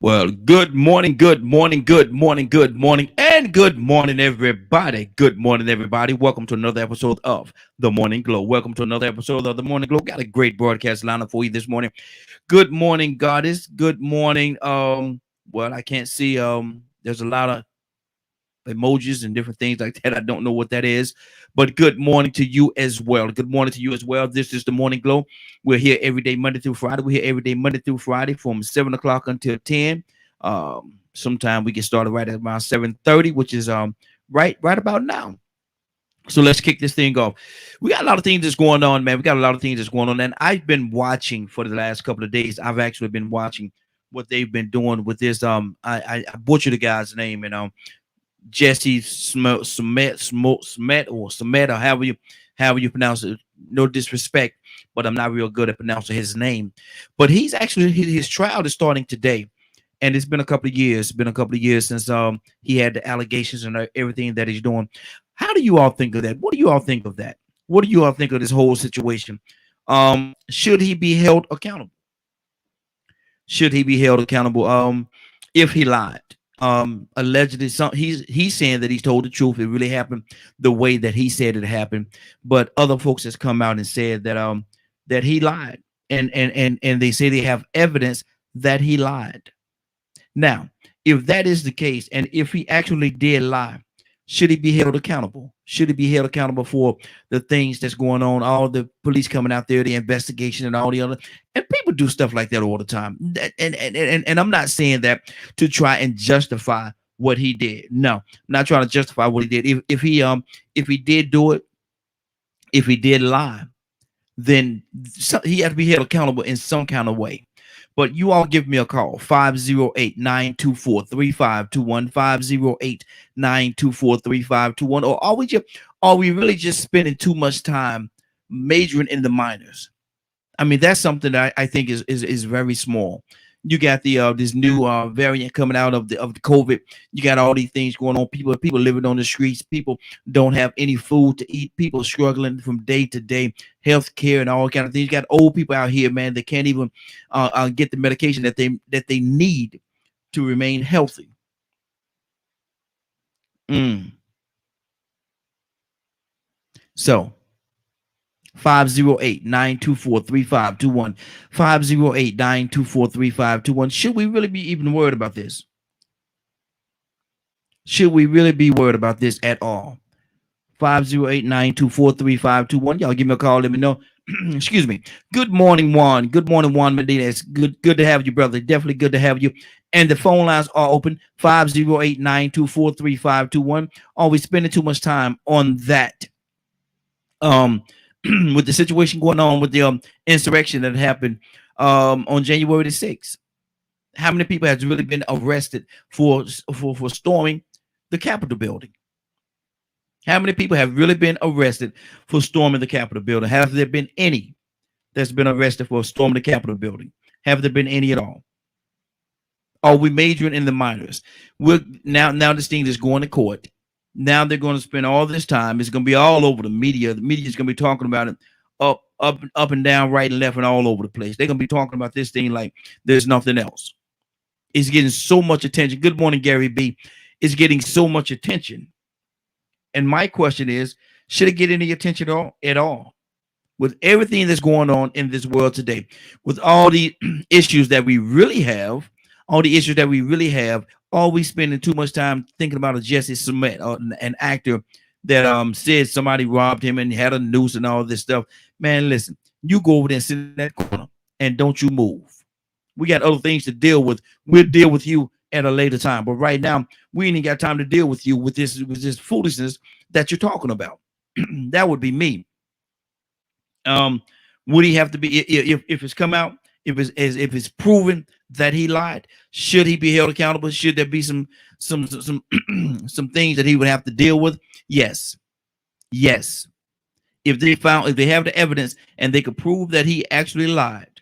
Well, good morning, good morning, good morning, good morning, and good morning, everybody. Good morning, everybody. Welcome to another episode of The Morning Glow. Welcome to another episode of The Morning Glow. Got a great broadcast lineup for you this morning. Good morning, Goddess. Good morning. Well, I can't see. There's a lot of emojis and different things like that. I don't know what that is, but good morning to you as well. Good morning to you as well. This is the Morning Glow. We're here every day, Monday through Friday. We're here every day, Monday through Friday, from 7 o'clock until 10. Sometime we get started right at around 7:30, which is right about now. So let's kick this thing off. We got a lot of things that's going on, man. We got a lot of things that's going on, and I've been watching for the last couple of days. I've actually been watching what they've been doing with this. I butchered the guy's name, and Jesse Smet or Smet or however you pronounce it. No disrespect, but I'm not real good at pronouncing his name. But he's actually his trial is starting today, and it's been a couple of years. It's been a couple of years since he had the allegations and everything that he's doing. How do you all think of that? What do you all think of that? What do you all think of this whole situation? Should he be held accountable? Should he be held accountable? If he lied, allegedly, he's saying that he's told the truth. It really happened the way that he said it happened, but other folks has come out and said that he lied, and they say they have evidence that he lied. Now, if that is the case, and if he actually did lie, should he be held accountable? Should he be held accountable for the things that's going on? All the police coming out there, the investigation, and all the other, and people do stuff like that all the time. And I'm not saying that to try and justify what he did. No, I'm not trying to justify what he did. If he did do it, if he did lie, then he had to be held accountable in some kind of way. But you all give me a call, 508-924-3521, 508-924-3521. Or are we really just spending too much time majoring in the minors? I mean, that's something that I think is very small. You got the this new variant coming out of the COVID. You got all these things going on. People living on the streets. People don't have any food to eat. People struggling from day to day. Health care and all kind of things. You got old people out here, man, that can't even get the medication that they need to remain healthy. So 508-924-3521, 508-924-3521. Should we really be even worried about this? Should we really be worried about this at all? 508-924-3521. Y'all give me a call. Let me know. Excuse me. Good morning, Juan. Good morning, Juan Medina. It's good to have you, brother. Definitely good to have you. And the phone lines are open, 508-924-3521. Are we spending too much time on that? With the situation going on with the insurrection that happened on January the 6th. How many people has really been arrested for storming the Capitol building? How many people have really been arrested for storming the Capitol building? Have there been any that's been arrested for storming the Capitol building? Have there been any at all? Are we majoring in the minors? Now this thing is going to court. Now they're going to spend all this time. It's going to be all over the media. The media is going to be talking about it up and down, right and left, and all over the place. They're going to be talking about this thing like there's nothing else. It's getting so much attention. Good morning, Gary B. It's getting so much attention. And my question is, should it get any attention at all? With everything that's going on in this world today, with all the issues that we really have, are we spending too much time thinking about a Jesse Smollett, an actor that said somebody robbed him and had a noose and all this stuff? Man, listen, you go over there and sit in that corner and don't you move. We got other things to deal with. We'll deal with you at a later time. But right now, we ain't got time to deal with you with this foolishness that you're talking about. That would be me. Would he have to be if it's come out, if it's proven that he lied? Should he be held accountable? Should there be some some things that he would have to deal with? Yes. If they have the evidence and they could prove that he actually lied,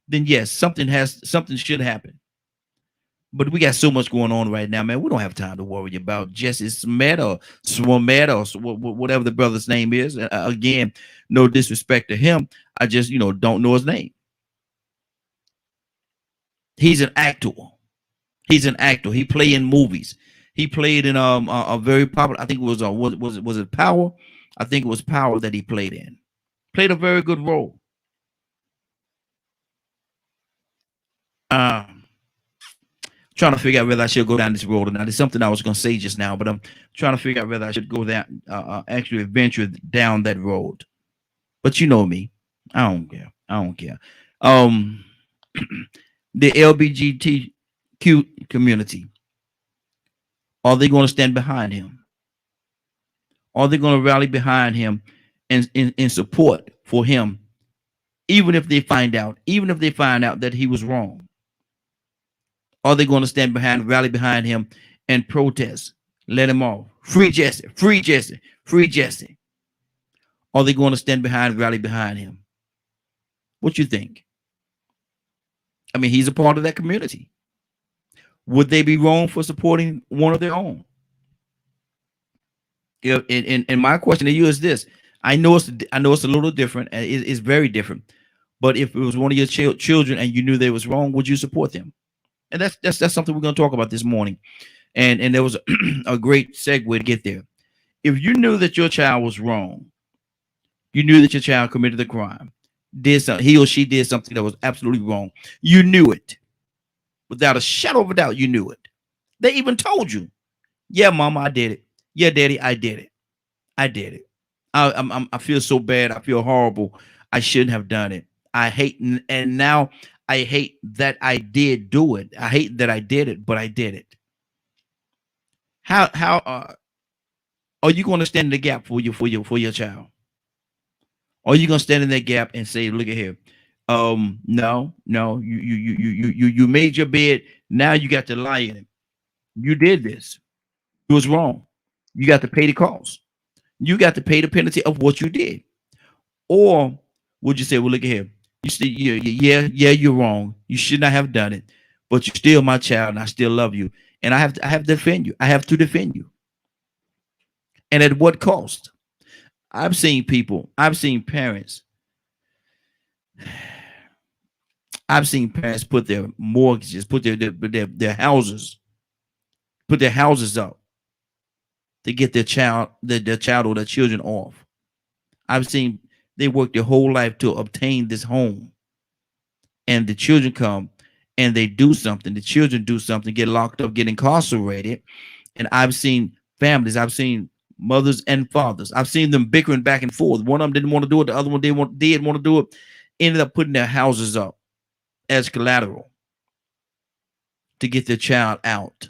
then yes, something should happen. But we got so much going on right now, man. We don't have time to worry about Jesse Smollett or Smollett or whatever the brother's name is. Again, no disrespect to him. I just, don't know his name. He's an actor. He's an actor. He played in movies. He played in a very popular. I think it was was it Power? I think it was Power that he played in. Played a very good role. Um, Trying to figure out whether I should go down this road or not. It's something I was going to say just now, but I'm trying to figure out whether I should go that actually venture down that road. But you know me, I don't care. I don't care. Um, the LBGTQ community, are they going to stand behind him? Are they going to rally behind him and in support for him, even if they find out, that he was wrong? Are they going to stand behind, rally behind him, and protest? Let him off. Free Jesse. Free Jesse. Free Jesse. Are they going to stand behind, rally behind him? What you think? I mean, he's a part of that community. Would they be wrong for supporting one of their own? And my question to you is this: I know it's a little different. It's very different. But if it was one of your children and you knew they was wrong, would you support them? And that's something we're going to talk about this morning. And there was a great segue to get there. If you knew that your child was wrong, you knew that your child committed a crime, did something, he or she did something that was absolutely wrong. You knew it without a shadow of a doubt. You knew it. They even told you, "Yeah, Mama, I did it. Yeah, Daddy, I did it. I did it. I feel so bad. I feel horrible. I shouldn't have done it. I hate, and now I hate that I did do it. I hate that I did it, but I did it." How are you going to stand in the gap for your child? Are you going to stand in that gap and say, "Look at here, no, you made your bed. Now you got to lie in it. You did this. It was wrong. You got to pay the cost. You got to pay the penalty of what you did." Or would you say, "Well, look at here. You still, yeah, you're wrong. You should not have done it, but you're still my child, and I still love you, and I have to defend you. I have to defend you, and at what cost?" I've seen people. I've seen parents. I've seen parents put their mortgages, put their houses, put their houses up to get their child or their children off. I've seen they work their whole life to obtain this home, and the children come and they do something. The children do something, get locked up, get incarcerated. And I've seen families, I've seen mothers and fathers, I've seen them bickering back and forth. One of them didn't want to do it, the other one did want to do it, ended up putting their houses up as collateral to get their child out.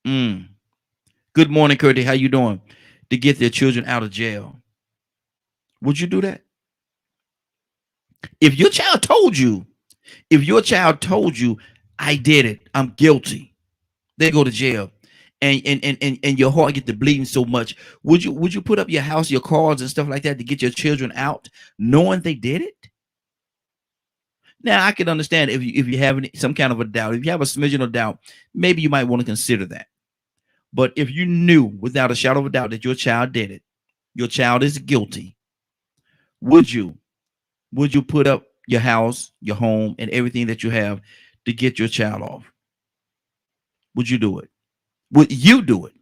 Mm. Good morning, Curtis. How you doing? To get their children out of jail. Would you do that? If your child told you, "I did it, I'm guilty," they go to jail, and your heart get to bleeding so much, would you put up your house, your cars, and stuff like that to get your children out, knowing they did it? Now I can understand if you have some kind of a doubt, if you have a smidgen of doubt, maybe you might want to consider that. But if you knew without a shadow of a doubt that your child did it, your child is guilty, would you put up your house, your home, and everything that you have to get your child off? Would you do it? Would you do it?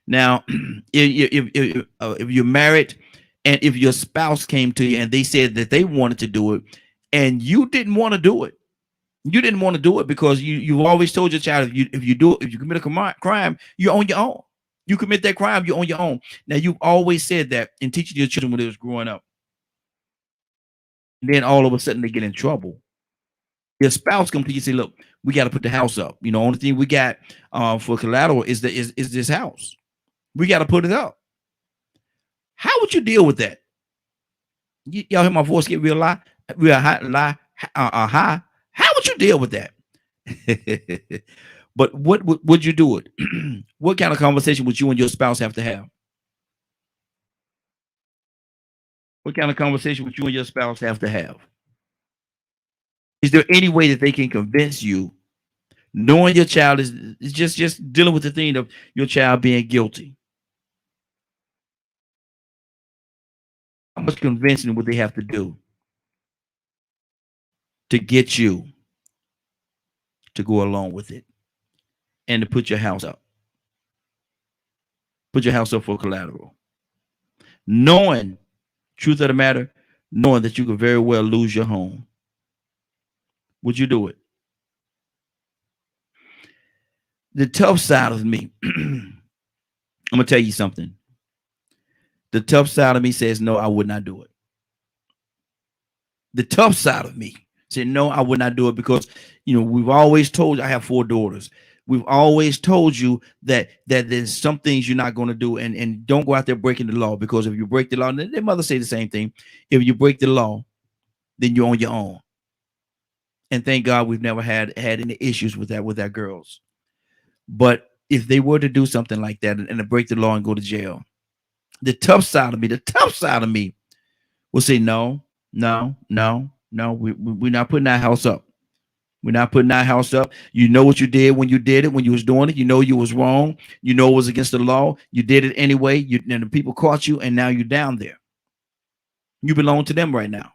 Now, if you're married and if your spouse came to you and they said that they wanted to do it and you didn't want to do it, because you've always told your child, if you commit a crime, you're on your own. You commit that crime, you're on your own. Now, you've always said that in teaching your children when they was growing up. And then all of a sudden they get in trouble. Your spouse comes to you and say, "Look, we got to put the house up. Only thing we got for collateral is this house. We got to put it up." How would you deal with that? Y'all hear my voice get real high, high. How would you deal with that? But what would you do it? What kind of conversation would you and your spouse have to have? What kind of conversation would you and your spouse have to have? Is there any way that they can convince you, knowing your child is just dealing with the thing of your child being guilty? How much convincing would they have to do to get you to go along with it and to put your house up. Put your house up for collateral. Knowing, truth of the matter, knowing that you could very well lose your home. Would you do it? The tough side of me, I'm going to tell you something. The tough side of me says, no, I would not do it. The tough side of me said, no, I would not do it because, we've always told you, I have 4 daughters. We've always told you that there's some things you're not going to do, and don't go out there breaking the law, because if you break the law, and their mother say the same thing. If you break the law, then you're on your own. And thank God we've never had any issues with our girls. But if they were to do something like that and to break the law and go to jail, the tough side of me will say, no, we're not putting our house up. We're not putting our house up. You know what you did when you did it, when you was doing it. You know you was wrong. You know it was against the law. You did it anyway. And the people caught you, and now you're down there. You belong to them right now.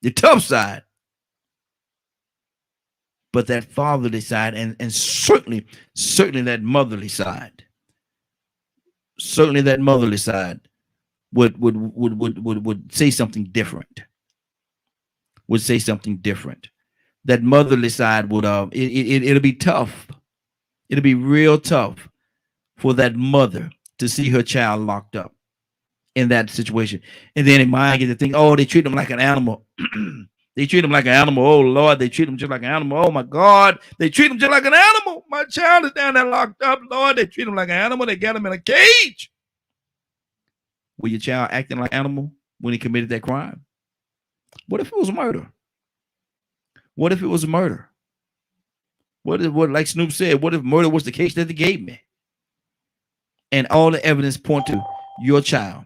The tough side. But that fatherly side, and certainly that motherly side. Certainly that motherly side would say something different. Would say something different. That motherly side would it'll be tough. It'll be real tough for that mother to see her child locked up in that situation. And then in mind get to think, oh, they treat them like an animal. They treat them like an animal. Oh Lord, they treat them just like an animal. Oh my God, they treat them just like an animal. My child is down there locked up. Lord, they treat them like an animal. They got him in a cage. Were your child acting like an animal when he committed that crime? What if it was murder? What if it was murder? What like Snoop said, what if murder was the case that they gave me? And all the evidence point to your child.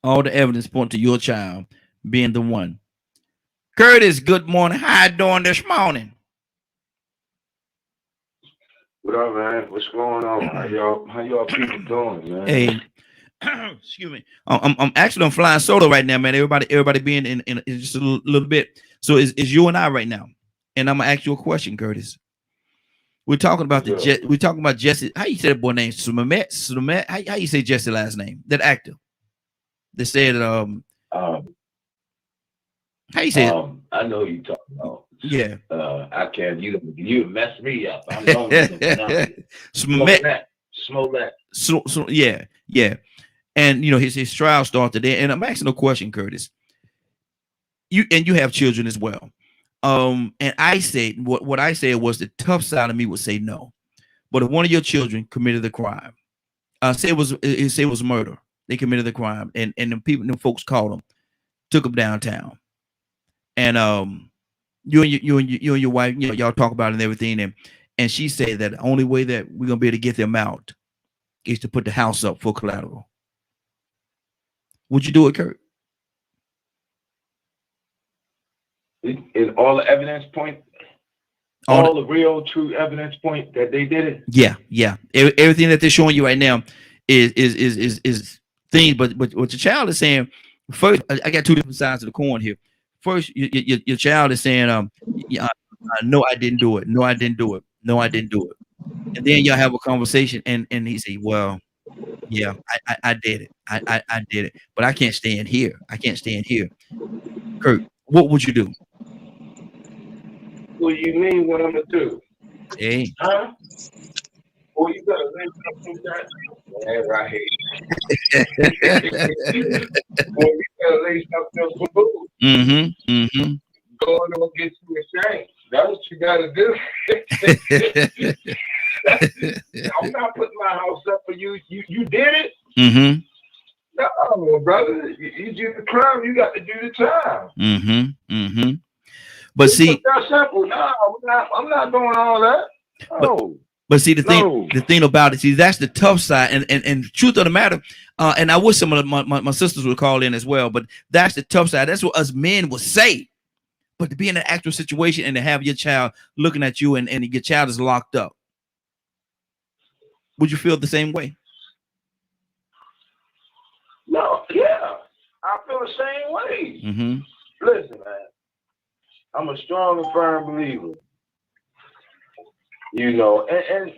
All the evidence point to your child being the one. Curtis, good morning. How you doing this morning? What up, man? What's going on? How y'all people doing, man? Hey, excuse me. I'm actually on flying solo right now, man. Everybody being in just a little bit. So it's you and I right now, and I'm gonna ask you a question, Curtis. We're talking about we're talking about Jesse. How you say that boy name? Smollett. How you say Jesse last name? That actor. They said how you say it? I know you talking about. Yeah. I can't. You mess me up. I know. Smollett. So yeah. And his trial started there. And I'm asking a question, Curtis. You have children as well. And I said what I said was the tough side of me would say no. But if one of your children committed a crime, say it was murder, they committed the crime, and the folks called them, took them downtown, and you and your wife, y'all talk about it and everything, and she said that the only way that we're gonna be able to get them out is to put the house up for collateral. Would you do it, Kurt? Is all the evidence point, all the real true evidence point that they did it? Yeah. Everything that they're showing you right now is things, but what your child is saying. First, I got 2 different sides of the coin here. First, your child is saying, no, I didn't do it. No, I didn't do it. No, I didn't do it. And then y'all have a conversation, and he say, well, yeah, I did it. I did it, but I can't stand here. I can't stand here. Kurt, what would you do? What do you mean what I'm gonna do? Hey. Huh? Well, you better lay something down. Right here. Well, you better lay something for food. Go on and get you ashamed. That's what you gotta do. I'm not putting my house up for you. You did it? No, brother. You do the crime, you got to do the time. But see, that's simple. No, I'm not doing all that. No. But see, the thing about it, see, that's the tough side, and the truth of the matter, and I wish some of my sisters would call in as well, but that's the tough side. That's what us men would say. But to be in an actual situation and to have your child looking at you and your child is locked up, would you feel the same way? No, yeah. I feel the same way. Listen, man. I'm a strong and firm believer. You know, and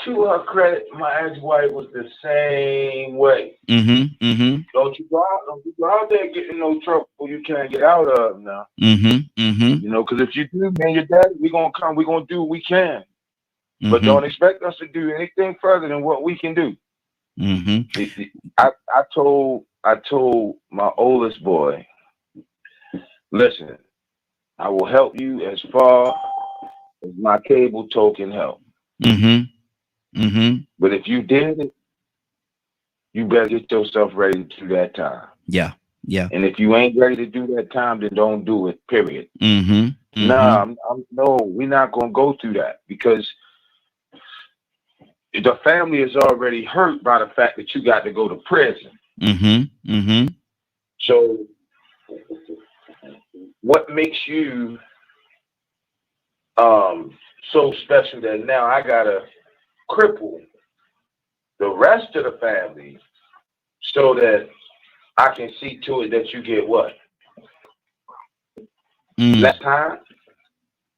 to her credit, my ex-wife was the same way. Don't you go out there getting no trouble you can't get out of now. You know, because if you do, man, your daddy, we gonna do what we can. But don't expect us to do anything further than what we can do. I told my oldest boy, listen, I will help you as far as my cable toe can help. But if you did it, you better get yourself ready to do that time. Yeah. And if you ain't ready to do that time, then don't do it. Period. Nah, no, we're not gonna go through that because the family is already hurt by the fact that you got to go to prison. So, what makes you so special that now I gotta cripple the rest of the family so that I can see to it that you get what? Less time?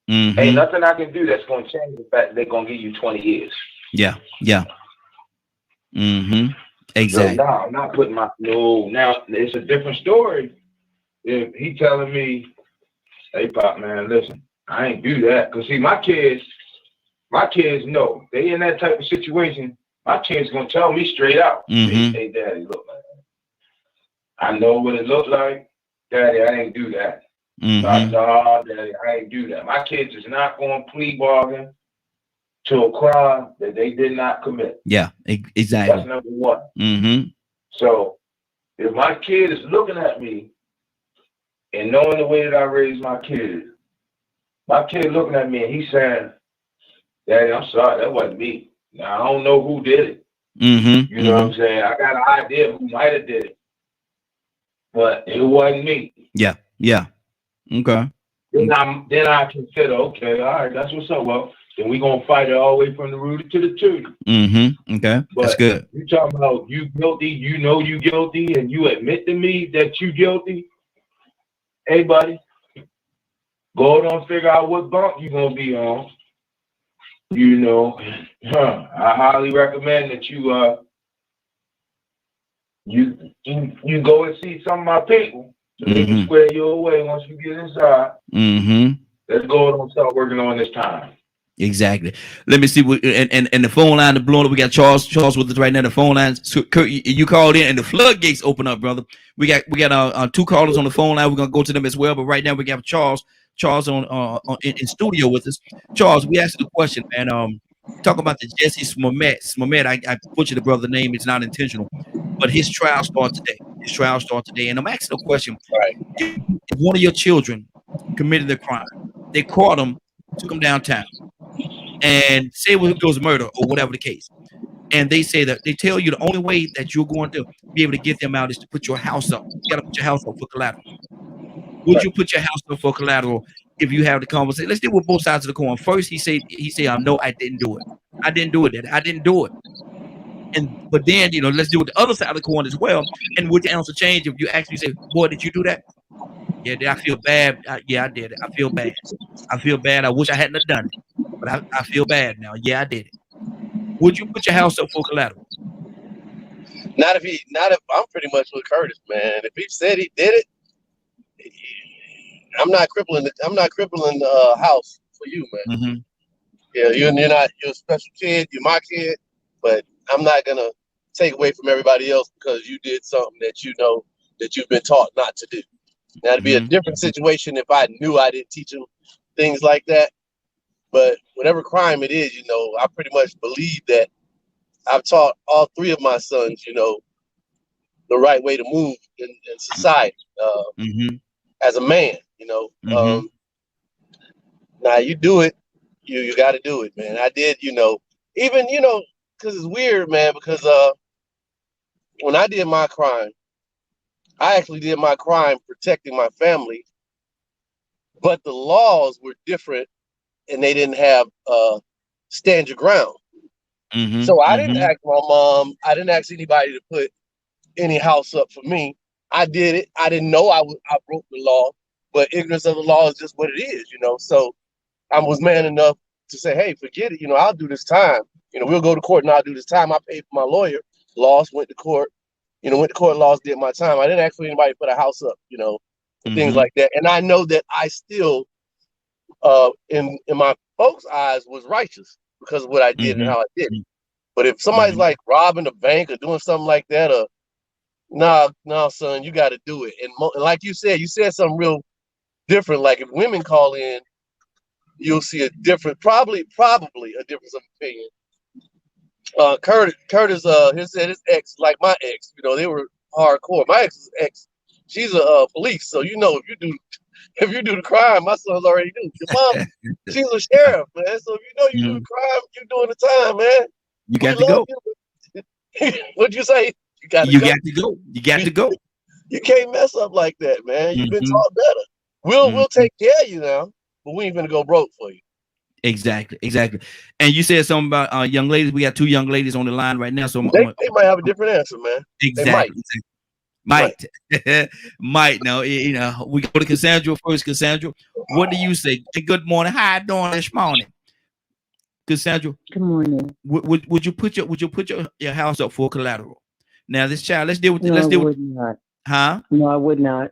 Ain't nothing I can do that's gonna change the fact they're gonna give you 20 years. Yeah. Exactly. So, no, I'm not putting now it's a different story. If he telling me, hey Pop, man, listen, I ain't do that. Cause see, my kids know they in that type of situation. My kids gonna tell me straight out. Hey, Daddy, look, man, I know what it looked like. Daddy, I didn't do that. No, Daddy, I ain't do that. My kids is not gonna plea bargain to a crime that they did not commit. Yeah, exactly. That's number one. So if my kid is looking at me and knowing the way that I raised my kid looking at me and he's saying, Daddy, I'm sorry, that wasn't me. Now I don't know who did it. You know what I'm saying? I got an idea who might have did it, but it wasn't me. Yeah. Okay. Then I consider, okay, all right, that's what's up. Well, then we gonna fight it all the way from the rooter to the tutor. Okay. But that's good. You talking about you guilty, you know you guilty, and you admit to me that you guilty. Hey, buddy, go on figure out what bump you gonna be on. You know, I highly recommend that you go and see some of my people so they can square you away once you get inside. Let's go and start working on this time. Exactly. Let me see what and the phone line is blowing up. We got Charles with us right now. The phone lines. So Kurt, you called in and the floodgates open up, brother. We got two callers on the phone line. We're gonna go to them as well. But right now we got Charles on in studio with us. Charles, we asked you a question, man. Talk about the Jesse Smollett. I butchered the brother's name. It's not intentional, but his trial starts today. And I'm asking a question. Right. If one of your children committed a crime, they caught him, took him downtown, and say it was murder or whatever the case, and they say that they tell you the only way that you're going to be able to get them out is to put your house up. You got to put your house up for collateral. Would you put your house up for collateral if you have the conversation? Let's deal with both sides of the coin. First, he said, no, I didn't do it. I didn't do it. But then, let's deal with the other side of the coin as well. And would the answer change if you actually say, boy, did you do that? Yeah, I feel bad. Yeah, I did it. I feel bad. I wish I hadn't done it. But I feel bad now. Yeah, I did it. Would you put your house up for collateral? Not if I'm pretty much with Curtis, man. If he said he did it, I'm not crippling the house for you, man. Yeah, you're a special kid. You're my kid, but I'm not gonna take away from everybody else because you did something that you know that you've been taught not to do. Now, it'd be a different situation if I knew I didn't teach them things like that. But whatever crime it is, I pretty much believe that I've taught all three of my sons, the right way to move in society as a man, Now you do it, you got to do it, man. I did, even, because it's weird, man, because when I did my crime, I actually did my crime protecting my family, but the laws were different and they didn't have stand your ground. So I didn't ask my mom. I didn't ask anybody to put any house up for me. I did it. I didn't know I broke the law. but ignorance of the law is just what it is, you know. So I was man enough to say, hey, forget it. You know, I'll do this time. You know, we'll go to court and I'll do this time. I paid for my lawyer, lost, went to court, you know, went to court, lost, did my time. I didn't ask for anybody to put a house up, you know, and things like that. And I know that I still, in my folks' eyes, was righteous because of what I did and how I did it. But if somebody's like robbing a bank or doing something like that, nah, son, you got to do it. And like you said something real different. Like if women call in, you'll see a different, probably a difference of opinion. Curtis, his ex, like my ex, you know, they were hardcore. My ex's ex, she's a police, so you know if you do the crime, my son's already knew. Your mom, she's a sheriff, man. So if you know you do the crime, you're doing the time, man. You got to go. What'd you say? You got to go. You got to go. You can't mess up like that, man. You've been taught better. We'll take care of you now, but we ain't gonna go broke for you. Exactly. And you said something about young ladies. We got 2 young ladies on the line right now, so they might have a different answer, man. Exactly. Might. No, you know, we go to Cassandra first. Cassandra, what do you say? Hey, good morning. How you doing this morning, Cassandra? Good morning. Would you put your house up for collateral? Now, this child, let's deal with. No, I would not. Huh? No, I would not.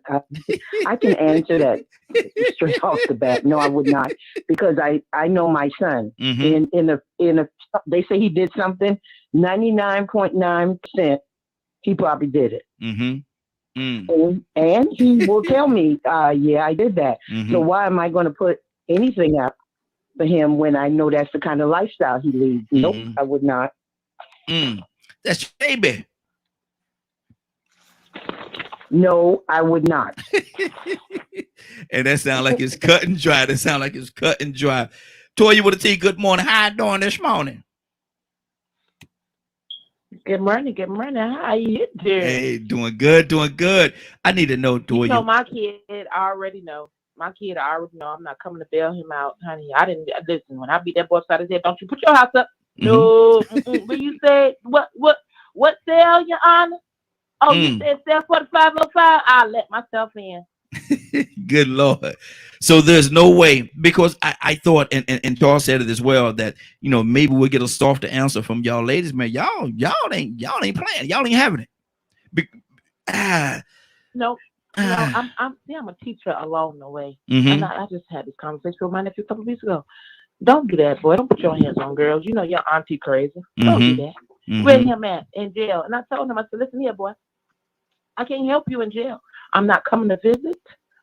I can answer that straight off the bat. No, I would not, because I know my son. In a they say he did something. 99.9%, he probably did it. And he will tell me, yeah, I did that. So why am I going to put anything up for him when I know that's the kind of lifestyle he leads? Nope, I would not. That's your baby. No, I would not. And that sounds like it's cut and dry. Toya with a T, good morning. How you doing this morning? Good morning. How you doing? Hey, doing good. I need to know, Toya. You know, my kid already know. I'm not coming to bail him out, honey. I didn't listen. When I beat that boy side of his head, don't you put your house up. No. But you said, what sale, Your Honor? Oh, you said sale for the 505? I'll let myself in. Good Lord. So there's no way, because I thought, and Charles said it as well, that, you know, maybe we'll get a softer answer from y'all ladies, man. Y'all ain't playing. Y'all ain't having it. No, I'm a teacher along the way. I just had this conversation with my nephew a couple of weeks ago. Don't do that, boy. Don't put your hands on girls. You know your auntie crazy. Don't do that. Where him at? In jail. And I told him, I said, listen here, boy. I can't help you in jail. I'm not coming to visit.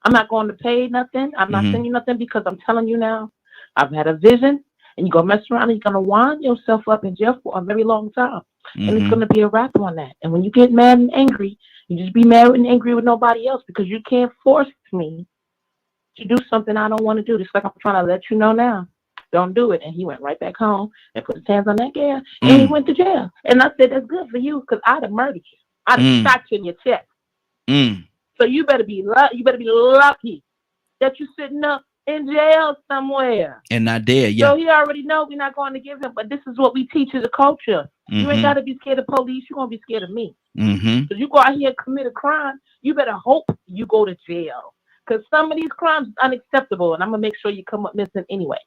I'm not going to pay nothing. I'm not sending you nothing, because I'm telling you now, I've had a vision, and you're going to mess around and you're going to wind yourself up in jail for a very long time. And it's going to be a wrap on that. And when you get mad and angry, you just be mad and angry with nobody else, because you can't force me to do something I don't want to do. Just like I'm trying to let you know now. Don't do it. And he went right back home and put his hands on that gas, and he went to jail. And I said, that's good for you, because I'd have murdered you. I'd have shot you in your chest. So you better be lucky that you're sitting up in jail somewhere and not dead. Yeah. So he already know we're not going to give him. But this is what we teach as a culture. You ain't got to be scared of police. You're gonna be scared of me. So you go out here and commit a crime, you better hope you go to jail, because some of these crimes are unacceptable, and I'm gonna make sure you come up missing anyway.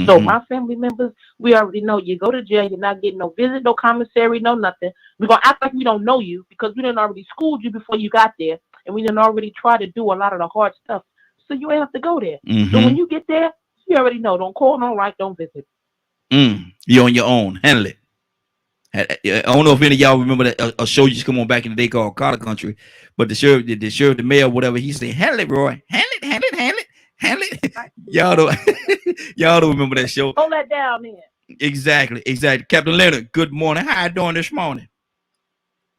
So my family members, we already know you go to jail. You're not getting no visit, no commissary, no nothing. We're gonna act like we don't know you, because we didn't already schooled you before you got there, and we didn't already try to do a lot of the hard stuff. So you ain't have to go there. So when you get there, you already know. Don't call, don't write, don't visit. You're on your own. Handle it. I don't know if any of y'all remember that a show used to come on back in the day called Carter Country, but the sheriff, the mayor, whatever, he said, handle it, Roy. Handle it. Y'all don't remember that show. Hold that down then. Exactly. Captain Leonard, good morning. How you doing this morning?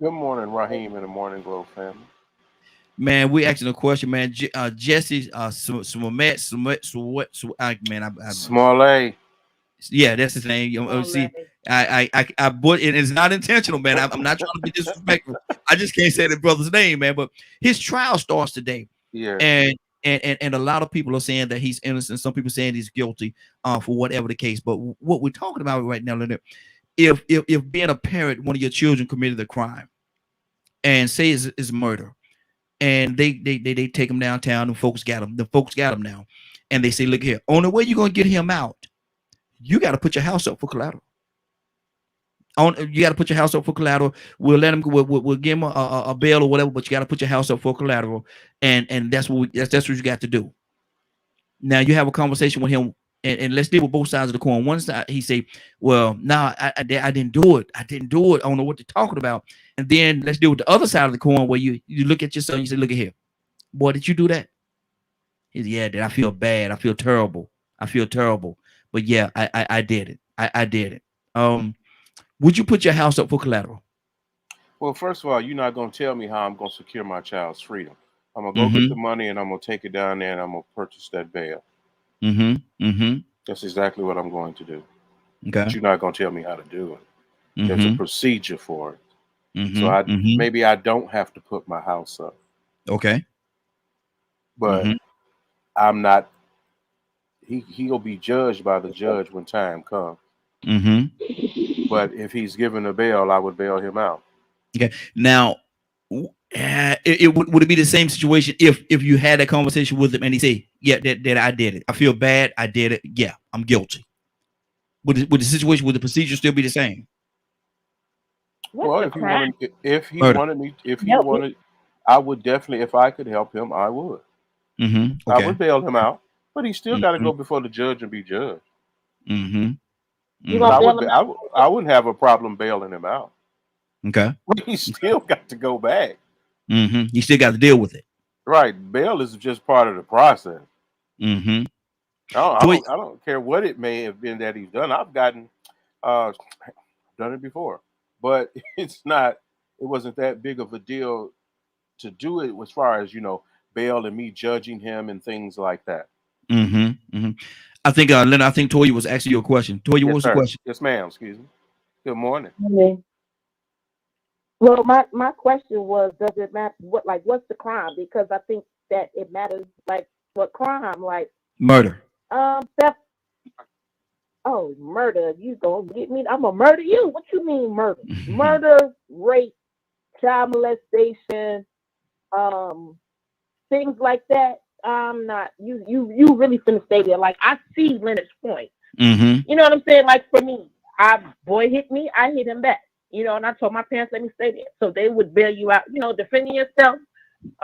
Good morning, Raheem and the Morning Glow family. Man, we asking a question, man. Jesse Smollett. Yeah, that's his name. See, I but it is not intentional, man. I'm not trying to be disrespectful. I just can't say the brother's name, man. But his trial starts today. Yeah. And a lot of people are saying that he's innocent. Some people saying he's guilty for whatever the case. But what we're talking about right now, Leonard, if being a parent, one of your children committed a crime, and say it's murder, and they take him downtown, and folks got him. The folks got him now, and they say, look here, only way you're gonna get him out, you got to put your house up for collateral. You got to put your house up for collateral. We'll let him. We'll give him a bail or whatever, but you got to put your house up for collateral, and that's what that's what you got to do. Now you have a conversation with him, and let's deal with both sides of the coin. One side, he say, "Well, no, I didn't do it. I didn't do it. I don't know what they're talking about." And then let's deal with the other side of the coin, where you look at your son, you say, "Look at here, boy, did you do that?" He said, "Yeah, Dad, I feel bad. I feel terrible. I feel terrible. But yeah, I did it. I did it." Would you put your house up for collateral? Well, first of all, you're not going to tell me how I'm going to secure my child's freedom. I'm going to go get the money and I'm going to take it down there and I'm going to purchase that bail. That's exactly what I'm going to do. Okay. But you're not going to tell me how to do it. There's a procedure for it. So maybe I don't have to put my house up. Okay. But I'm not, he'll be judged by the judge when time comes. But if he's given a bail, I would bail him out. Okay. Now, would it be the same situation if you had a conversation with him and he say, "Yeah, that I did it. I feel bad. I did it. Yeah, I'm guilty." Would the situation, would the procedure still be the same? Well, if he wanted, I would definitely. If I could help him, I would. Okay. I would bail him out, but he still got to go before the judge and be judged. I wouldn't have a problem bailing him out. Okay. But he still got to go back. You still got to deal with it. Right. Bail is just part of the process. I don't care what it may have been that he's done. I've done it before. But it wasn't that big of a deal to do it as far as, bail and me judging him and things like that. I think Leonard, I think Toya was asking you a question. Toya, what was the question? Yes, ma'am. Excuse me. Good morning. Well, my question was, does it matter what's the crime? Because I think that it matters, like what crime, like murder. Theft. Oh, murder! You gonna get me? I'm gonna murder you. What you mean murder? Murder, rape, child molestation, things like that. I'm not. You really finna stay there. Like I see Leonard's point. You know what I'm saying? Like for me, boy hit me, I hit him back. And I told my parents, let me stay there. So they would bail you out, defending yourself.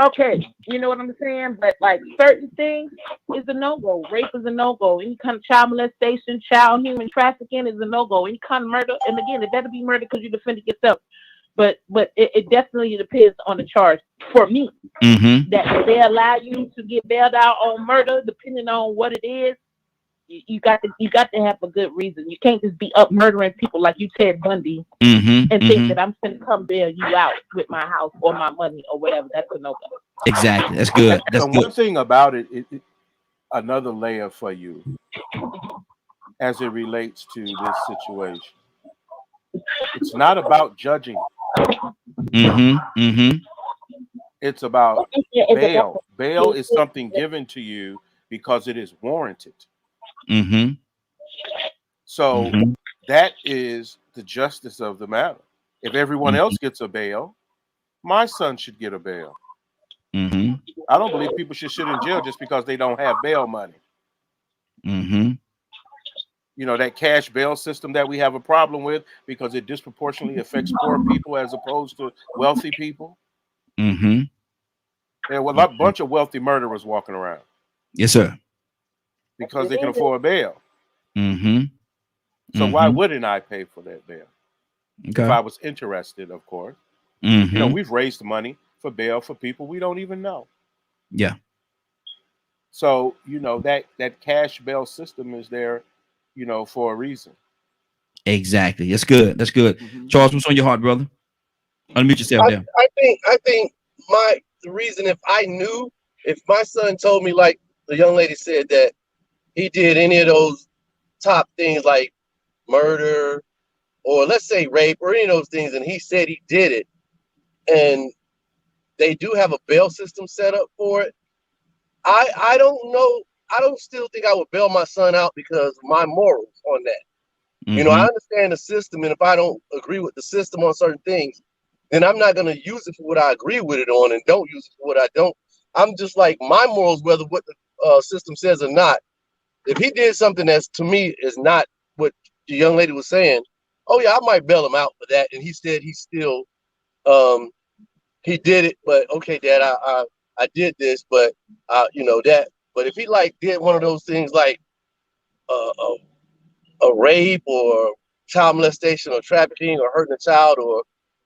Okay, you know what I'm saying? But like certain things is a no-go. Rape is a no-go. Any kind of child molestation, child human trafficking is a no-go. Any kind of murder, and again, it better be murder because you defended yourself. But it definitely depends on the charge for me. That they allow you to get bailed out on murder, depending on what it is. You got to have a good reason. You can't just be up murdering people like you Ted Bundy and think that I'm going to come bail you out with my house or my money or whatever. That's a no-go. Exactly. That's good. That's good. One thing about it, another layer for you as it relates to this situation. It's not about judging. It's about bail. Bail is something given to you because it is warranted. So that is the justice of the matter. If everyone else gets a bail, my son should get a bail. I don't believe people should sit in jail just because they don't have bail money. That cash bail system that we have a problem with because it disproportionately affects poor people as opposed to wealthy people. There were a bunch of wealthy murderers walking around. Yes, sir. Because they can afford bail. So why wouldn't I pay for that bail? If I was interested, of course. We've raised money for bail for people we don't even know. Yeah. So, that cash bail system is there, for a reason. Exactly. That's good. That's good. Charles, what's on your heart, brother? Unmute yourself there. I think the reason if my son told me, like the young lady said, that he did any of those top things like murder or let's say rape or any of those things, and he said he did it, and they do have a bail system set up for it, I don't know. I don't still think I would bail my son out because of my morals on that. I understand the system, and if I don't agree with the system on certain things, then I'm not gonna use it for what I agree with it on, and don't use it for what I don't. I'm just like my morals, whether what the system says or not. If he did something that's to me is not what the young lady was saying, oh yeah, I might bail him out for that. And he said he still he did it, but okay, Dad, I did this, but you know that. But if he like did one of those things like a rape or child molestation or trafficking or hurting a child or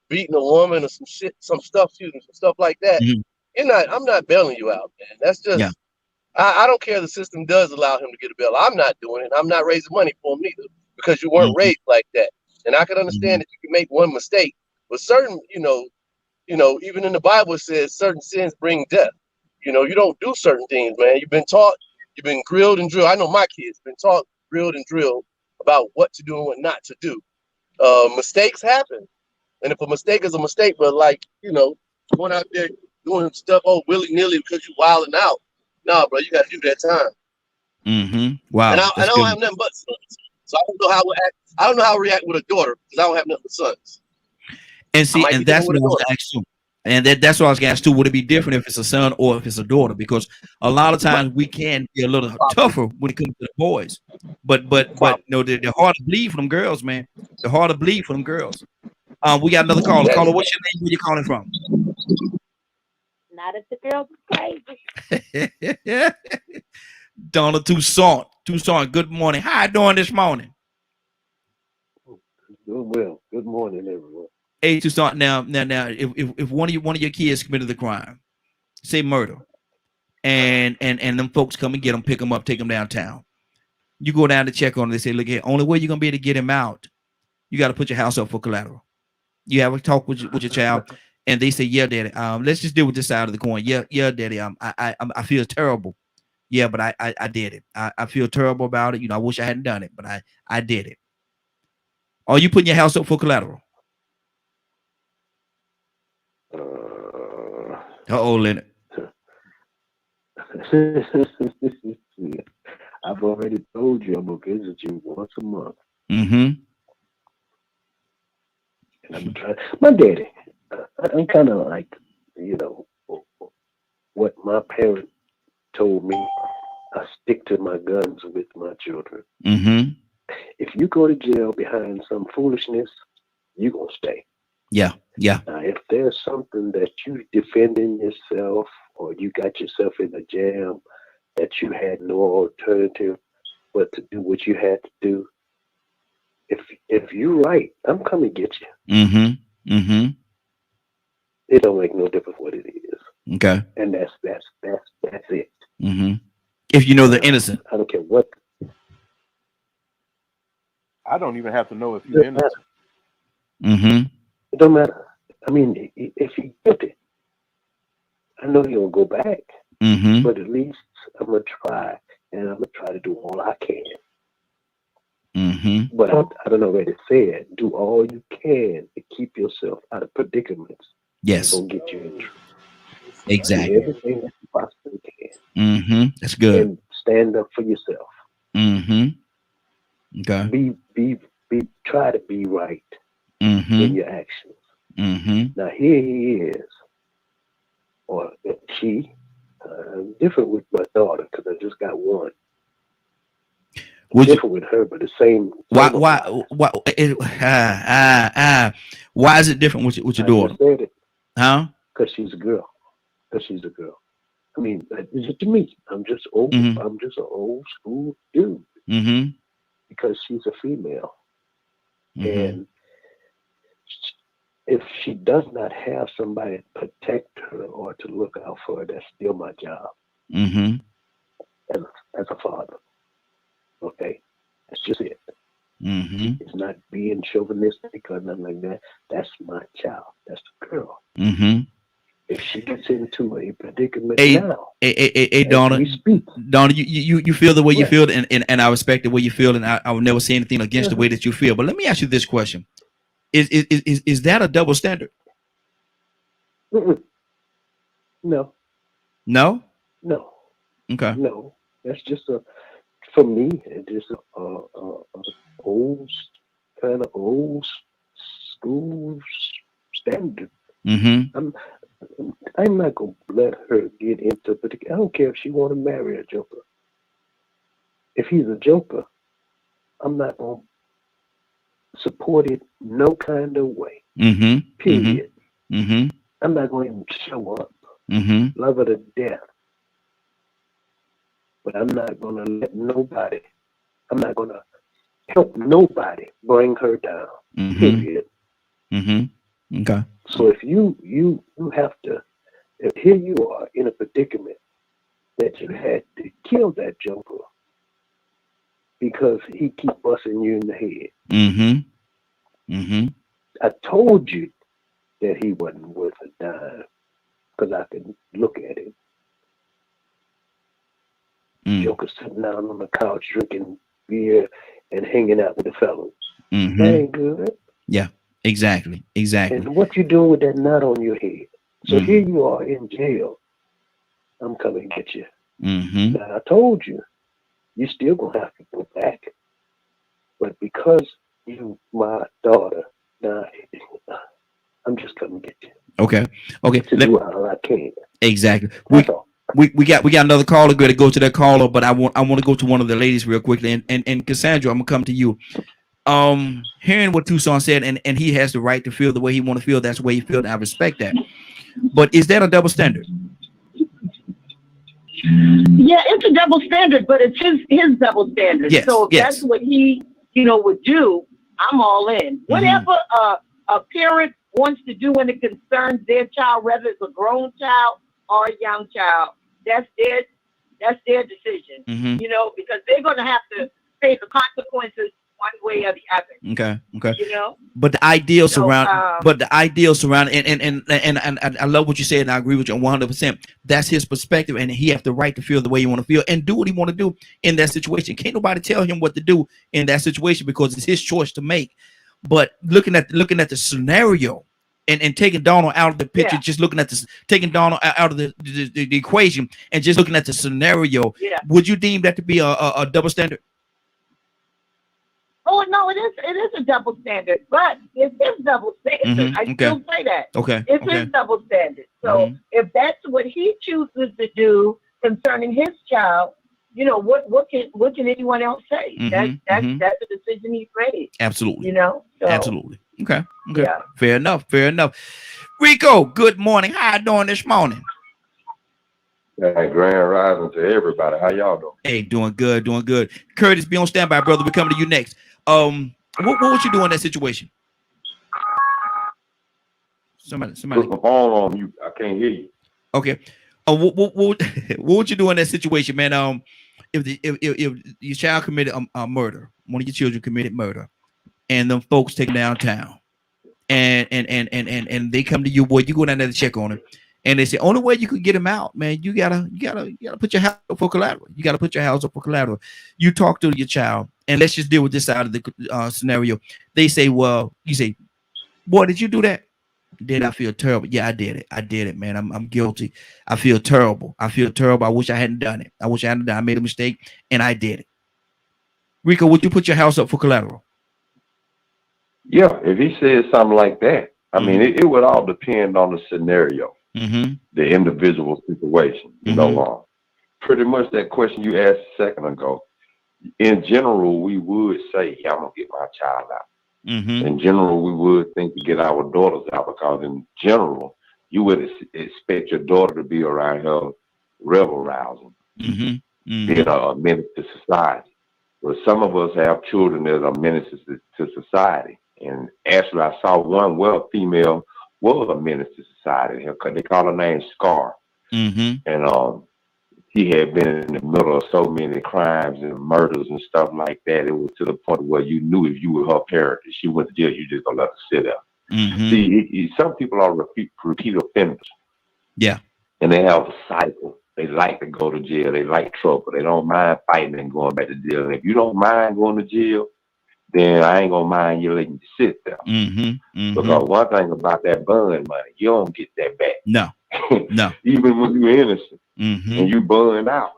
beating a woman or some shit, some stuff like that, I'm not bailing you out, man. That's just I don't care. The system does allow him to get a bail. I'm not doing it. I'm not raising money for him either because you weren't raised like that. And I can understand that you can make one mistake, but certain, even in the Bible it says certain sins bring death. You don't do certain things, man. You've been taught, you've been grilled and drilled. I know my kids been taught, grilled and drilled about what to do and what not to do. Mistakes happen. And if a mistake is a mistake, but going out there doing stuff willy-nilly because you're wilding out, no, bro, you got to do that time. Wow. And I don't have nothing but sons, so I don't know how I act. I don't know how I react with a daughter because I don't have nothing but sons. And see, and that's what I was asked too. And that's what I was asked too. Would it be different if it's a son or if it's a daughter? Because a lot of times we can be a little tougher when it comes to the boys. But no, they're hard to bleed for them girls, man. They're hard to bleed for them girls. We got another caller. Caller, what's your name? Where you calling from? Not if the girls are crazy. Donna Toussaint. Good morning. How you doing this morning? Doing well. Good morning, everyone. Hey, Toussaint. Now, if one of your kids committed the crime, say murder, and them folks come and get them, pick them up, take them downtown. You go down to check on them. They say, look here, only way you're gonna be able to get him out, you got to put your house up for collateral. You have a talk with your child. And they say, yeah, Daddy, let's just deal with this side of the coin. Yeah, Daddy, I feel terrible. Yeah, but I did it. I feel terrible about it. I wish I hadn't done it, but I did it. Are you putting your house up for collateral? Leonard. I've already told you I'm gonna visit you once a month. And I'm trying. My daddy. I'm kind of like, what my parent told me. I stick to my guns with my children. If you go to jail behind some foolishness, you're going to stay. Yeah. Now, if there's something that you defending yourself or you got yourself in a jam that you had no alternative but to do what you had to do, if you're right, I'm coming to get you. It don't make no difference what it is. Okay. And that's it. If you know they're innocent. I don't care what. I don't even have to know if you're innocent. It don't matter. I mean, if you're guilty, I know you'll go back. But at least I'm gonna try, and I'm gonna try to do all I can. But I don't already said, do all you can to keep yourself out of predicaments. Yes. Gonna get you in trouble. Exactly. Everything that you possibly can. That's good. And stand up for yourself. Okay. Try to be right in your actions. Now here he is, or she. Different with my daughter because I just got one. Different with her, but the same. Why is it different with your daughter? Said it. Huh? Because she's a girl. I mean, to me, I'm just old. I'm just an old school dude. Because she's a female, and if she does not have somebody to protect her or to look out for her, that's still my job. As a father. Okay, that's just it. It's not being chauvinistic or nothing like that. That's my child. That's the girl. If she gets into a predicament now, Donna, you feel the way you feel, and I respect the way you feel, and I will never say anything against the way that you feel. But let me ask you this question: Is that a double standard? No. No. No. Okay. No, that's just for me. It's just a old school standard. Mm-hmm. I'm not gonna let her get into particular. I don't care if she want to marry a joker. If he's a joker, I'm not gonna support it no kind of way. Mm-hmm. Period. Mm-hmm. I'm not going to even show up. Mm-hmm. Love her to death. But I'm not going to let nobody, I'm not going to help nobody bring her down. Mm-hmm. Period. Mm-hmm. Okay. So if you have to, if here you are in a predicament that you had to kill that joker because he keep busting you in the head. Mm-hmm. Mm-hmm. I told you that he wasn't worth a dime because I could look at him. Joker sitting down on the couch drinking beer and hanging out with the fellows. Mm-hmm. That ain't good. Yeah, exactly. And what you doing with that nut on your head? So Mm-hmm. here you are in jail. I'm coming to get you. Mm-hmm. Now I told you, you still gonna have to go back. But because you my daughter, now I'm just coming to get you. Okay. Okay. To do all I can. Exactly. We got another caller. Going to go to that caller, but I want to go to one of the ladies real quickly. And Cassandra, I'm gonna come to you. Hearing what Tucson said, and he has the right to feel the way he want to feel. That's the way he feels. And I respect that. But is that a double standard? Yeah, it's a double standard, but it's his double standard. Yes, so if that's what he, would do, I'm all in. Whatever a parent wants to do when it concerns their child, whether it's a grown child or a young child, that's their decision. Mm-hmm. Because they're going to have to face the consequences one way or the other. Okay. But the ideal surround, and I love what you said, and I agree with you 100%. That's his perspective, and he has the right to feel the way he want to feel and do what he want to do in that situation. Can't nobody tell him what to do in that situation because it's his choice to make. But looking at the scenario and taking Donald out of the picture, just looking at this, taking Donald out of the equation, and just looking at the scenario, would you deem that to be a double standard? Oh no, it is a double standard, but it's his double standard. Mm-hmm. I still say that. It's his double standard. So if that's what he chooses to do concerning his child, what can anyone else say? Mm-hmm. That's a decision he's made. Absolutely. So, absolutely. Okay. Yeah. Fair enough. Rico, good morning. How you doing this morning? Hey, grand rising to everybody. How y'all doing? Hey, doing good. Curtis, be on standby, brother. We're coming to you next. What would you do in that situation? Somebody. Put my phone on mute. I can't hear you. Okay. What would you do in that situation, man? If your child committed a murder, one of your children committed murder, and them folks take downtown, and they come to you, boy, you go down there to check on him, and they say only way you could get him out, man, you gotta put your house up for collateral. You gotta put your house up for collateral. You talk to your child, and let's just deal with this side of the scenario. They say, well, you say, boy, did you do that? Did I feel terrible? Yeah, I did it, man. I'm guilty. I feel terrible. I wish I hadn't done it. I made a mistake, and I did it. Rico, would you put your house up for collateral? Yeah, if he says something like that, I mean, it would all depend on the scenario, the individual situation. Pretty much that question you asked a second ago. In general, we would say, yeah, I'm gonna get my child out. In general, we would think to get our daughters out because in general, you would expect your daughter to be around her rebel rousing, being a menace to society. But some of us have children that are menaces to society. And actually, I saw one where a female was a menace to society. They call her name Scar. And he had been in the middle of so many crimes and murders and stuff like that. It was to the point where you knew if you were her parent, if she went to jail, you just gonna let her sit there. See, some people are repeat offenders. Yeah. And they have a cycle. They like to go to jail. They like trouble. They don't mind fighting and going back to jail. And if you don't mind going to jail, then I ain't gonna mind you letting you sit there. Because one thing about that bond money, you don't get that back. No. Even when you're innocent and you burned out,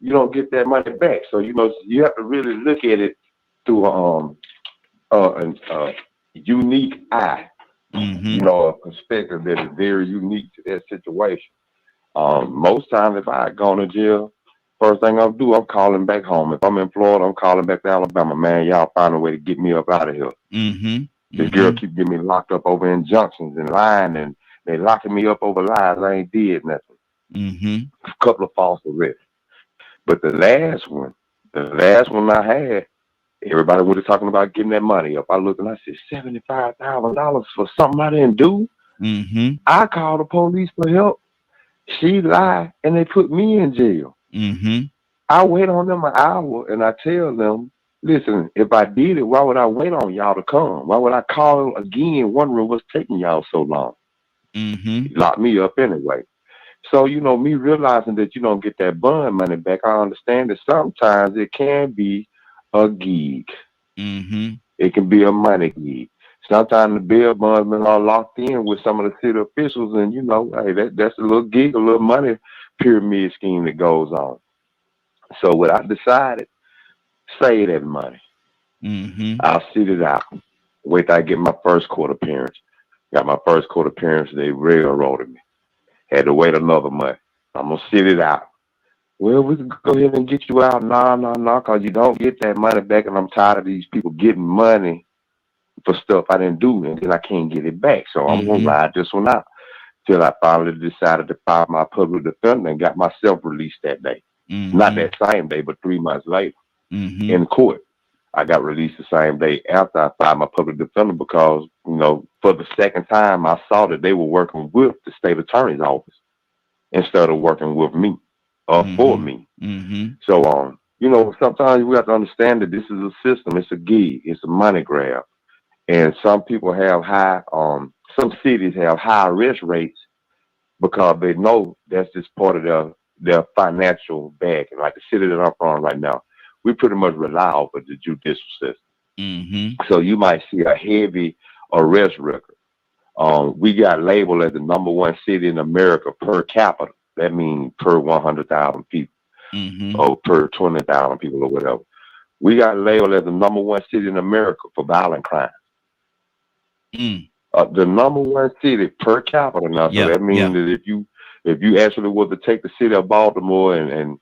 you don't get that money back. So you have to really look at it through a unique eye you know, a perspective that is very unique to that situation. Most times, if I go to jail, first thing I'll do, I'm calling back home. If I'm in Florida, I'm calling back to Alabama. Man, y'all find a way to get me up out of here. This girl keep getting me locked up over injunctions and lying, and they locking me up over lies. I ain't did nothing. A couple of false arrests. But the last one I had, everybody was talking about getting that money up. I looked and I said, $75,000 for something I didn't do. I called the police for help. She lied, and they put me in jail. I wait on them an hour, and I tell them, listen, if I did it, why would I wait on y'all to come? Why would I call again wondering what's taking y'all so long? Lock me up anyway. So, you know, me realizing that you don't get that bond money back, I understand that sometimes it can be a gig. It can be a money gig. Sometimes the bail bondsmen are locked in with some of the city officials, and you know, hey, that's a little gig, a little money pyramid scheme that goes on. So what I decided, save that money. I'll sit it out. Wait till I get my first court appearance. Got my first court appearance, they railroaded me. Had to wait another month. I'm gonna sit it out. Well, we can go ahead and get you out. No, because you don't get that money back, and I'm tired of these people getting money for stuff I didn't do, and then I can't get it back. So I'm gonna ride this one out till I finally decided to file my public defender and got myself released that day. Not that same day, but 3 months later in court. I got released the same day after I filed my public defender because, you know, for the second time, I saw that they were working with the state attorney's office instead of working with me or for me. So, you know, sometimes we have to understand that this is a system. It's a gig. It's a money grab. And some people have some cities have high arrest rates because they know that's just part of their financial bag. And like the city that I'm from right now, we pretty much rely off of the judicial system. So you might see a heavy arrest record. We got labeled as the #1 city in America per capita. That means per 100,000 people or per 20,000 people or whatever. We got labeled as the #1 city in America for violent crime. The #1 city per capita now. So that means that if you actually were to take the city of Baltimore and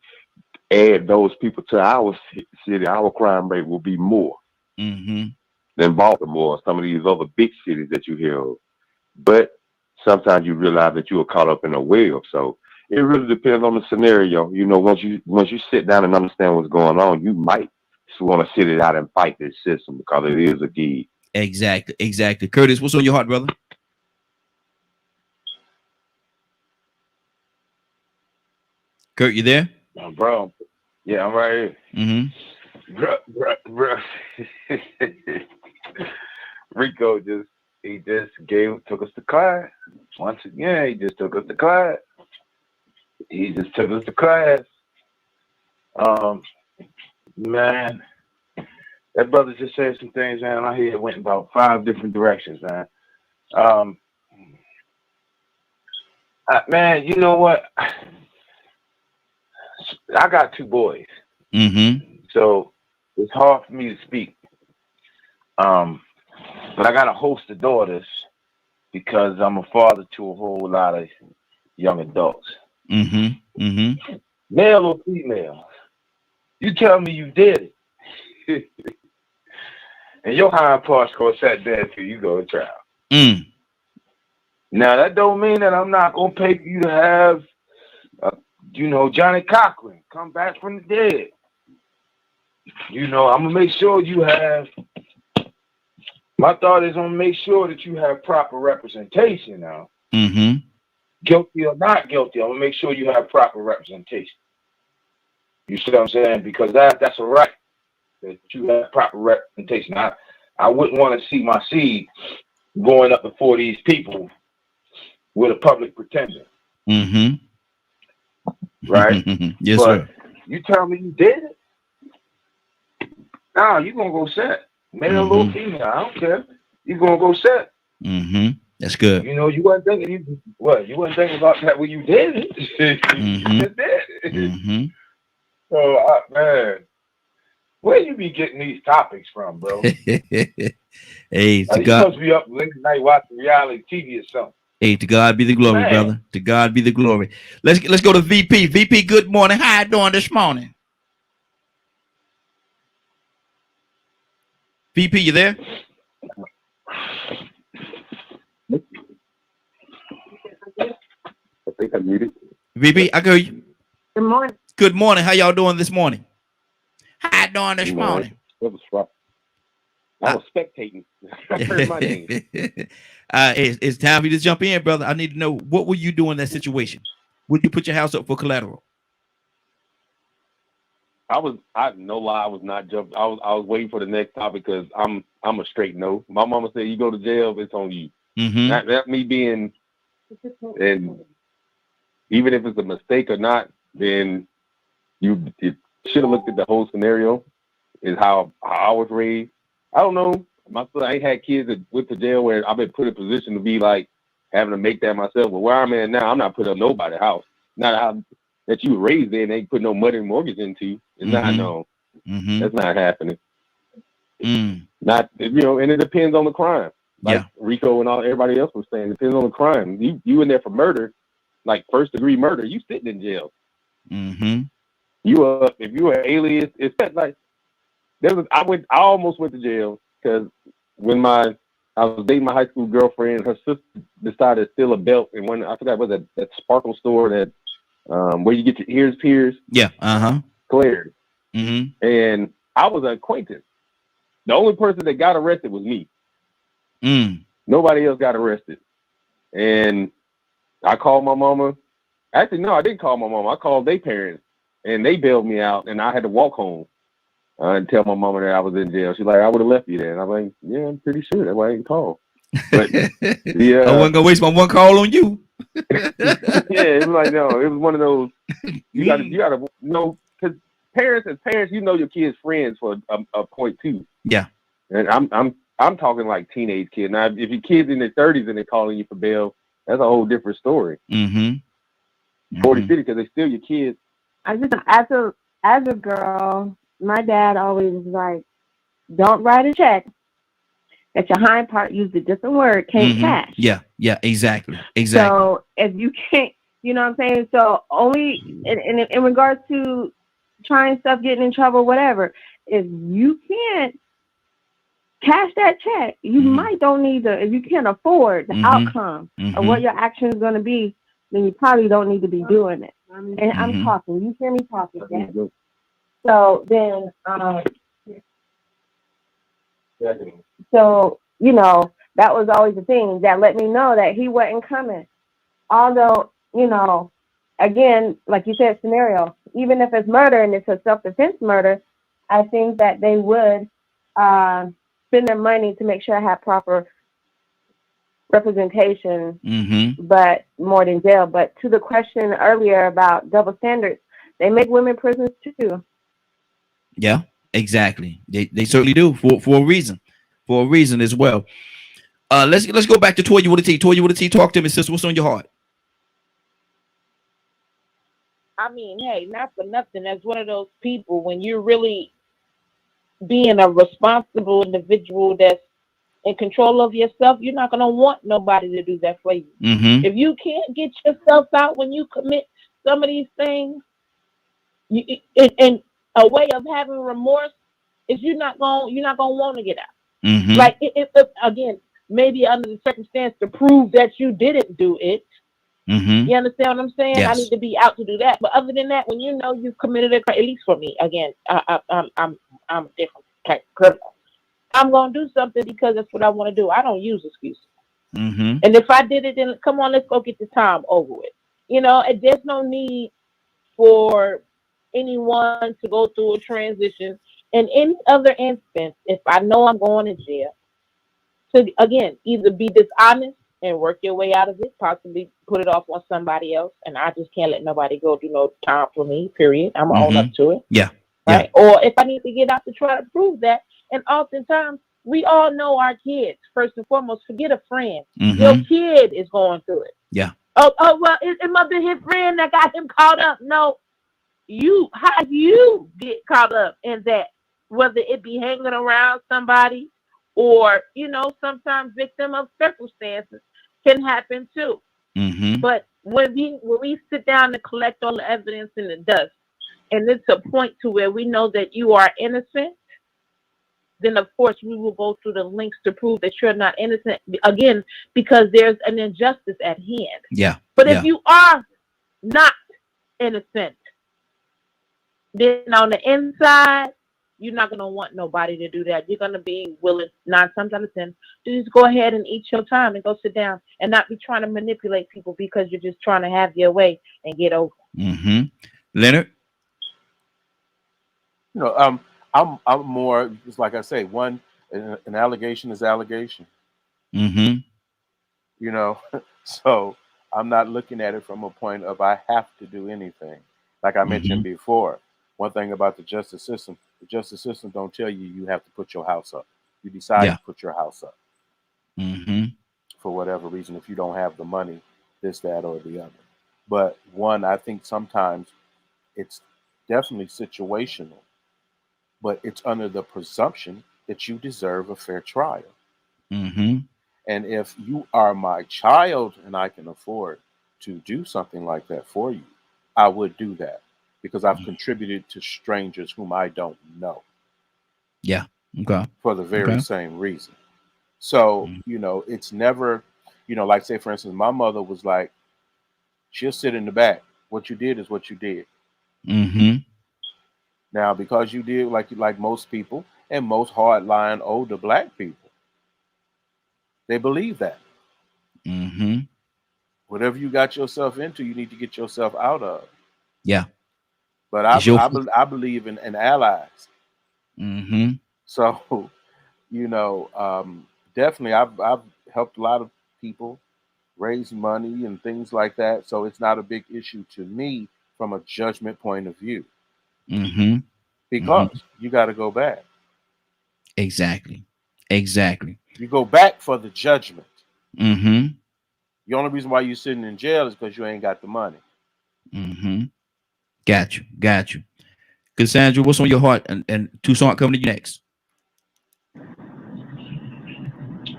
add those people to our city, our crime rate will be more than Baltimore, some of these other big cities that you hear of. But sometimes you realize that you are caught up in a web. So it really depends on the scenario. You know, once you sit down and understand what's going on, you might just want to sit it out and fight this system because it is a gig. Exactly. Curtis, what's on your heart, brother? Kurt, you there? Bro, yeah, I'm right here. Bro. Rico took us to class. Once again, he just took us to class. Man, that brother just said some things, man. I hear it went about 5 different directions, man. Man, you know what? I got 2 boys, so it's hard for me to speak. But I got a host of daughters because I'm a father to a whole lot of young adults. Male or female, you tell me you did it, and your hind parts gonna sat there till you go to trial. Now that don't mean that I'm not gonna pay for you to have, Johnny Cochran come back from the dead. I'm gonna make sure you have. My thought is, I'm gonna make sure that you have proper representation now. Guilty or not guilty, I'm gonna make sure you have proper representation. You see what I'm saying? Because that's a right that you have proper representation. I wouldn't want to see my seed going up before these people with a public pretender. Right? Yes, but sir. You tell me you did it? No, you're gonna go set. Male or female, I don't care. You're gonna go set. That's good. You wasn't thinking you wasn't thinking about that when you did it. You just did it. So man, Where you be getting these topics from, bro? Hey, to You God. supposed to be up late at night watching reality TV or something. Hey, to God be the glory, Man. brother. To God be the glory. Let's go to VP. VP, good morning. How you doing this morning? VP, you there? I think I muted. VP, I hear you. Good morning. Good morning. How y'all doing this morning? How you doing this morning? It was rough. I was spectating. I heard my name. It's time for you to jump in, brother. I need to know, what were you doing in that situation? Would you put your house up for collateral? I no lie, I was not jumping. I was waiting for the next topic because I'm a straight no. My mama said, you go to jail, it's on you. Mm-hmm. That me being, and even if it's a mistake or not, then you should have looked at the whole scenario. Is how I was raised. I don't know. My son, I ain't had kids that went to jail where I've been put in a position to be like having to make that myself. But where I'm at now, I'm not putting up nobody's house. Not how that you were raised in, they put no money and mortgage into. It's not no. Mm-hmm. That's not happening. Mm. Not, you know, and it depends on the crime. Like Yeah. Rico and all everybody else was saying, it depends on the crime. You in there for murder, like first degree murder, you sitting in jail. Mm-hmm. You if you were an alias, it's like I almost went to jail because when I was dating my high school girlfriend, her sister decided to steal a belt, and when I forgot what that Sparkle store that where you get your ears pierced. Yeah. Cleared. Mm-hmm. And I was an acquaintance. The only person that got arrested was me. Mm. Nobody else got arrested. And I called my mama. Actually, no, I didn't call my mama. I called their parents, and they bailed me out, and I had to walk home and tell my mama that I was in jail. She's like, I would have left you there. And I'm like, yeah, I'm pretty sure. That's why I didn't call. But yeah, I wasn't gonna waste my one call on you. Yeah, it was like, no, it was one of those. You gotta know, because parents as parents, you know your kids' friends for a point too. Yeah. And I'm talking like teenage kids. Now, if your kids in their 30s and they're calling you for bail, that's a whole different story. Mm-hmm. 40, 50, because they still your kids. I just as a girl, my dad always was like, don't write a check that your hind part used a different word can't cash. Yeah, exactly. So if you can't, you know what I'm saying? So only in regards to trying stuff, getting in trouble, whatever, if you can't cash that check, you might don't need to, if you can't afford the outcome of what your action is going to be, then you probably don't need to be doing it. And I'm talking, you hear me talking. Yeah? So then, so, you know, that was always the thing that let me know that he wasn't coming. Although, you know, again, like you said, scenario, even if it's murder and it's a self-defense murder, I think that they would spend their money to make sure I have proper representation, but more than jail. But to the question earlier about double standards, they make women prisoners too. Yeah, exactly. They certainly do for a reason. For a reason as well. Let's go back to Toya with a T. Toya with a T, talk to me, sister. What's on your heart? I mean, hey, not for nothing. That's one of those people when you're really being a responsible individual that's in control of yourself, you're not going to want nobody to do that for you. If you can't get yourself out when you commit some of these things, and a way of having remorse is you're not going to want to get out. Like if again, maybe under the circumstance to prove that you didn't do it. You understand what I'm saying? Yes. I need to be out to do that. But other than that, when you know you've committed a crime, at least for me, again, I'm a different type of criminal. I'm gonna do something because that's what I want to do. I don't use excuses. And if I did it, then come on, let's go get the time over with. You know, and there's no need for anyone to go through a transition. In any other instance, if I know I'm going to jail, to again either be dishonest and work your way out of it, possibly put it off on somebody else, and I just can't let nobody go do no time for me. Period. I'm gonna own up to it. Yeah. Right. Or if I need to get out to try to prove that, and oftentimes we all know our kids. First and foremost, forget a friend. Your kid is going through it. Yeah. Oh well, it must be his friend that got him caught up. No, how you get caught up in that whether it be hanging around somebody or, sometimes victim of circumstances can happen too. Mm-hmm. But when we sit down and collect all the evidence in the dust, and it's a point to where we know that you are innocent, then of course we will go through the links to prove that you're not innocent, again, because there's an injustice at hand. Yeah. But if you are not innocent, then on the inside, you're not going to want nobody to do that. You're going to be willing, 9 times out of 10, to just go ahead and eat your time and go sit down and not be trying to manipulate people because you're just trying to have your way and get over. Mm-hmm. Leonard? I'm more, just like I say, an allegation is allegation. Mm-hmm. So I'm not looking at it from a point of I have to do anything. Like I mentioned before, one thing about the justice system don't tell you have to put your house up. You decide to put your house up. Mm-hmm. For whatever reason, if you don't have the money, this, that, or the other. But I think sometimes it's definitely situational, but it's under the presumption that you deserve a fair trial. Mm-hmm. And if you are my child and I can afford to do something like that for you, I would do that because I've contributed to strangers whom I don't know. Yeah. Okay. For the very same reason. So, it's never, like say, for instance, my mother was like, she'll sit in the back. What you did is what you did. Mm-hmm. Now, because you did like most people and most hardline older Black people, they believe that. Mm-hmm. Whatever you got yourself into, you need to get yourself out of. Yeah. But I believe in allies. Mm-hmm. So, definitely I've helped a lot of people raise money and things like that. So it's not a big issue to me from a judgment point of view. Mm-hmm. Because you got to go back. Exactly. You go back for the judgment. Mm-hmm. The only reason why you're sitting in jail is because you ain't got the money. Mm-hmm. Got you. Cassandra, what's on your heart? And Toussaint coming to you next.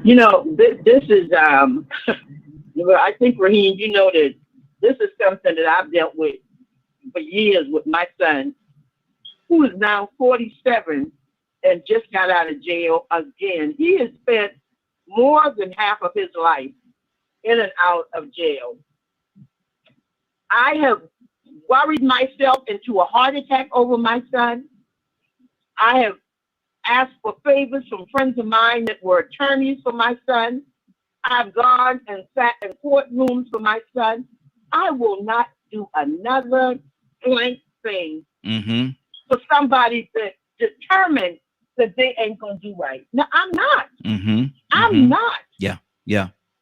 This is I think, Raheem, that this is something that I've dealt with for years with my son, who is now 47 and just got out of jail again. He has spent more than half of his life in and out of jail. I have worried myself into a heart attack over my son. I have asked for favors from friends of mine that were attorneys for my son. I've gone and sat in courtrooms for my son. I will not do another blank thing for somebody that determined that they ain't gonna do right. No, I'm not. I'm not. Yeah.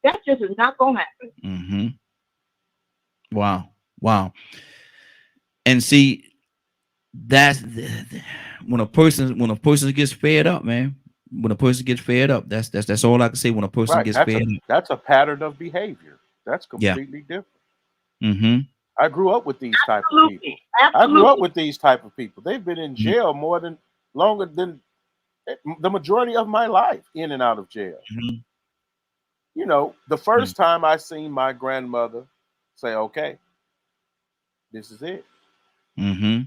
That just is not gonna Mm-hmm. happen. Wow. And see, that's when a person gets fed up, man. When a person gets fed up, that's all I can say. When a person gets fed up, that's a pattern of behavior. That's completely different. Mm-hmm. I grew up with these type of people. I grew up with these type of people. They've been in jail longer than the majority of my life, in and out of jail. The first time I seen my grandmother say, "Okay, this is it," to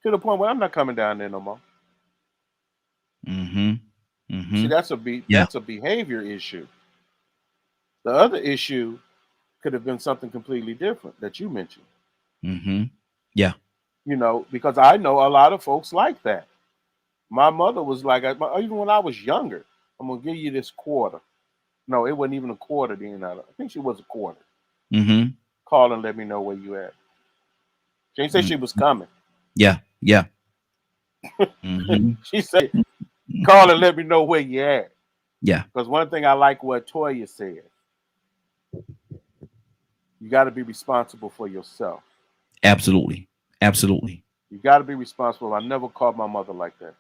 the point where I'm not coming down there no more. See, that's a behavior issue. The other issue could have been something completely different that you mentioned. Yeah. Because I know a lot of folks like that. My mother was like, even when I was younger, I'm gonna give you this quarter. No, it wasn't even a quarter then. I think she was a quarter. Call and let me know where you at. She didn't say she was coming. Yeah. She said, call and let me know where you at. Yeah. Because one thing I like what Toya said, you got to be responsible for yourself. Absolutely. You got to be responsible. I never called my mother like that.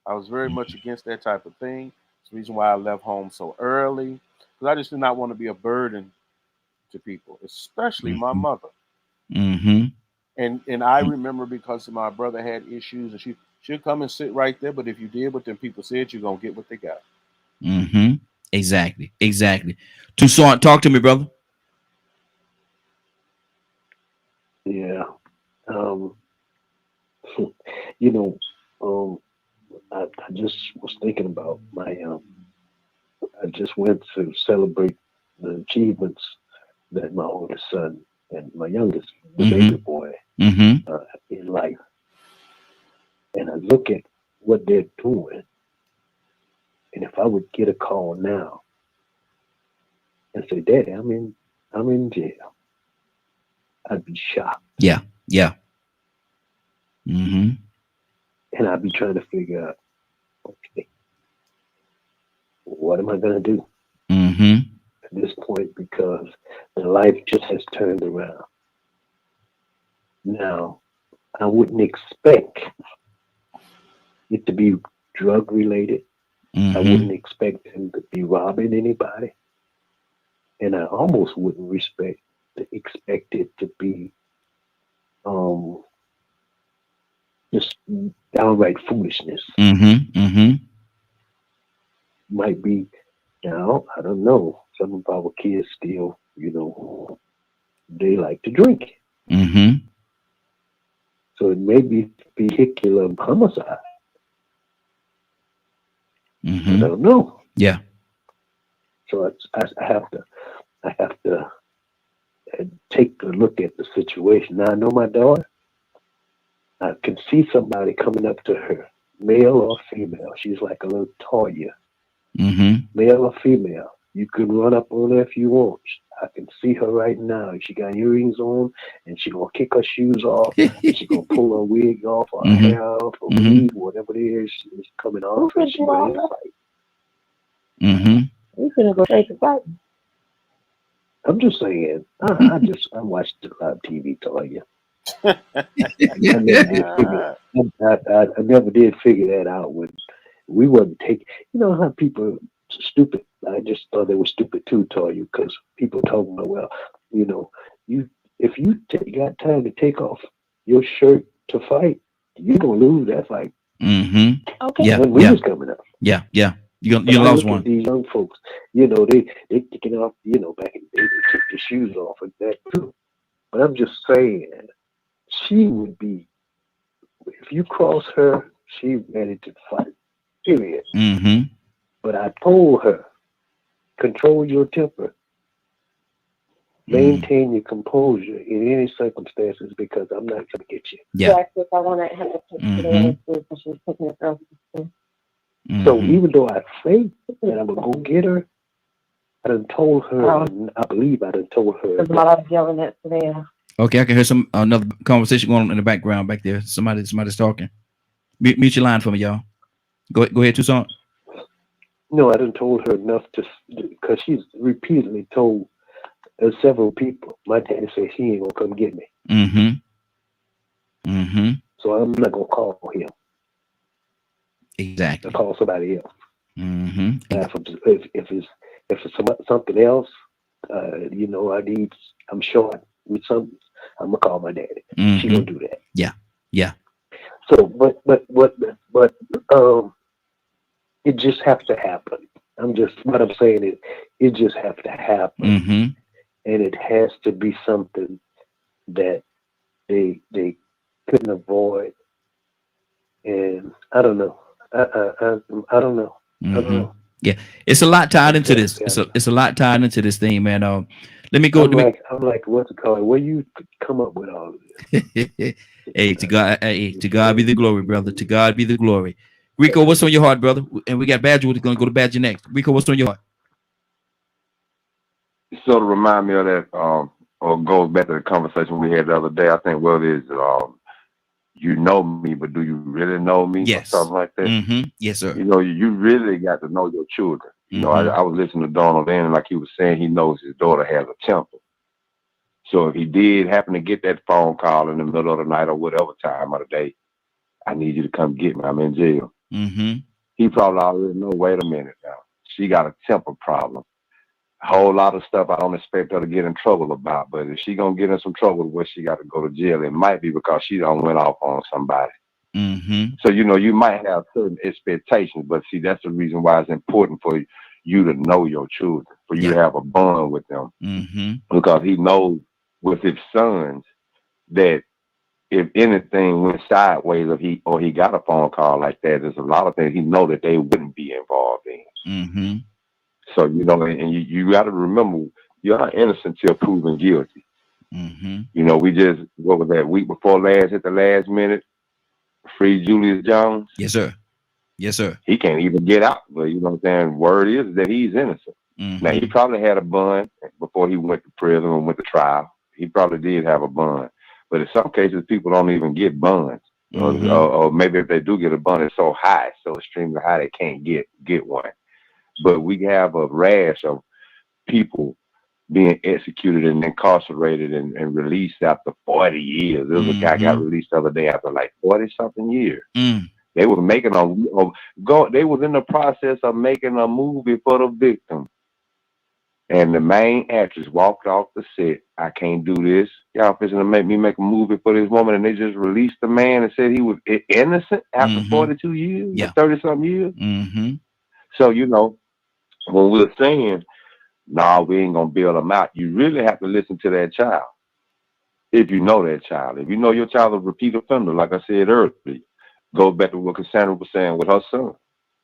I was very much against that type of thing. It's the reason why I left home so early, because I just did not want to be a burden to people, especially my mother. And I remember, because my brother had issues, and She'll come and sit right there. But if you did what them people said, you're gonna get what they got. Mm-hmm. Exactly. Exactly. Toussaint, talk to me, brother. Yeah. I just was thinking about I just went to celebrate the achievements that my oldest son and my youngest, the baby boy, in life. And I look at what they're doing. And if I would get a call now and say, Daddy, I'm in jail, I'd be shocked. Yeah. Yeah. Mm-hmm. And I'd be trying to figure out, okay, what am I going to do at this point? Because the life just has turned around. Now, I wouldn't expect it to be drug related. I wouldn't expect him to be robbing anybody. And I almost wouldn't expect it to be just downright foolishness. Might be, now, I don't know. Some of our kids still, they like to drink. So it may be vehicular homicide. I don't know. Yeah. So I have to take a look at the situation. Now I know my daughter. I can see somebody coming up to her, male or female. She's like a little Toya. Male or female. You can run up on her if you want. I can see her right now. She got earrings on, and she's gonna kick her shoes off. And she's gonna pull her wig off, or her hair off, or weave, whatever it is coming off. And she's ready to fight. We finna go straight to fight. I'm just saying. I watched a lot of TV, Toya. I never did figure that out when we wasn't taking. You know how people are stupid. I just thought they were stupid too, Toya, because people talking about, well, if you got time to take off your shirt to fight, you're gonna lose that fight. Okay. Yeah. When we was coming up. Yeah. Yeah. You lost one. These young folks, they taking off. Back in the day, they took the shoes off and that too. But I'm just saying, she would be. If you cross her, she's ready to fight. Period. But I told her, control your temper. Maintain your composure in any circumstances, because I'm not going to get you. Yeah. If I want to have a picture because she's taking it from. So even though I say that I'm going to go get her, I done told her, I believe I done told her. Because I was yelling at today. Okay, I can hear another conversation going on in the background back there. Somebody's talking. Mute your line for me, y'all. Go ahead, Toussaint. No, I done told her enough because she's repeatedly told several people. My daddy said he ain't gonna come get me. So I'm not gonna call him. Exactly. I'll call somebody else. If it's something else, I'm short with something, I'm gonna call my daddy. She gonna do that. Yeah. Yeah. So, but it just has to happen. What I'm saying is, it just has to happen, and it has to be something that they couldn't avoid. And I don't know. I don't know. I don't know. Yeah, it's a lot tied into this. It's a lot tied into this thing, man. Let me go. I'm like, what's it called? Where you come up with all of this? Hey, to God be the glory, brother. To God be the glory. Rico, what's on your heart, brother? And we got Badger. We're gonna go to Badger next. Rico, what's on your heart? It sort of remind me of that, or goes back to the conversation we had the other day. I think what it is, you know me, but do you really know me? Yes. Or something like that. Yes, sir. You really got to know your children. I was listening to Donald then, and like he was saying, he knows his daughter has a temper. So if he did happen to get that phone call in the middle of the night or whatever time of the day, I need you to come get me. I'm in jail. He probably already know, wait a minute now. She got a temper problem. A whole lot of stuff I don't expect her to get in trouble about. But if she going to get in some trouble where she got to go to jail, it might be because she done went off on somebody. So, you know, you might have certain expectations, but see, that's the reason why it's important for you to know your children, for you to have a bond with them. Because he knows with his sons that if anything went sideways or he got a phone call like that, there's a lot of things he know that they wouldn't be involved in. So, you know, and you got to remember, you're not innocent till proven guilty. You know, we just, what was that, week before last, at the last minute, free Julius Jones. Yes, sir. Yes, sir. He can't even get out, but you know what I'm saying? Word is that he's innocent. Now, he probably had a bond before he went to prison or went to trial. He probably did have a bond. But in some cases, people don't even get bonds. Or maybe if they do get a bond, it's so high, so extremely high, they can't get one. But we have a rash of people being executed and incarcerated and released after 40 years. There was a guy got released the other day after like 40-something years. They were making they was in the process of making a movie for the victim. And the main actress walked off the set. I can't do this. Y'all fixing to make me make a movie for this woman, and they just released the man and said he was innocent after 42 years, 30-something years. So, you know, when we're saying, nah, we ain't gonna bail them out, you really have to listen to that child. If you know that child. If you know your child is a repeat offender, like I said earlier, go back to what Cassandra was saying with her son.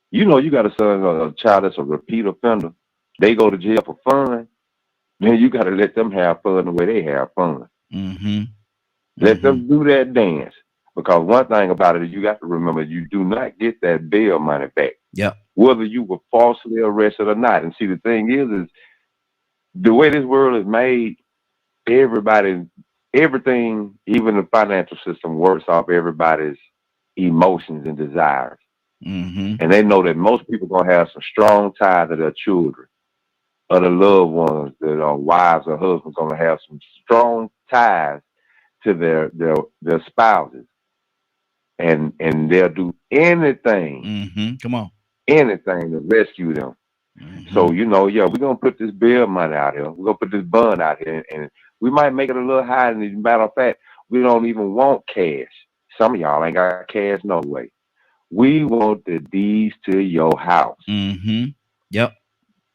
You know you got a son or a child that's a repeat offender. They go to jail for fun. Then you got to let them have fun the way they have fun. Let them do that dance. Because one thing about it is you got to remember, you do not get that bail money back. Whether you were falsely arrested or not. And see, the thing is the way this world is made, everything, even the financial system works off everybody's emotions and desires. And they know that most people going to have some strong ties to their children, or the loved ones, that are wives or husbands, going to have some strong ties to their spouses. And they'll do anything. Come on. Anything to rescue them. So, you know, we're going to put this bail money out here. We're going to put this bond out here. And we might make it a little higher. And as a matter of fact, we don't even want cash. Some of y'all ain't got cash no way. We want the deeds to your house. We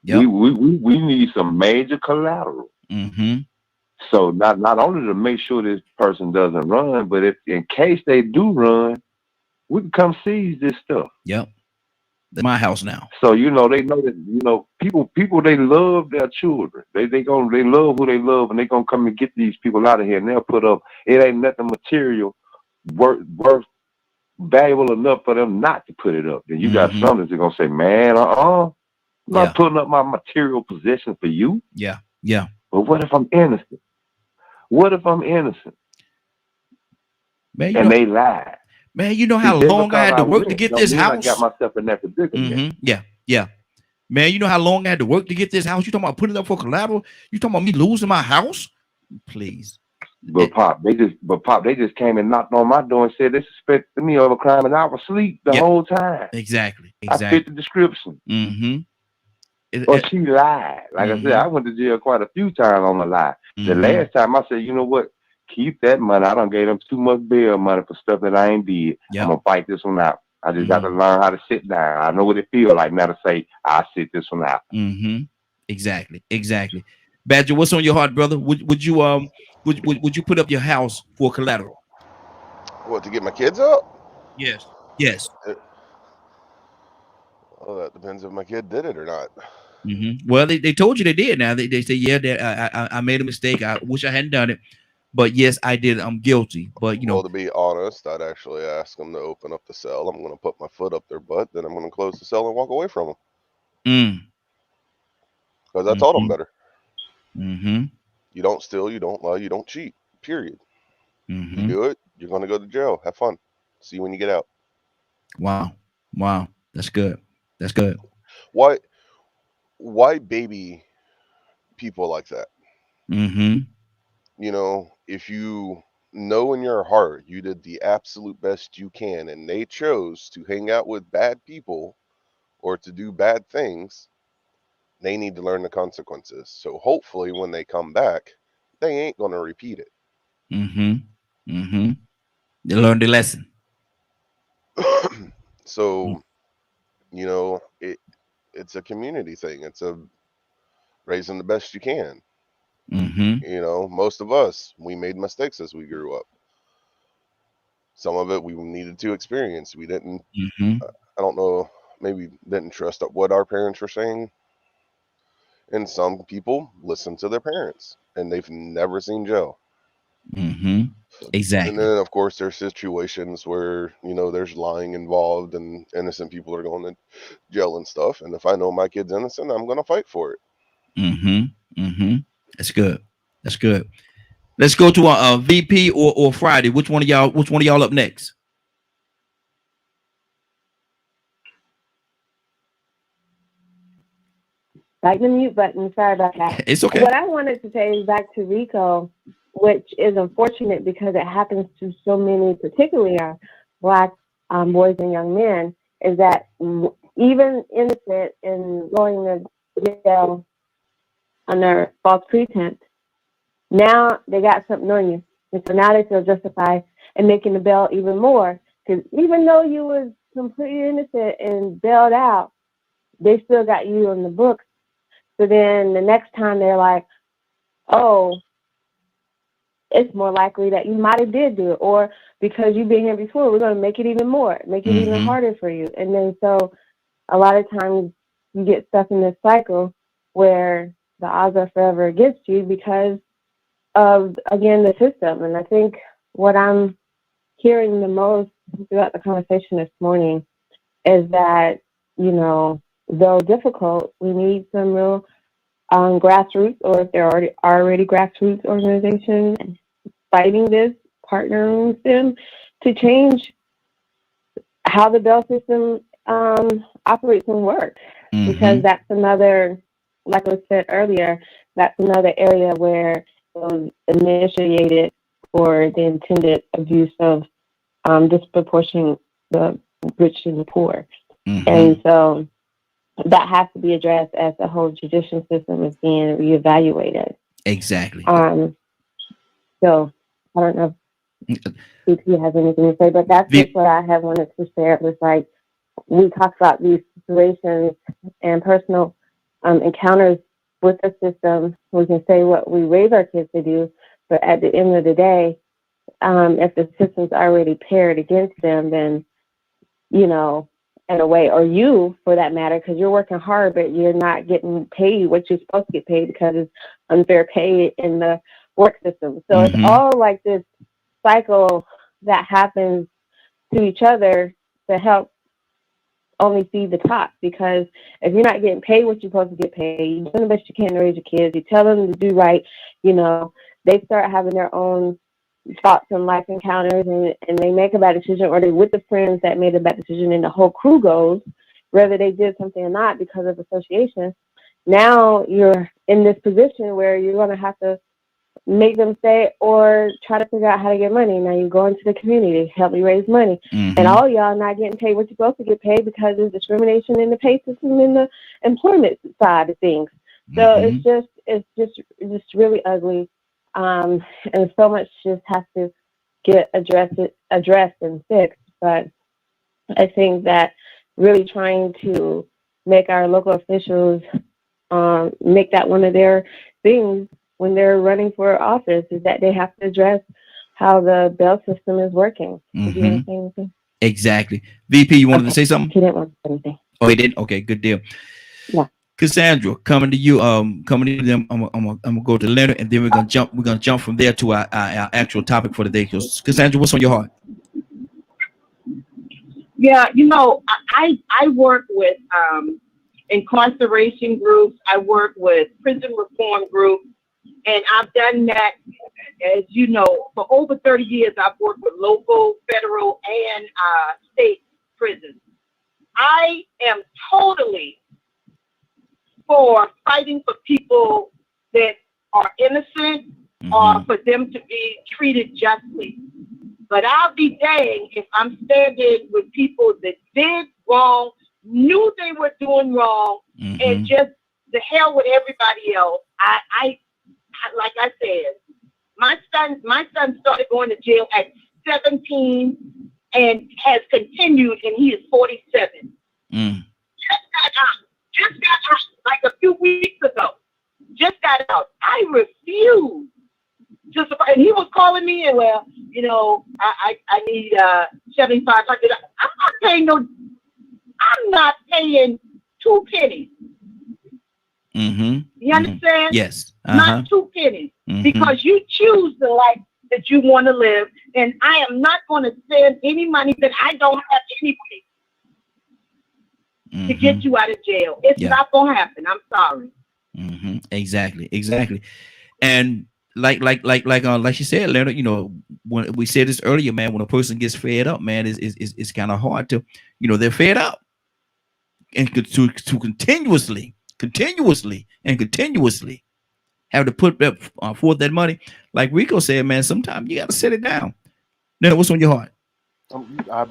need some major collateral. So not only to make sure this person doesn't run, but if in case they do run, we can come seize this stuff. My house now. So, you know, they know that, you know, people, they love their children. They love who they love, and they gonna come and get these people out of here, and they'll put up, it ain't nothing material worth valuable enough for them not to put it up. Then you got some that's gonna say, man, I'm not putting up my material possession for you. But what if I'm innocent? What if I'm innocent? Man, and they lied. Man, you know how long I had to work to get this house? I got myself in that predicament. Yeah. Man, you know how long I had to work to get this house? You talking about putting it up for collateral? You talking about me losing my house? Please. But Pop, they just came and knocked on my door and said they suspected me of a crime, and I was asleep the whole time. Exactly. I fit the description. Or she lied. Like I said, I went to jail quite a few times on the lie. The last time I said, you know what? Keep that money. I done gave them too much bail money for stuff that I ain't did. I'm gonna fight this one out. I just got to learn how to sit down. I know what it feels like now to say, I'll sit this one out. Exactly. Badger, what's on your heart, brother? Would you put up your house for collateral? What, to get my kids out? Yes. Well, that depends if my kid did it or not. Well, they told you they did. Now they say, I made a mistake. I wish I hadn't done it, but yes, I did. I'm guilty. But you know, to be honest, I'd actually ask them to open up the cell. I'm going to put my foot up their butt, then I'm going to close the cell and walk away from them. Because I taught them better. You don't steal, you don't lie, you don't cheat. Period. You do it, you're going to go to jail. Have fun. See you when you get out. Wow, that's good. Why baby people like that? You know, if you know in your heart you did the absolute best you can and they chose to hang out with bad people or to do bad things, they need to learn the consequences. So hopefully when they come back, they ain't going to repeat it. They learned the lesson. So, you know, it's a community thing. It's a raising the best you can. You know, most of us, we made mistakes as we grew up. Some of it we needed to experience. We didn't, I don't know, maybe didn't trust what our parents were saying. And some people listen to their parents and they've never seen jail. Exactly. And then, of course, there's situations where, you know, there's lying involved and innocent people are going to jail and stuff. And if I know my kid's innocent, I'm going to fight for it. That's good. That's good. Let's go to a VP or Friday. Which one of y'all up next? Like the mute button. Sorry about that. It's okay. What I wanted to say is back to RICO, which is unfortunate because it happens to so many, particularly our Black boys and young men, is that even innocent and going to jail under false pretense, now they got something on you. And so now they feel justified in making the bail even more. Because even though you was completely innocent and bailed out, they still got you on the books. So then the next time they're like, oh, it's more likely that you might have did do it. Or because you've been here before, we're going to make it even more, make it even harder for you. And then so a lot of times you get stuck in this cycle where the odds are forever against you because of, again, the system. And I think what I'm hearing the most throughout the conversation this morning is that, you know, though difficult, we need some real grassroots, or if there are already grassroots organizations fighting this, partnering with them to change how the bail system operates and works. Because that's another, like I said earlier, that's another area where it was initiated for the intended abuse of disproportioning the rich and the poor. And so that has to be addressed as the whole judicial system is being reevaluated. Exactly. So I don't know if CP has anything to say, but that's just what I have wanted to share. It was like, we talk about these situations and personal encounters with the system. We can say what we raise our kids to do, but at the end of the day, if the system's already paired against them, then, you know, in a way, or you for that matter, because you're working hard, but you're not getting paid what you're supposed to get paid because it's unfair pay in the work system. So it's all like this cycle that happens to each other to help only see the top. Because if you're not getting paid what you're supposed to get paid, you're doing the best you can to raise your kids, you tell them to do right, you know, they start having their own thoughts and life encounters, and they make a bad decision, or they're with the friends that made a bad decision, and the whole crew goes, whether they did something or not because of association. Now you're in this position where you're going to have to make them stay or try to figure out how to get money. Now you go into the community, help me raise money, and all y'all not getting paid what you're supposed to get paid because there's discrimination in the pay system and the employment side of things. So it's just really ugly. And so much just has to get addressed and fixed. But I think that really trying to make our local officials make that one of their things when they're running for office is that they have to address how the bail system is working. Did you want to say anything? Exactly. VP, you wanted to say something? He didn't want to say anything. Oh, he didn't? Okay, good deal. Yeah. Cassandra, coming to you. Coming to them. I'm gonna go to Leonard, and then we're gonna jump from there to our actual topic for the day. Cassandra, what's on your heart? Yeah, you know, I work with incarceration groups. I work with prison reform groups, and I've done that, as you know, for over 30 years. I've worked with local, federal, and state prisons. I am totally for fighting for people that are innocent or for them to be treated justly. But I'll be dang if I'm standing with people that did wrong, knew they were doing wrong, and just the hell with everybody else. I like I said, my son started going to jail at 17. and has continued, and he is 47. Just got out like a few weeks ago. Just got out. I refuse to support. And he was calling me, and well, you know, I need 7,500. I'm not paying 2 pennies. You understand? Yes. Not 2 pennies. Because you choose the life that you want to live, and I am not going to spend any money that I don't have anyway to get you out of jail. It's not going to happen. I'm sorry. Exactly. And like you said, Leonard, you know, when we said this earlier, man, when a person gets fed up, man, it's kind of hard to, you know, they're fed up, and to continuously have to put forth that money. Like Rico said, man, sometimes you got to set it down. Now, what's on your heart? I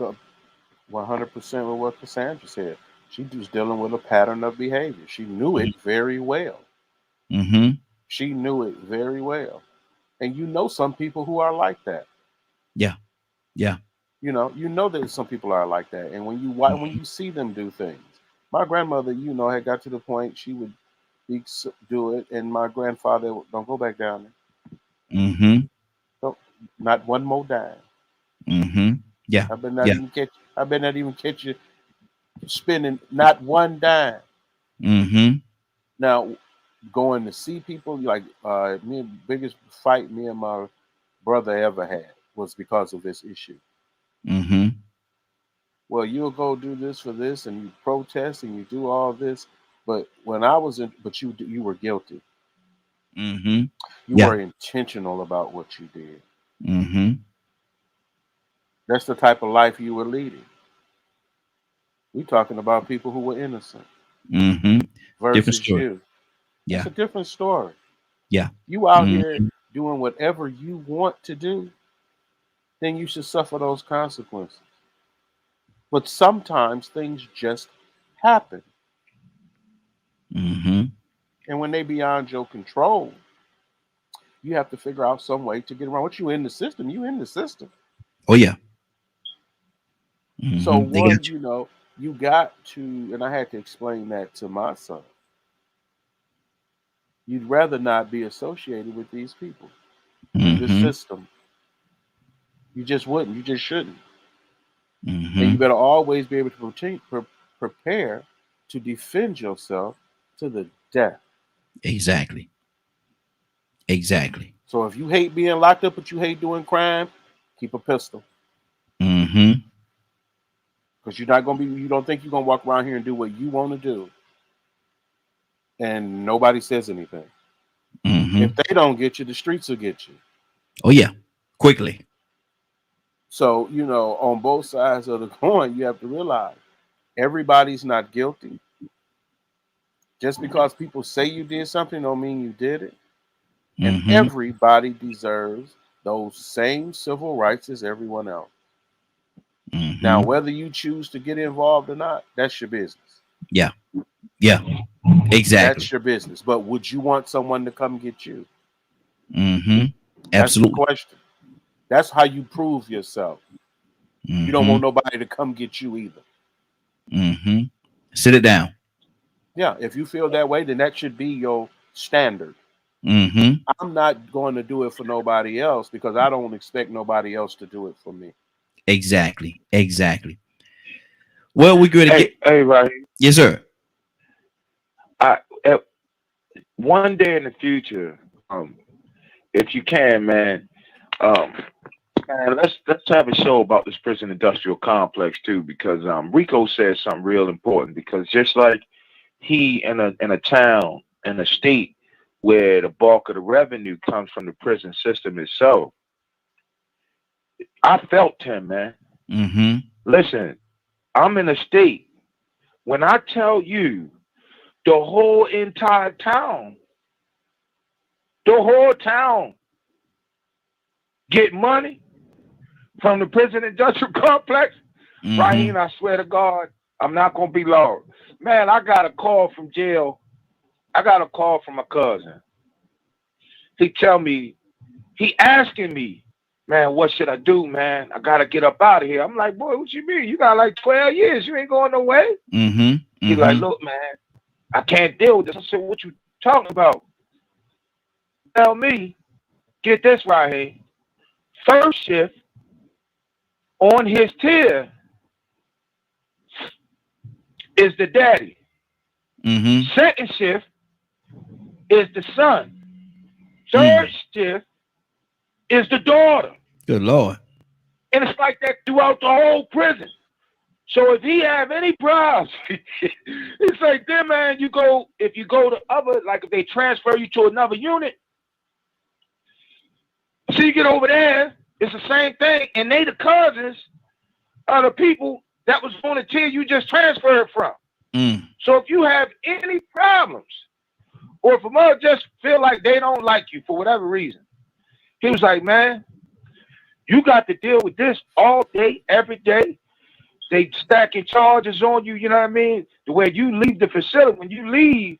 100% with what Cassandra said. She was dealing with a pattern of behavior. She knew it very well. She knew it very well. And you know some people who are like that. Yeah. You know that some people are like that. And when you see them do things, my grandmother, you know, had got to the point she would do it, and my grandfather, don't go back down there. Don't, not one more dime. Yeah. I better not even catch you spending not one dime. Now, going to see people, like biggest fight me and my brother ever had was because of this issue. Well, you'll go do this for this, and you protest and you do all this, but when I was in, but you were guilty. You were intentional about what you did. That's the type of life you were leading. We're talking about people who were innocent. Versus you. It's a different story. You out here doing whatever you want to do, then you should suffer those consequences. But sometimes things just happen. And when they beyond your control, you have to figure out some way to get around. Once you in the system, you in the system. Oh yeah. So one, you know, you got to, and I had to explain that to my son. You'd rather not be associated with these people, the system. You just wouldn't. You just shouldn't. And you better always be able to prepare to defend yourself to the death. Exactly. So if you hate being locked up, but you hate doing crime, keep a pistol. Because you're not gonna be. You don't think you're gonna walk around here and do what you want to do, and nobody says anything. If they don't get you, the streets will get you. Oh yeah, quickly. So, you know, on both sides of the coin, you have to realize everybody's not guilty. Just because people say you did something don't mean you did it. And everybody deserves those same civil rights as everyone else. Now, whether you choose to get involved or not, that's your business. Yeah, exactly. That's your business. But would you want someone to come get you? Absolutely. That's the question. That's how you prove yourself. You don't want nobody to come get you either. Sit it down. Yeah, if you feel that way, then that should be your standard. I'm not going to do it for nobody else because I don't expect nobody else to do it for me. Exactly. Well, we're going to get. Hey, right. Yes, sir. One day in the future, if you can, man, let's have a show about this prison industrial complex too, because Rico said something real important. Because just like he in a town, in a state where the bulk of the revenue comes from the prison system itself, I felt him, man. Listen, I'm in a state. When I tell you, the whole entire town, get money from the prison industrial complex. Raheem, I swear to God, I'm not gonna be long. Man, I got a call from jail. I got a call from my cousin. He asking me, man, what should I do, man? I gotta get up out of here. I'm like, boy, what you mean? You got like 12 years. You ain't going nowhere. He's like, look, man, I can't deal with this. I said, what you talking about? Tell me, get this right here. First shift on his tier is the daddy. Second shift is the son. Third shift is the daughter. Good Lord. And it's like that throughout the whole prison. So if he have any problems, it's like, then man, if you go to other, like if they transfer you to another unit, so you get over there, it's the same thing. And they the cousins of the people that was on the tier you just transferred from. So if you have any problems, or if a mother just feel like they don't like you for whatever reason, he was like, man, you got to deal with this all day, every day. They stacking charges on you, you know what I mean? The way you leave the facility, when you leave,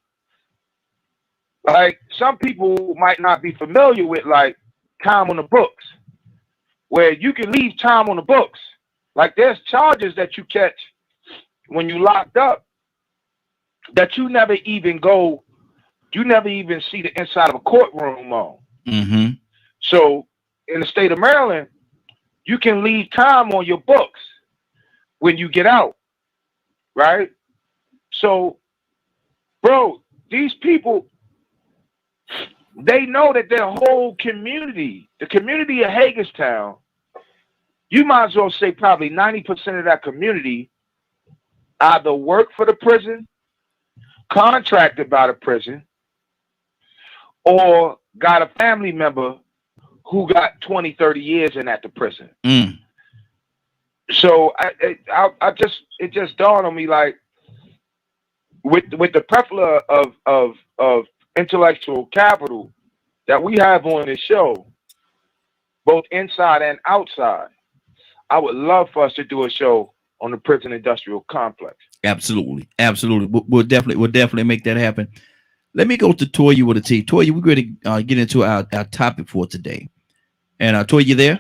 like some people might not be familiar with like time on the books, where you can leave time on the books. Like there's charges that you catch when you locked up that you never even see the inside of a courtroom on. So in the state of Maryland, you can leave time on your books when you get out, right? So, bro, these people, they know that their whole community, the community of Hagerstown, you might as well say probably 90% of that community either work for the prison, contracted by the prison, or got a family member who got 20, 30 years in at the prison. So it just dawned on me, like, with the plethora of intellectual capital that we have on this show, both inside and outside, I would love for us to do a show on the prison industrial complex. Absolutely. We'll definitely make that happen. Let me go to Toya with a T. Toya, we're going to get into our topic for today. And Toya, you there?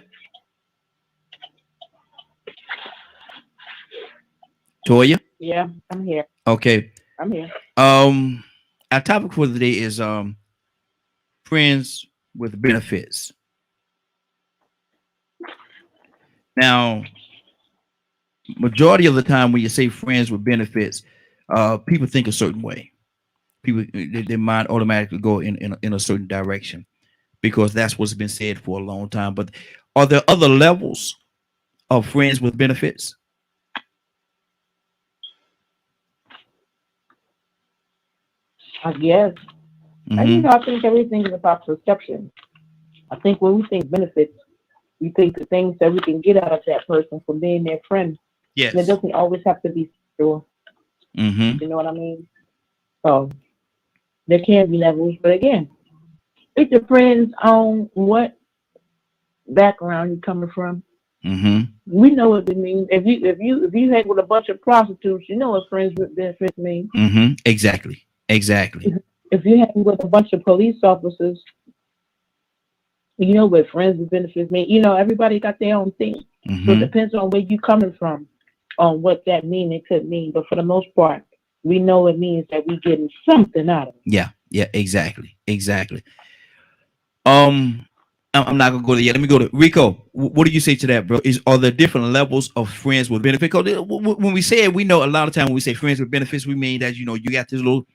Toya? Yeah, I'm here. Okay. I'm here. Our topic for today is friends with benefits. Now, majority of the time when you say friends with benefits, people think a certain way. People, their mind automatically go in a certain direction because that's what's been said for a long time. But are there other levels of friends with benefits? I guess. I think everything is about perception. I think when we think benefits, we think the things that we can get out of that person from being their friend. Yes. And it doesn't always have to be true. You know what I mean? So there can be levels, but again, it depends on what background you're coming from. We know what it means. If you hang with a bunch of prostitutes, you know what friends with benefits mean. Exactly. If you hang with a bunch of police officers, you know what friends with benefits mean. You know, everybody got their own thing. So it depends on where you're coming from, on what that mean. It could mean, but for the most part, we know it means that we're getting something out of it. Yeah, exactly. I'm not gonna go there yet. Let me go to Rico. What do you say to that, bro? Are there different levels of friends with benefits? Because when we say it, we know a lot of time when we say friends with benefits, we mean that, you know, you got this little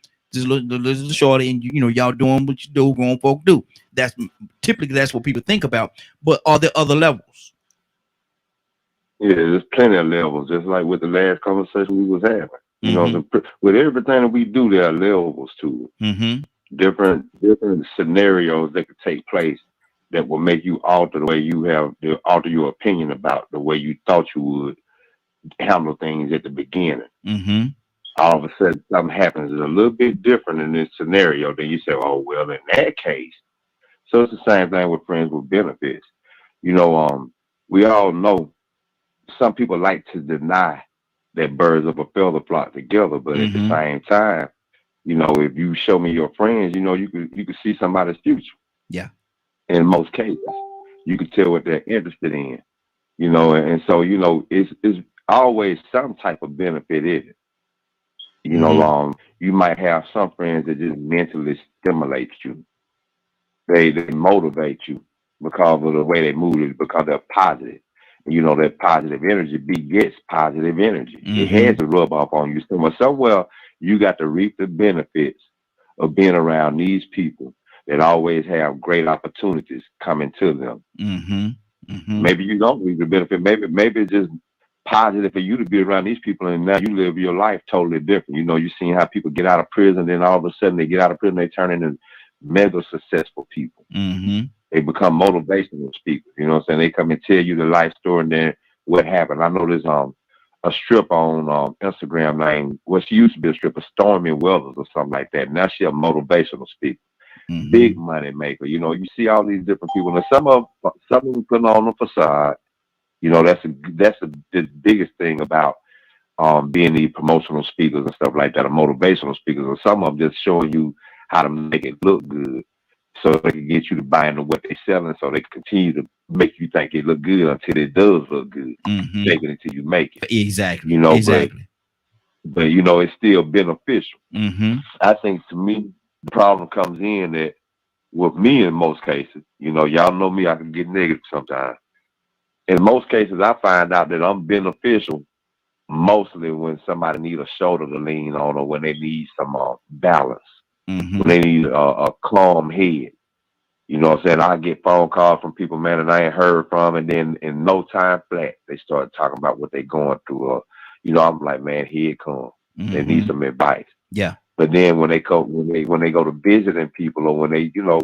shorty, and you know, y'all doing what you do, grown folk do. That's typically that's what people think about. But are there other levels? Yeah, there's plenty of levels. Just like with the last conversation we was having. You know, with everything that we do, there are levels to it. Different scenarios that could take place that will make you alter the way alter your opinion about the way you thought you would handle things at the beginning. All of a sudden, something happens that's a little bit different in this scenario. Then you say, "Oh well, in that case." So it's the same thing with friends with benefits. You know, we all know some people like to deny that birds of a feather flock together, but at the same time, you know, if you show me your friends, you know, you could see somebody's future. Yeah. In most cases, You can tell what they're interested in, you know, and so, you know, it's always some type of benefit in it. You know, you might have some friends that just mentally stimulate you. They motivate you because of the way they move, because they're positive. You know, that positive energy begets positive energy. It has to rub off on you somewhere. You got to reap the benefits of being around these people that always have great opportunities coming to them. Maybe you don't reap the benefit. Maybe it's just positive for you to be around these people, and now you live your life totally different. You know, you've seen how people get out of prison, then all of a sudden they get out of prison, they turn into mega successful people. They become motivational speakers. You know what I'm saying? They come and tell you the life story and then what happened. I know there's a strip on Instagram named, she used to be a stripper, Stormy Weathers or something like that. Now she's a motivational speaker. Big money maker. You know, you see all these different people, and some of them putting on a facade. You know, that's the biggest thing about being the promotional speakers and stuff like that, or motivational speakers. Or some of them just showing you how to make it look good, so they can get you to buy into what they're selling, so they can continue to make you think it look good until it does look good. Take it until you make it. Exactly. You know, exactly. But you know, it's still beneficial. I think to me, the problem comes in that with me in most cases, you know, y'all know me, I can get negative sometimes. In most cases, I find out that I'm beneficial mostly when somebody needs a shoulder to lean on, or when they need some balance, when they need a calm head. You know what I'm saying? I get phone calls from people, man, that I ain't heard from, and then in no time flat, they start talking about what they're going through. Or, you know, I'm like, man, here it comes. They need some advice. Yeah. But then when they go to visiting people, or when they, you know,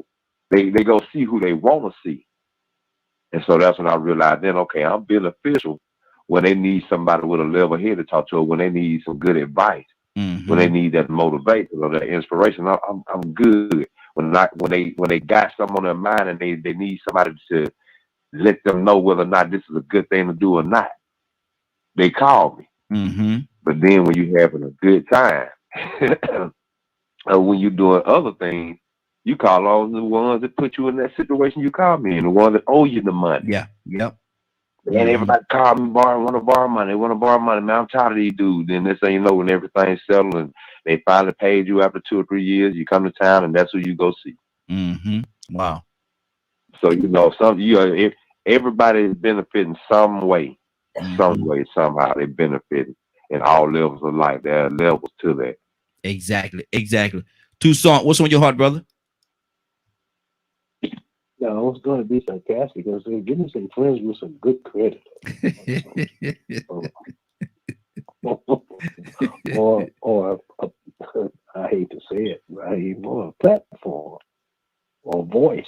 they go see who they want to see. And so that's when I realized then, okay, I'm beneficial when they need somebody with a level head to talk to, or when they need some good advice, when they need that motivation or that inspiration. I'm good. When they got something on their mind and they need somebody to let them know whether or not this is a good thing to do or not, they call me. But then when you're having a good time, or when you're doing other things, you call all the ones that put you in that situation you call me, and the ones that owe you the money. Yeah. Yep. And everybody call me, want to borrow money. They want to borrow money. Man, I'm tired of these dudes. And this thing, you know, when everything's settled and they finally paid you after 2 or 3 years, you come to town and that's who you go see. Wow. So, you know, everybody is benefiting some way, somehow. They benefiting in all levels of life. There are levels to that. Exactly. Tucson, what's on your heart, brother? No, I was going to be sarcastic. I was saying, give me some friends with some good credit. or I hate to say it, right? Or a platform, or voice,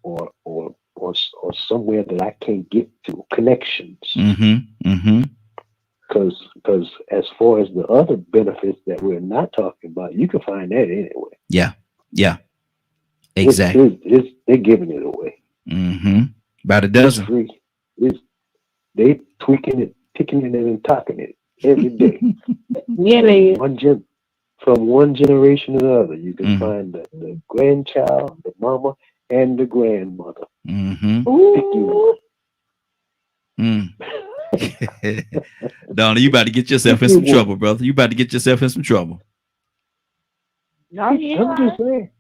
or somewhere that I can't get to, connections. Because as far as the other benefits that we're not talking about, you can find that anyway. Yeah. Exactly. They're giving it away. About a dozen. Free. They tweaking it, picking it, and talking it every day. From one generation to the other, you can find the grandchild, the mama, and the grandmother. Donna, you about to get yourself in some trouble, brother. You about to get yourself in some trouble. I'm just saying.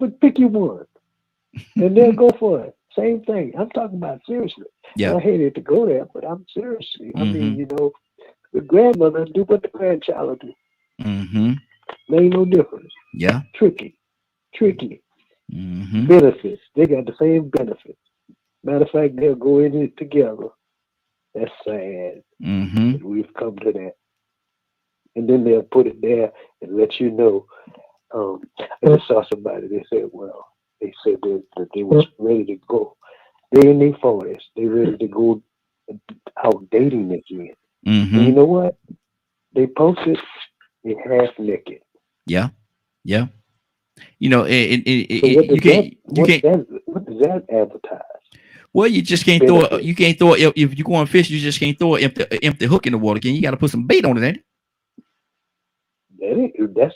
But pick your one, and then go for it. Same thing. I'm talking about seriously. Yeah. I hated to go there, but I'm seriously. I mean, you know, the grandmother do what the grandchild do. There ain't no difference. Yeah. Tricky. Benefits. They got the same benefits. Matter of fact, they'll go in it together. That's sad. That we've come to that. And then they'll put it there and let you know. I just saw somebody. They said that they was ready to go. They in their 40s. They ready to go out dating again. And you know what? They posted it half naked. Yeah. You know, What does that advertise? Well, you just can't throw it. You can't throw it if you go on fish. You just can't throw an empty hook in the water. You got to put some bait on it, ain't it? That's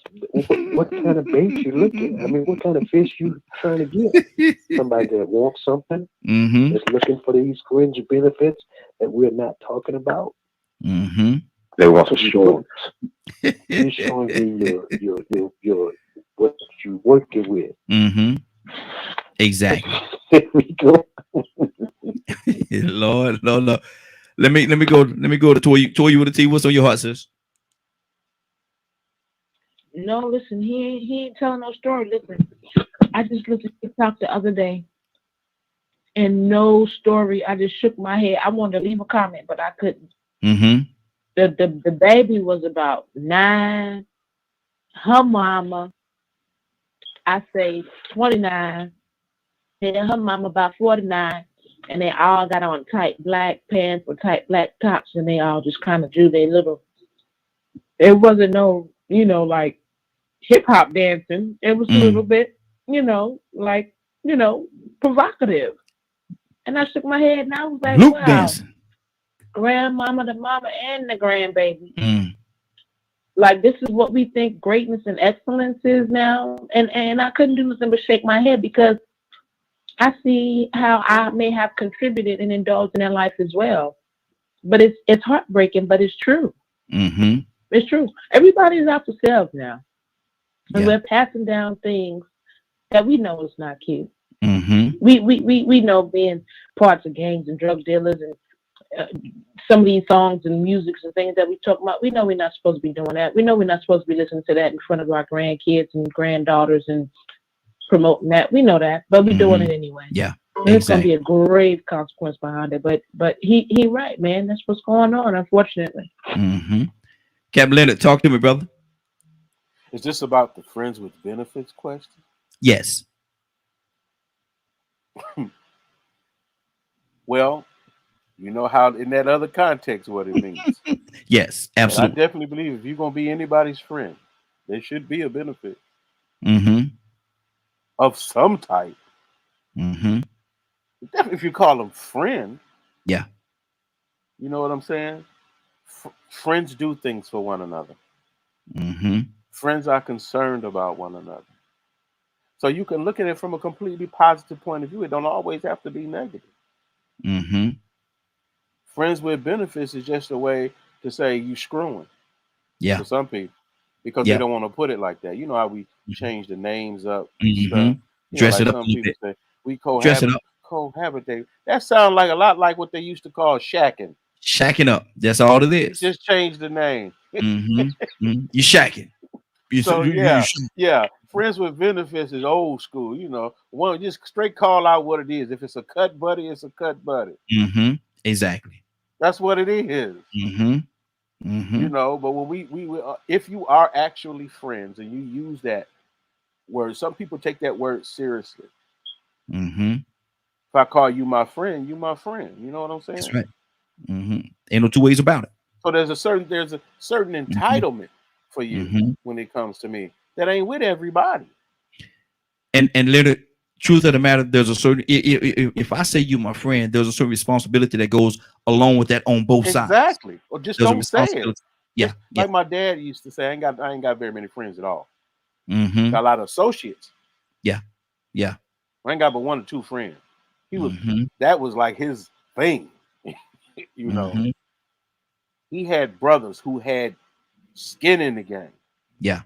what kind of bait you looking at. I mean, what kind of fish you trying to get? Somebody that wants something, that's looking for these fringe benefits that we're not talking about. They want some shorts. You're showing me your what you working with. Exactly. There we go. Lord. Let me go to Toy with a T. What's on your heart, sis? No, listen, he ain't telling no story. Listen, I just listened to TikTok the other day, and no story. I just shook my head. I wanted to leave a comment, but I couldn't. The baby was about 9. Her mama, I say 29, and her mama about 49, and they all got on tight black pants or tight black tops, and they all just kind of drew their little. It wasn't no, like hip hop dancing. It was a little bit, like, provocative. And I shook my head and I was like, Loop wow, dancing. Grandmama, the mama, and the grandbaby. Like, this is what we think greatness and excellence is now. And I couldn't do nothing but shake my head because I see how I may have contributed and indulged in their life as well. But it's heartbreaking, but it's true. It's true. Everybody's out for selves now. And we're passing down things that we know is not cute. We know being parts of gangs and drug dealers and some of these songs and musics and things that we talk about. We know we're not supposed to be doing that. We know we're not supposed to be listening to that in front of our grandkids and granddaughters and promoting that. We know that, but we're doing it anyway. Yeah. And it's going to be a grave consequence behind it. But he right, man. That's what's going on, unfortunately. Captain Leonard, talk to me, brother. Is this about the friends with benefits question? Yes. Well, you know how in that other context what it means. Yes, absolutely. And I definitely believe if you're going to be anybody's friend, there should be a benefit of some type. Definitely if you call them friend. Yeah. You know what I'm saying? Friends do things for one another. Friends are concerned about one another. So you can look at it from a completely positive point of view. It don't always have to be negative. Friends with benefits is just a way to say you screwing. Yeah. For some people. Because they don't want to put it like that. You know how we change the names up and stuff. Dress like it up some a little people bit. say we Dress it up. cohabitate. That sounds like a lot like what they used to call shacking. Shacking up. That's all it is. Just change the name. You shacking. Yeah. Friends with benefits is old school. You know, one just straight call out what it is. If it's a cut buddy, it's a cut buddy. Exactly. That's what it is. You know, but when we if you are actually friends and you use that word, some people take that word seriously. If I call you my friend, you my friend. You know what I'm saying? That's right. Ain't no two ways about it. So there's a certain entitlement for you when it comes to me that ain't with everybody. And literally, truth of the matter, there's a certain if I say you my friend, there's a certain responsibility that goes along with that on both sides. Exactly. Or just don't say it. Yeah. Like my dad used to say, I ain't got very many friends at all. Got a lot of associates. Yeah. I ain't got but 1 or 2 friends. He was that was like his thing. You know. He had brothers who had skin in the game. Yeah.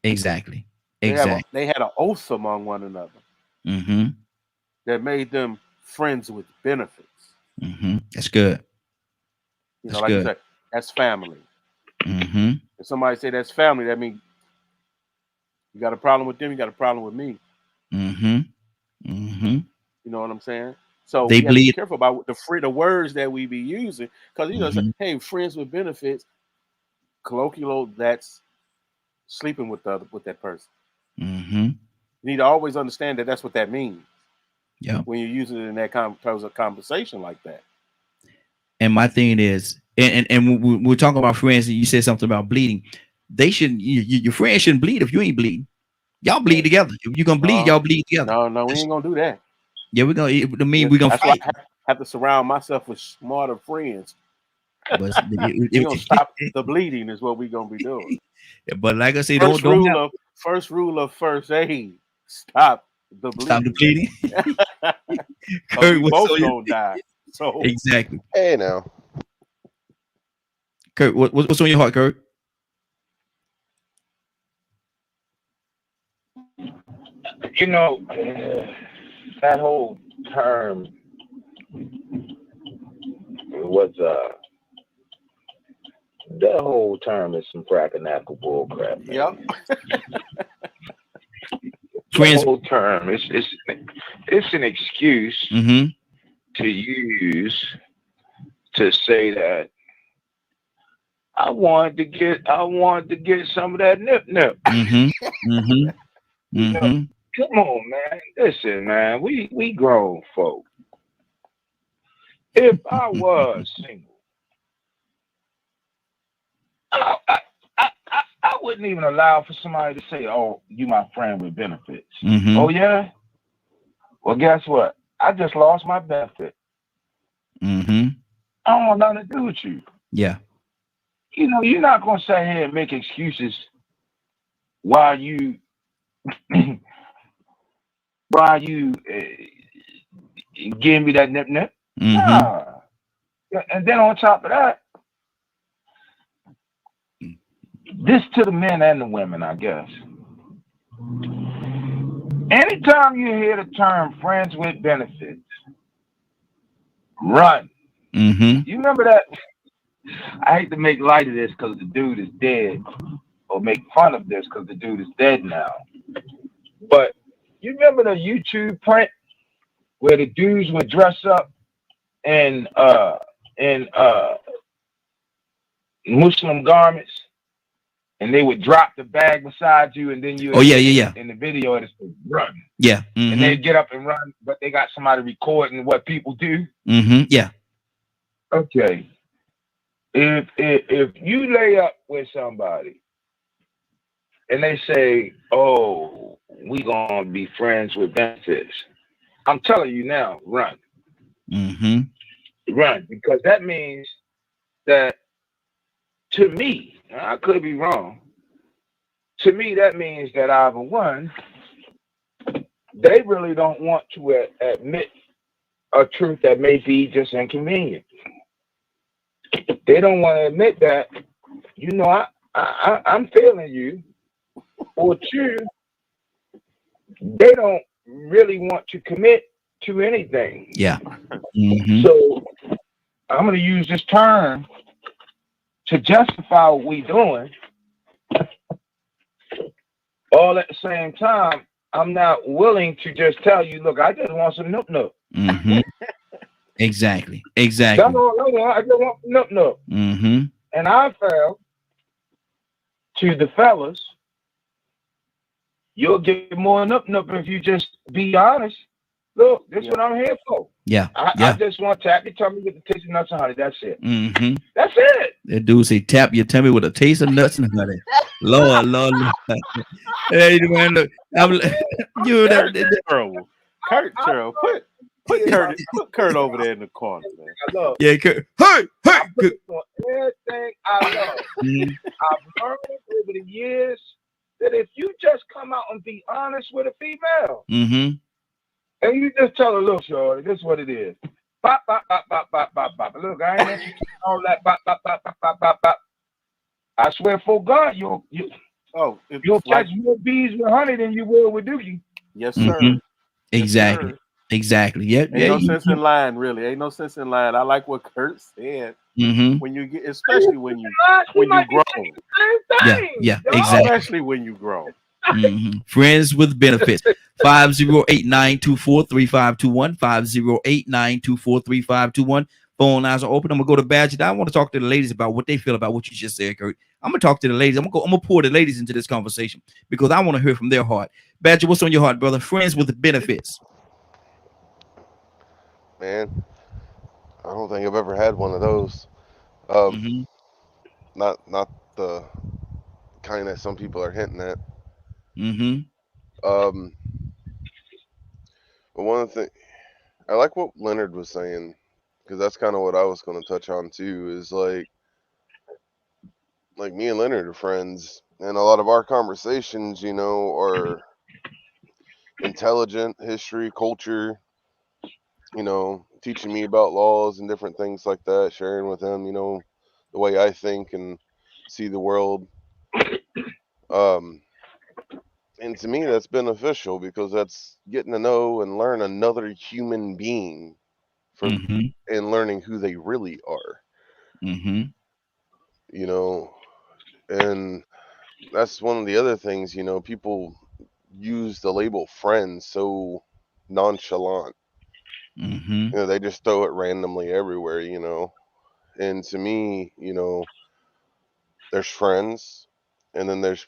Exactly. They had an oath among one another. That made them friends with benefits. That's good. You know, like you said, that's family. If somebody say that's family, that means you got a problem with them, you got a problem with me. You know what I'm saying? So we have to be careful about the words that we be using, because you know, say, hey, friends with benefits, colloquial, that's sleeping with that person. You need to always understand that that's what that means. Yeah. When you're using it in that terms of conversation like that. And my thing is, and when we're talking about friends, and you said something about bleeding, they shouldn't. Your friends shouldn't bleed if you ain't bleeding. Y'all bleed together. If you're gonna bleed, y'all bleed together. No, we ain't gonna do that. Yeah, we're gonna. I mean, we're gonna fight. I have to surround myself with smarter friends. But we're gonna stop the bleeding is what we're gonna be doing. But like I say, first rule of first aid: stop the bleeding. Stop the bleeding. Kurt, we both gonna die. So exactly. Hey now, Kurt, what's on your heart, Kurt? You know, that whole term was that whole term is some fracking bull crap. Yep. The whole term it's an excuse to use to say that I wanted to get some of that nip. You know, come on, man. Listen, man. We grown folk. If I was single, I wouldn't even allow for somebody to say, "Oh, you my friend with benefits." Oh yeah. Well, guess what? I just lost my benefit. I don't want nothing to do with you. Yeah. You know, you're not gonna sit here and make excuses while you give me that nip. Nah. And then on top of that, this to the men and the women, I guess. Anytime you hear the term friends with benefits, run. You remember that? I hate to make light of this because the dude is dead, or make fun of this because the dude is dead now. But you remember the YouTube print where the dudes would dress up in Muslim garments, and they would drop the bag beside you, and then you. In the video, it's run. Yeah. And they get up and run, but they got somebody recording what people do. Yeah. Okay. If you lay up with somebody and they say, "Oh, we gonna be friends with benefits," I'm telling you now, run. Run, because that means that, to me, I could be wrong. To me, that means that either one, they really don't want to admit a truth that may be just inconvenient. They don't want to admit that, you know, I'm feeling you. Or two, they don't really want to commit to anything. Yeah. So I'm going to use this term to justify what we're doing. All at the same time, I'm not willing to just tell you, look, I just want some nook. Exactly. That's all I just want some nook. And I found, to the fellas, you'll get more nook if you just be honest. Look, this is what I'm here for. Yeah. I just want to tap your tummy with the taste of nuts and honey. That's it. That's it. That dude say, tap your tummy with a taste of nuts and honey. Lord. Hey, man, look. Kurt, put Kurt over there in the corner, man. Yeah, Kurt. Hey! Everything I love. I've learned over the years that if you just come out and be honest with a female, and you just tell her, look, shorty, this is what it is. Bop, bop, bop, bop, bop, bop, bop. Look, I ain't interested in all that bop, bop, bop, bop, bop, bop, bop. I swear for God, you'll catch more bees with honey than you will with dookie. Yes, sir. Exactly. Yes, sir. Exactly. Yeah. Ain't no sense in lying, really. Ain't no sense in lying. I like what Kurt said. When you get, especially when you grow. Yeah. Exactly. Especially when you grow. Friends with benefits. 508-924-3521. 508-924-3521. Phone lines are open. I'm gonna go to Badger. I want to talk to the ladies about what they feel about what you just said, Kurt. I'm gonna talk to the ladies. I'm gonna pour the ladies into this conversation because I want to hear from their heart. Badger, what's on your heart, brother? Friends with benefits. Man, I don't think I've ever had one of those. Not the kind that some people are hinting at. But one of the things, I like what Leonard was saying because that's kind of what I was going to touch on too. Is like me and Leonard are friends, and a lot of our conversations, you know, are intelligent, history, culture, you know, teaching me about laws and different things like that, sharing with him, you know, the way I think and see the world. And to me, that's beneficial because that's getting to know and learn another human being and learning who they really are. You know, and that's one of the other things, you know, people use the label friend so nonchalant. You know, they just throw it randomly everywhere, you know. And to me, you know, there's friends, and then there's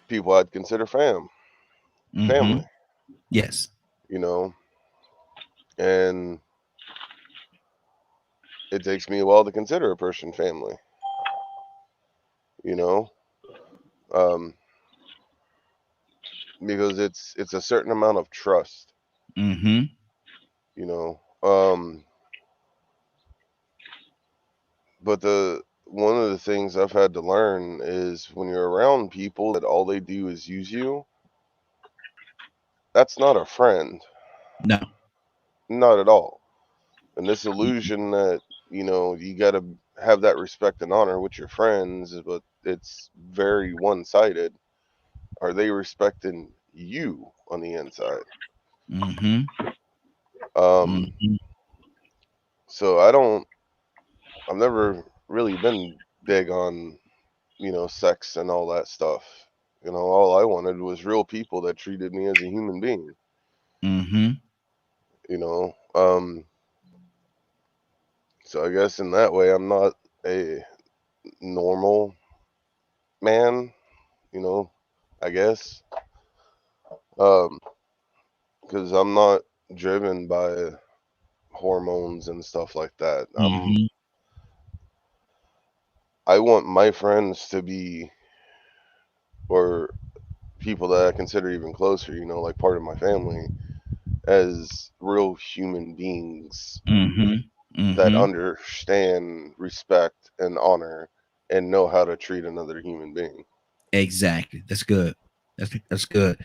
people I'd consider family. Yes. You know, and it takes me a while to consider a person family. You know, because it's a certain amount of trust. You know, but one of the things I've had to learn is when you're around people that all they do is use you, that's not a friend. No. Not at all. And this illusion that, you know, you got to have that respect and honor with your friends, but it's very one-sided. Are they respecting you on the inside? So I've never really been big on, you know, sex and all that stuff. You know, all I wanted was real people that treated me as a human being. You know, so I guess in that way, I'm not a normal man, you know, I guess. Because I'm not driven by hormones and stuff like that. I want my friends to be, or people that I consider even closer, you know, like part of my family, as real human beings that understand, respect, and honor, and know how to treat another human being. Exactly. That's good. That's good.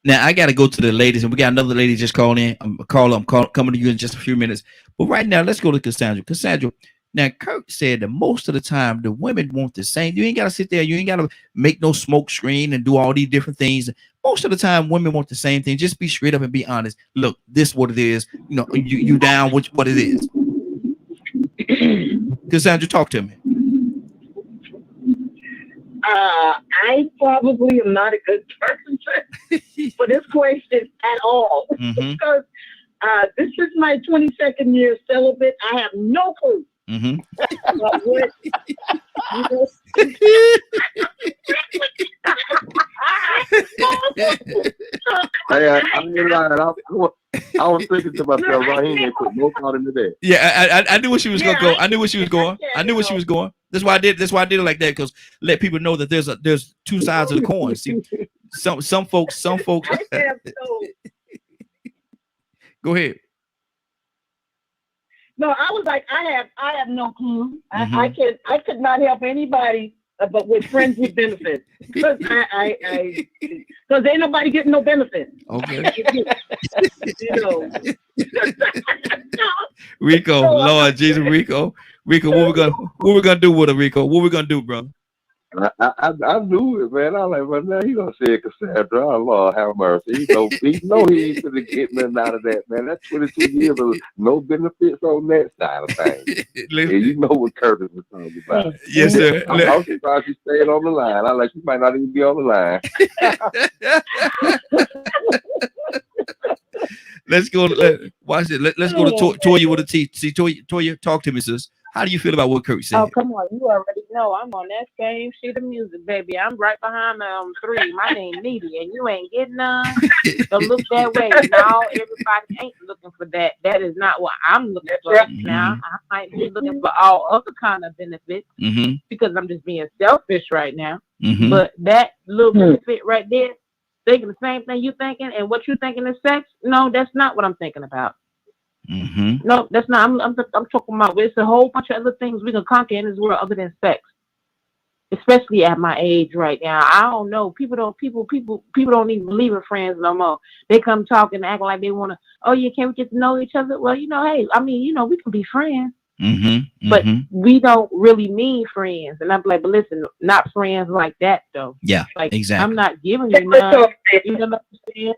Now I got to go to the ladies, and we got another lady just calling in. I'm coming to you in just a few minutes. But right now, let's go to Cassandra. Cassandra, now Kirk said that most of the time the women want the same. You ain't got to sit there. You ain't got to make no smoke screen and do all these different things. Most of the time, women want the same thing. Just be straight up and be honest. Look, this what it is. You know, you down with what it is. Cassandra, talk to me. I probably am not a good person for this question at all because this is my 22nd year celibate. I have no clue about what, you know. Hey, I'm lying. I was thinking to myself, right, he ain't put no thought into that. Yeah, I knew where she was gonna go. I knew where she was going. I knew where she was going. That's why I did it like that, because let people know that there's two sides of the coin. See, some folks. Go ahead. No, I was like, I have no clue. I could not help anybody but with friends with benefits, because because ain't nobody getting no benefits. Okay. You know. Rico, Lord Jesus, Rico, what we gonna do with her, Rico? What we gonna do, bro? I knew it, man. I was like, well, now he gonna say Cassandra. Oh, Lord have mercy. He know he ain't gonna get nothing out of that, man. That's 22 years of no benefits on that side of things. And you know what Curtis was talking about. Yes, sir. I'm surprised you stayed on the line. I like, you might not even be on the line. Let's go. Watch it. Let's go to Toya with a T. See, Toya, talk to me, sis. How do you feel about what Kirk said? Oh, come on. You already know I'm on that same sheet of music, baby. I'm right behind 3. My name Needy, and you ain't getting none. Don't look that way. No, everybody ain't looking for that. That is not what I'm looking for now. I might be looking for all other kind of benefits because I'm just being selfish right now. But that little benefit right there, thinking the same thing you thinking and what you thinking is sex, no, that's not what I'm thinking about. No, that's not. I'm talking about. It's a whole bunch of other things we can conquer in this world other than sex. Especially at my age right now, I don't know. People don't even believe in friends no more. They come talking, acting like they want to. Oh, yeah, can't we get to know each other? Well, hey, I mean, we can be friends, but we don't really mean friends. And I'm like, but listen, not friends like that though. Yeah, like exactly. I'm not giving you none. You know what I'm saying?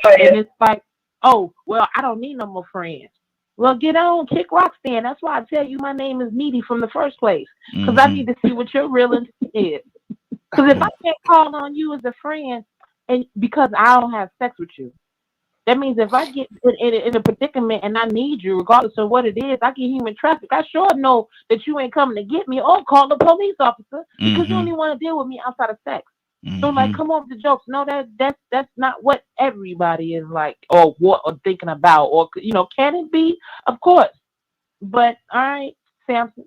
And it's like, oh, well, I don't need no more friends. Well, get on, kick rocks then. That's why I tell you my name is Needy from the first place. Because I need to see what your real intent is. Because if I can't call on you as a friend and because I don't have sex with you, that means if I get in a predicament and I need you, regardless of what it is, I get human traffic. I sure know that you ain't coming to get me or call the police officer because you don't even want to deal with me outside of sex. So like, come on with the jokes. No, that's not what everybody is like, or what or thinking about, or can it be? Of course, but all right, Samson,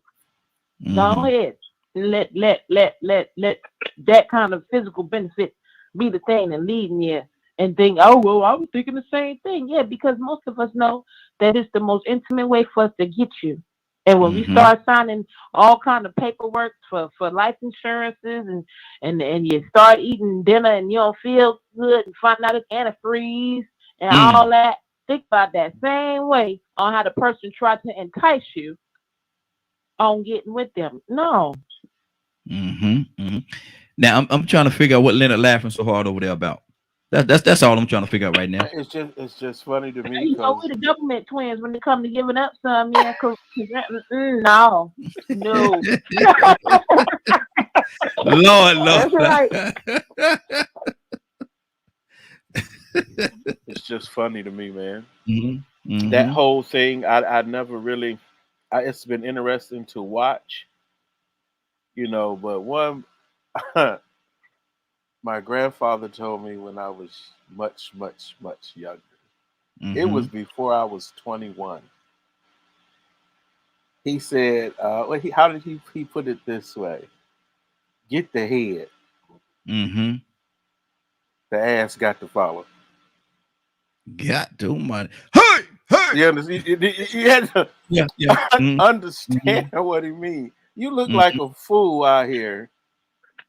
go ahead. Let that kind of physical benefit be the thing and leading you and think, oh well, I was thinking the same thing. Yeah, because most of us know that it's the most intimate way for us to get you. And when we start signing all kind of paperwork for life insurances and you start eating dinner and you don't feel good and find out it's antifreeze and all that, think about that same way on how the person tried to entice you on getting with them. No. Now I'm trying to figure out what Leonard laughing so hard over there about. That's all I'm trying to figure out right now. It's just funny to me. We're the government twins when they come to giving up some. Yeah, no. Lord. Right. It's just funny to me, man. That whole thing, I never really. It's been interesting to watch, but one. My grandfather told me when I was much, much, much younger. It was before I was 21. He said, how did he put it this way? Get the head. The ass got to follow. Got to money. Hey! You understand? You had to understand what he means. You look like a fool out here.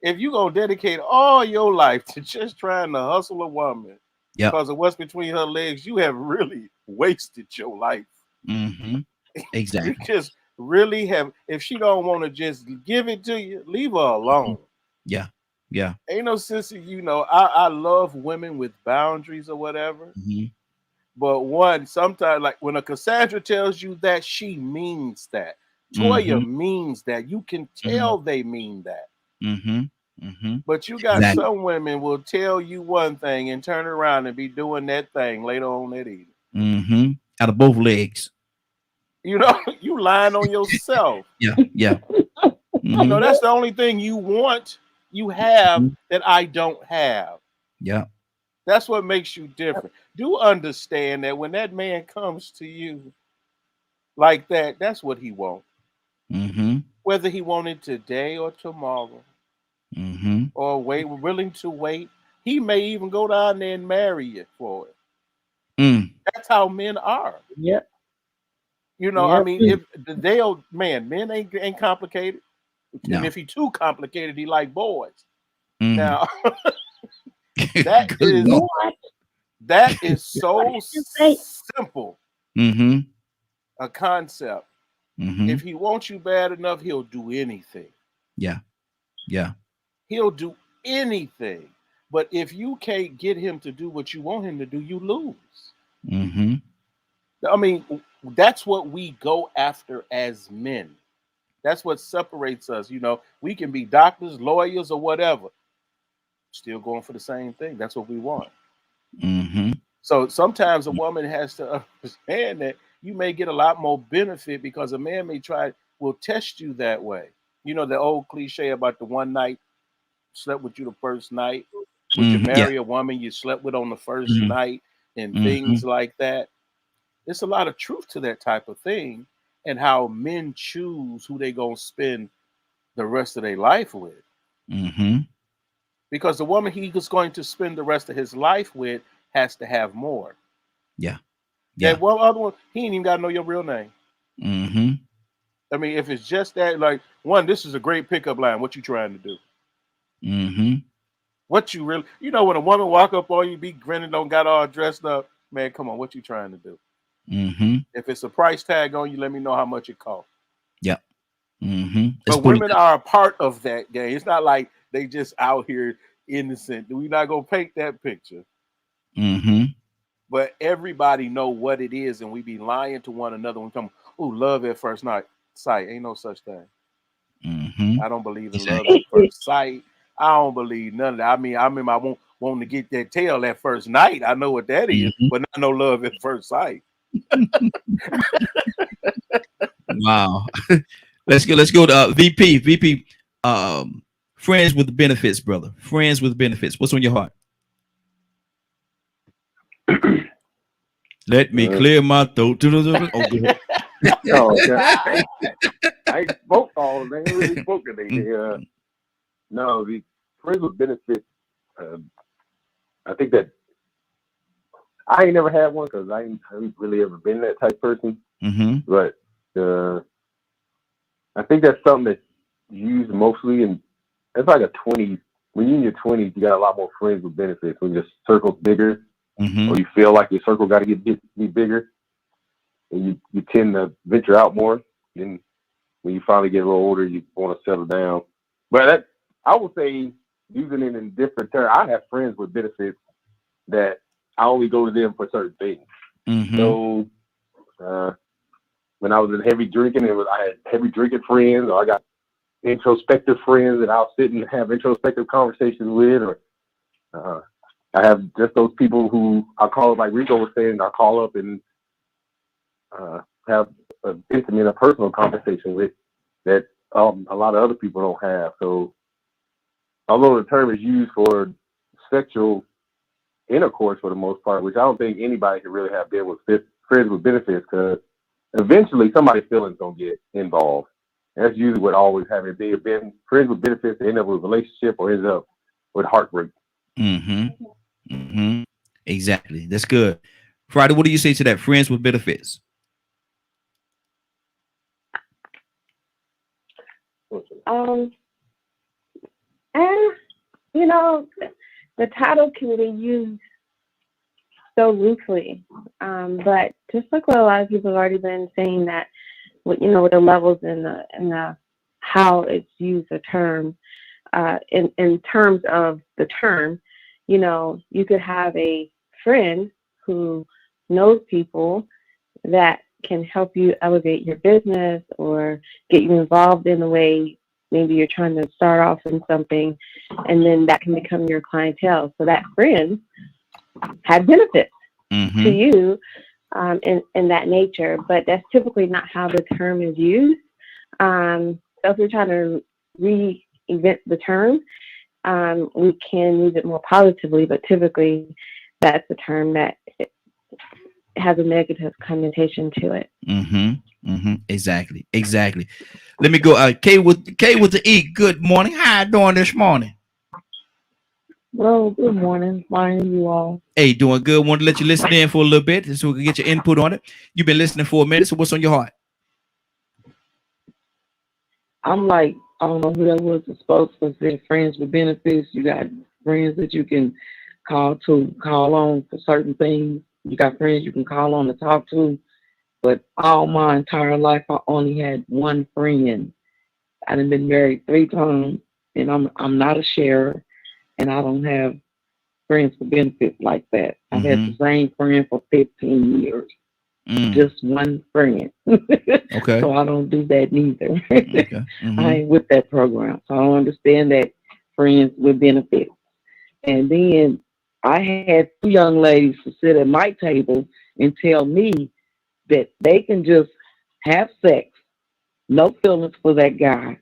If you gonna dedicate all your life to just trying to hustle a woman because of what's between her legs, you have really wasted your life. Exactly. You just really have. If she don't want to just give it to you, leave her alone. Yeah. Ain't no sense of, I love women with boundaries or whatever. But sometimes like when a Cassandra tells you that, she means that. Toya means that. You can tell they mean that. But you got some women will tell you one thing and turn around and be doing that thing later on that evening. Out of both legs. You lying on yourself. Yeah. That's the only thing you have that I don't have. Yeah. That's what makes you different. Do understand that when that man comes to you like that, that's what he wants. Whether he wanted today or tomorrow. Or willing to wait. He may even go down there and marry you for it. That's how men are. Yep. I mean, if men ain't complicated. No. And if he too complicated, he like boys. Now that is so simple. A concept. If he wants you bad enough, he'll do anything. Yeah. He'll do anything. But if you can't get him to do what you want him to do, you lose. I mean, that's what we go after as men. That's what separates us. We can be doctors, lawyers, or whatever. Still going for the same thing. That's what we want. So sometimes a woman has to understand that you may get a lot more benefit because a man will test you that way. The old cliche about the one night slept with you the first night. Would you marry a woman you slept with on the first night and things like that? There's a lot of truth to that type of thing and how men choose who they gonna spend the rest of their life with. Because the woman he is going to spend the rest of his life with has to have more. Yeah. That one other one, he ain't even got to know your real name. I mean, if it's just that, like, one, this is a great pickup line. What you trying to do? What you really, when a woman walk up on you, be grinning, don't got all dressed up, man, come on, what you trying to do? If it's a price tag on you, let me know how much it costs. But women are a part of that game. It's not like they just out here innocent. We're not gonna paint that picture. But everybody know what it is, and we be lying to one another when we come. Oh, love at first sight. Ain't no such thing. I don't believe in love at first sight. I don't believe none of that. I mean, I remember wanting to get that tail at first night. I know what that is, but not no love at first sight. Wow. Let's go to VP. Friends with benefits, brother. Friends with benefits. What's on your heart? Let me clear my throat. No, I spoke all. They ain't really spoken. No, the friends with benefits. I think that I ain't never had one because I ain't really ever been that type of person. But I think that's something that's used mostly, and it's like a 20s. When you're in your 20s, you got a lot more friends with benefits. When your circle's bigger, or you feel like your circle got to be bigger, and you tend to venture out more. Then when you finally get a little older, you want to settle down. But I would say, using it in different terms, I have friends with benefits that I only go to them for certain things. So when I was in heavy drinking, I had heavy drinking friends, or I got introspective friends that I'll sit and have introspective conversations with, or I have just those people who I call, like Rico was saying, I call up and have an intimate, a personal conversation with that a lot of other people don't have. So although the term is used for sexual intercourse for the most part, which I don't think anybody can really have been with friends with benefits, because eventually somebody's feelings gonna get involved. And that's usually what always happens. They have been friends with benefits, they end up with a relationship or ends up with heartbreak. Exactly. That's good. Friday, what do you say to that? Friends with benefits. The title can be used so loosely, but just like what a lot of people have already been saying, that with the levels and the how it's used, the term, in terms of the term, you could have a friend who knows people that can help you elevate your business or get you involved in the way maybe you're trying to start off in something, and then that can become your clientele. So that friend had benefits to you in that nature, but that's typically not how the term is used. So if you're trying to reinvent the term, we can use it more positively, but typically that's a term that has a negative connotation to it. Exactly. Let me go. K with the E. Good morning. How you doing this morning? Well, good morning. How are you all? Hey, doing good. Want to let you listen in for a little bit so we can get your input on it. You've been listening for a minute, so what's on your heart? I'm like, I don't know who that was, the spokesperson, friends with benefits. You got friends that you can call on for certain things. You got friends you can call on to talk to. But all my entire life, I only had one friend. I've been married 3 times, and I'm not a sharer, and I don't have friends with benefits like that. I've had the same friend for 15 years. Just one friend. Okay. So I don't do that neither. Okay. I ain't with that program. So I don't understand that friends with benefits. And then I had 2 young ladies to sit at my table and tell me that they can just have sex, no feelings for that guy,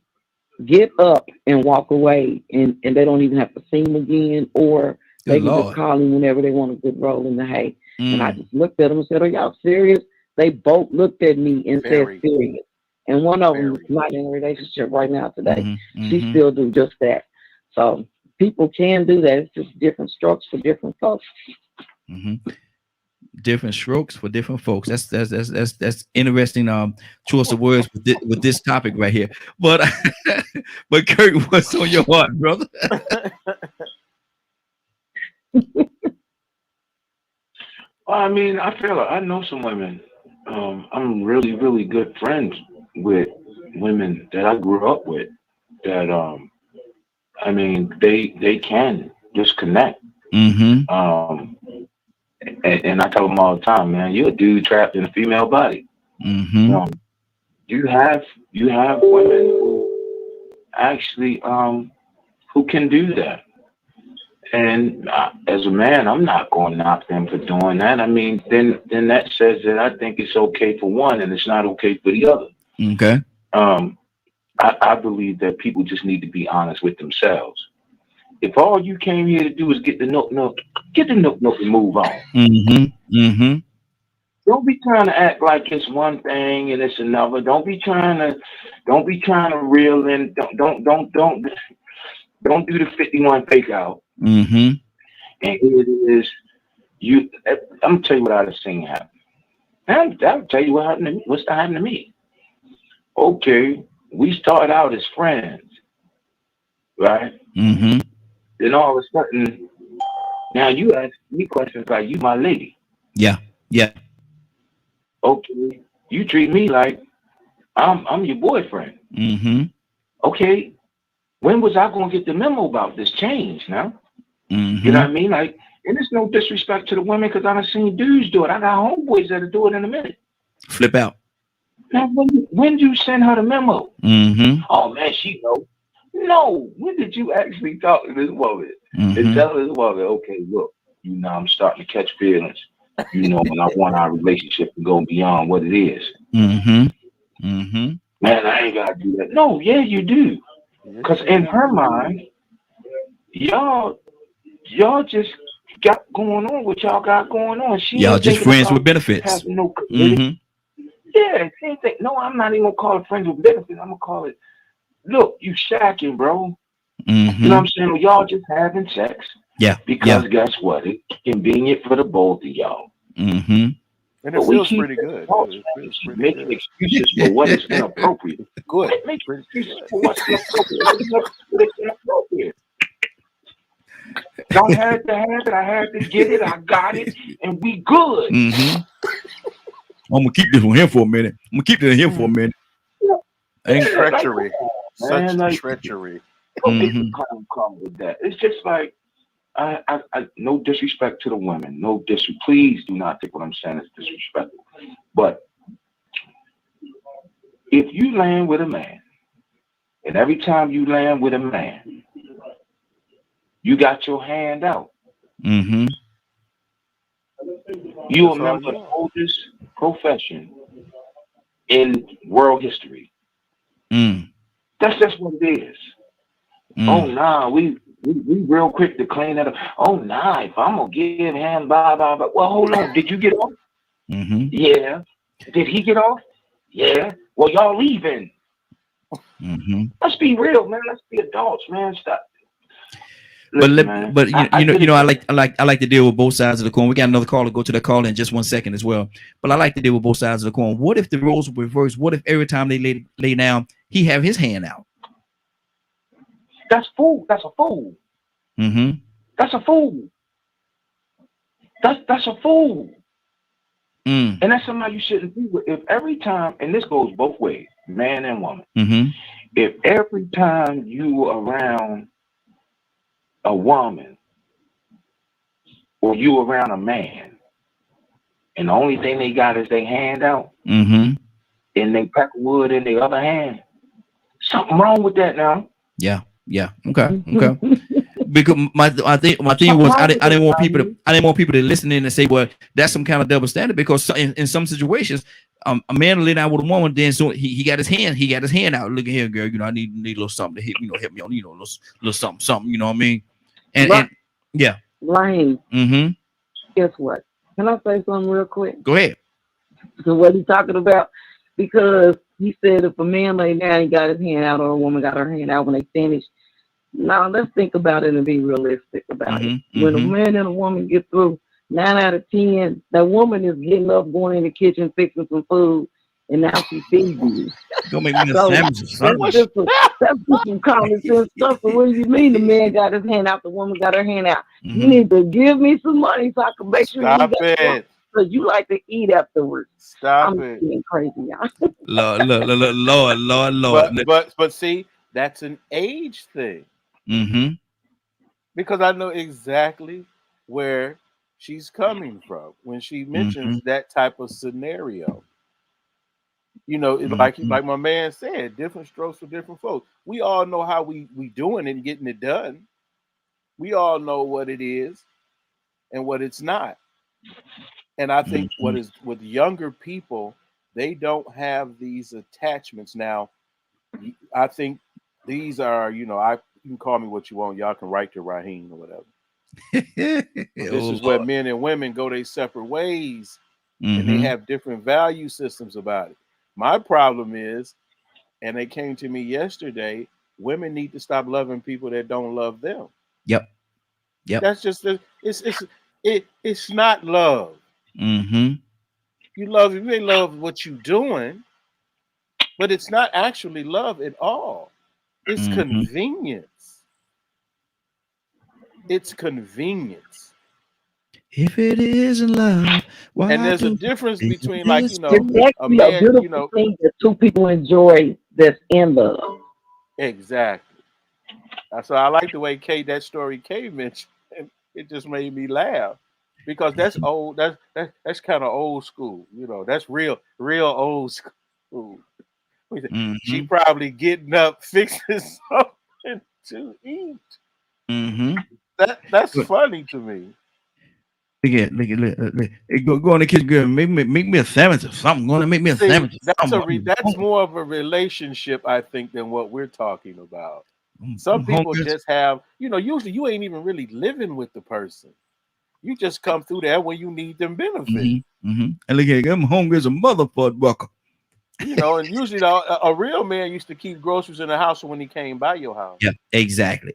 get up and walk away, and they don't even have to see him again, or they can just call him whenever they want a good roll in the hay. And I just looked at them and said, "Are y'all serious?" They both looked at me and said, "Serious." And one of them is not in a relationship right now today. She still do just that. So people can do that. It's just different strokes for different folks. Different strokes for different folks. That's interesting. Choice of words with this topic right here. But but Kurt, what's on your heart, brother? Well, I mean, I feel like I know some women. I'm really, really good friends with women that I grew up with. That I mean, they can disconnect. Mm-hmm. And I tell them all the time, man, you're a dude trapped in a female body. Mm-hmm. You have women who actually who can do that. And as a man, I'm not going to knock them for doing that. I mean, then that says that I think it's okay for one and it's not okay for the other. Okay. I believe that people just need to be honest with themselves. If all you came here to do is get the nook and move on. Mm-hmm. Mm-hmm. Don't be trying to act like it's one thing and it's another. Don't be trying to reel in. Don't do the 51 fake out. Mm-hmm. And here it is. I'm gonna tell you what I've seen happen. I'll tell you what happened to me. What's happened to me? Okay, we started out as friends, right? Mm-hmm. Then all of a sudden, now you ask me questions like, "You my lady?" Yeah. Yeah. Okay, you treat me like I'm your boyfriend. Mm-hmm. Okay, when was I gonna get the memo about this change now? Mm-hmm. You know what I mean? Like, and it's no disrespect to the women because I've seen dudes do it. I got homeboys that'll do it in a minute. Flip out. Now, when did you send her the memo? Mm-hmm. Oh man, she know. No, when did you actually talk to this woman Mm-hmm. and tell this woman, okay, look, you know, I'm starting to catch feelings. You know, and I want our relationship to go beyond what it is. Mm-hmm. Mm-hmm. Man, I ain't gotta do that. No, yeah, you do. Because in her mind, y'all just got going on what y'all got going on. Y'all just friends with benefits. No mm-hmm. Yeah, same thing. No, I'm not even gonna call it friends with benefits. I'm gonna call it, look, you shacking, bro. Mm-hmm. You know what I'm saying? Well, y'all just having sex. Yeah. Because guess what? It's convenient for the both of y'all. Mm-hmm. And it feels pretty good. Making excuses for what is inappropriate. Good. Making excuses for what's inappropriate. I had to have it. I had to get it. I got it, and we good. Mm-hmm. I'm gonna keep this one here for a minute. And treachery, such like, treachery. Mm-hmm. Come with that. It's just like I no disrespect to the women. No disrespect. Please do not think what I'm saying is disrespectful. But if you land with a man, and every time you land with a man, you got your hand out. Mm-hmm. You a member of the oldest profession in world history. Mm. That's just what it is. Mm. Oh nah, we real quick to clean that up. Oh nah, if I'm gonna give him blah blah blah. Well, hold on. Did you get off? Mm-hmm. Yeah. Did he get off? Yeah. Well, y'all leaving. Mm-hmm. Let's be real, man. Let's be adults, man. Stop. Listen, but I like to deal with both sides of the coin. We got another caller. Go to the call in just 1 second as well. But I like to deal with both sides of the coin. What if the roles were reversed? What if every time they lay down, he have his hand out? That's fool. That's a fool. Mm-hmm. That's a fool. That's a fool. Mm. And that's somebody you shouldn't be with. If every time, and this goes both ways, man and woman. Mm-hmm. If every time you around a woman or you around a man and the only thing they got is their hand out mm-hmm. and they pack of wood in their other hand, something wrong with that now. Yeah. Okay. Because my thing was I didn't want people to listen in and say, well, that's some kind of double standard, because in some situations a man will lay down with a woman, then so he got his hand out. Look at here, girl, I need a little something to help me on, little something, you know what I mean? And yeah. Lane. Mm-hmm. Guess what? Can I say something real quick? Go ahead. So what he talking about? Because he said if a man lay down, he got his hand out, or a woman got her hand out when they finish. Now let's think about it and be realistic about it. When a man and a woman get through, 9 out of 10, the woman is getting up, going in the kitchen, fixing some food, and now she feeds you. Don't make me a So sandwich or something. that's just some common sense stuff. So what do you mean the man got his hand out, the woman got her hand out? You need to give me some money so I can make sure Stop you got it. because you like to eat afterwards. Stop I'm it. getting crazy, y'all. Lord. But see, that's an age thing. Because I know exactly where she's coming from when she mentions that type of scenario. You know, like my man said, different strokes for different folks. We all know how we doing it and getting it done. We all know what it is and what it's not. And I think what is with younger people, they don't have these attachments. Now, I think these are, you know, you can call me what you want. Y'all can write to Raheem or whatever. This is where men and women go their separate ways, and they have different value systems about it. My problem is, and they came to me yesterday, women need to stop loving people that don't love them. Yep. That's just it's not love. You may love what you're doing, but it's not actually love at all. It's convenience. It's convenience. If it isn't love, why? And there's a difference between, like, you know, a man, you know, thing that two people enjoy that's in love. Exactly. So I like the way that story Kay mentioned, and it just made me laugh because that's old. That's kind of old school. You know, that's real old school. She probably getting up, fixing something to eat. That's funny to me. Look at go in the kitchen, girl. Make me a sandwich or something. Gonna make me a sandwich. That's more of a relationship, I think, than what we're talking about. Some people just have, you know, usually you ain't even really living with the person. You just come through there when you need them benefits. And look at I'm hungry as a motherfucker. You know, and usually a real man used to keep groceries in the house when he came by your house. Yeah, exactly.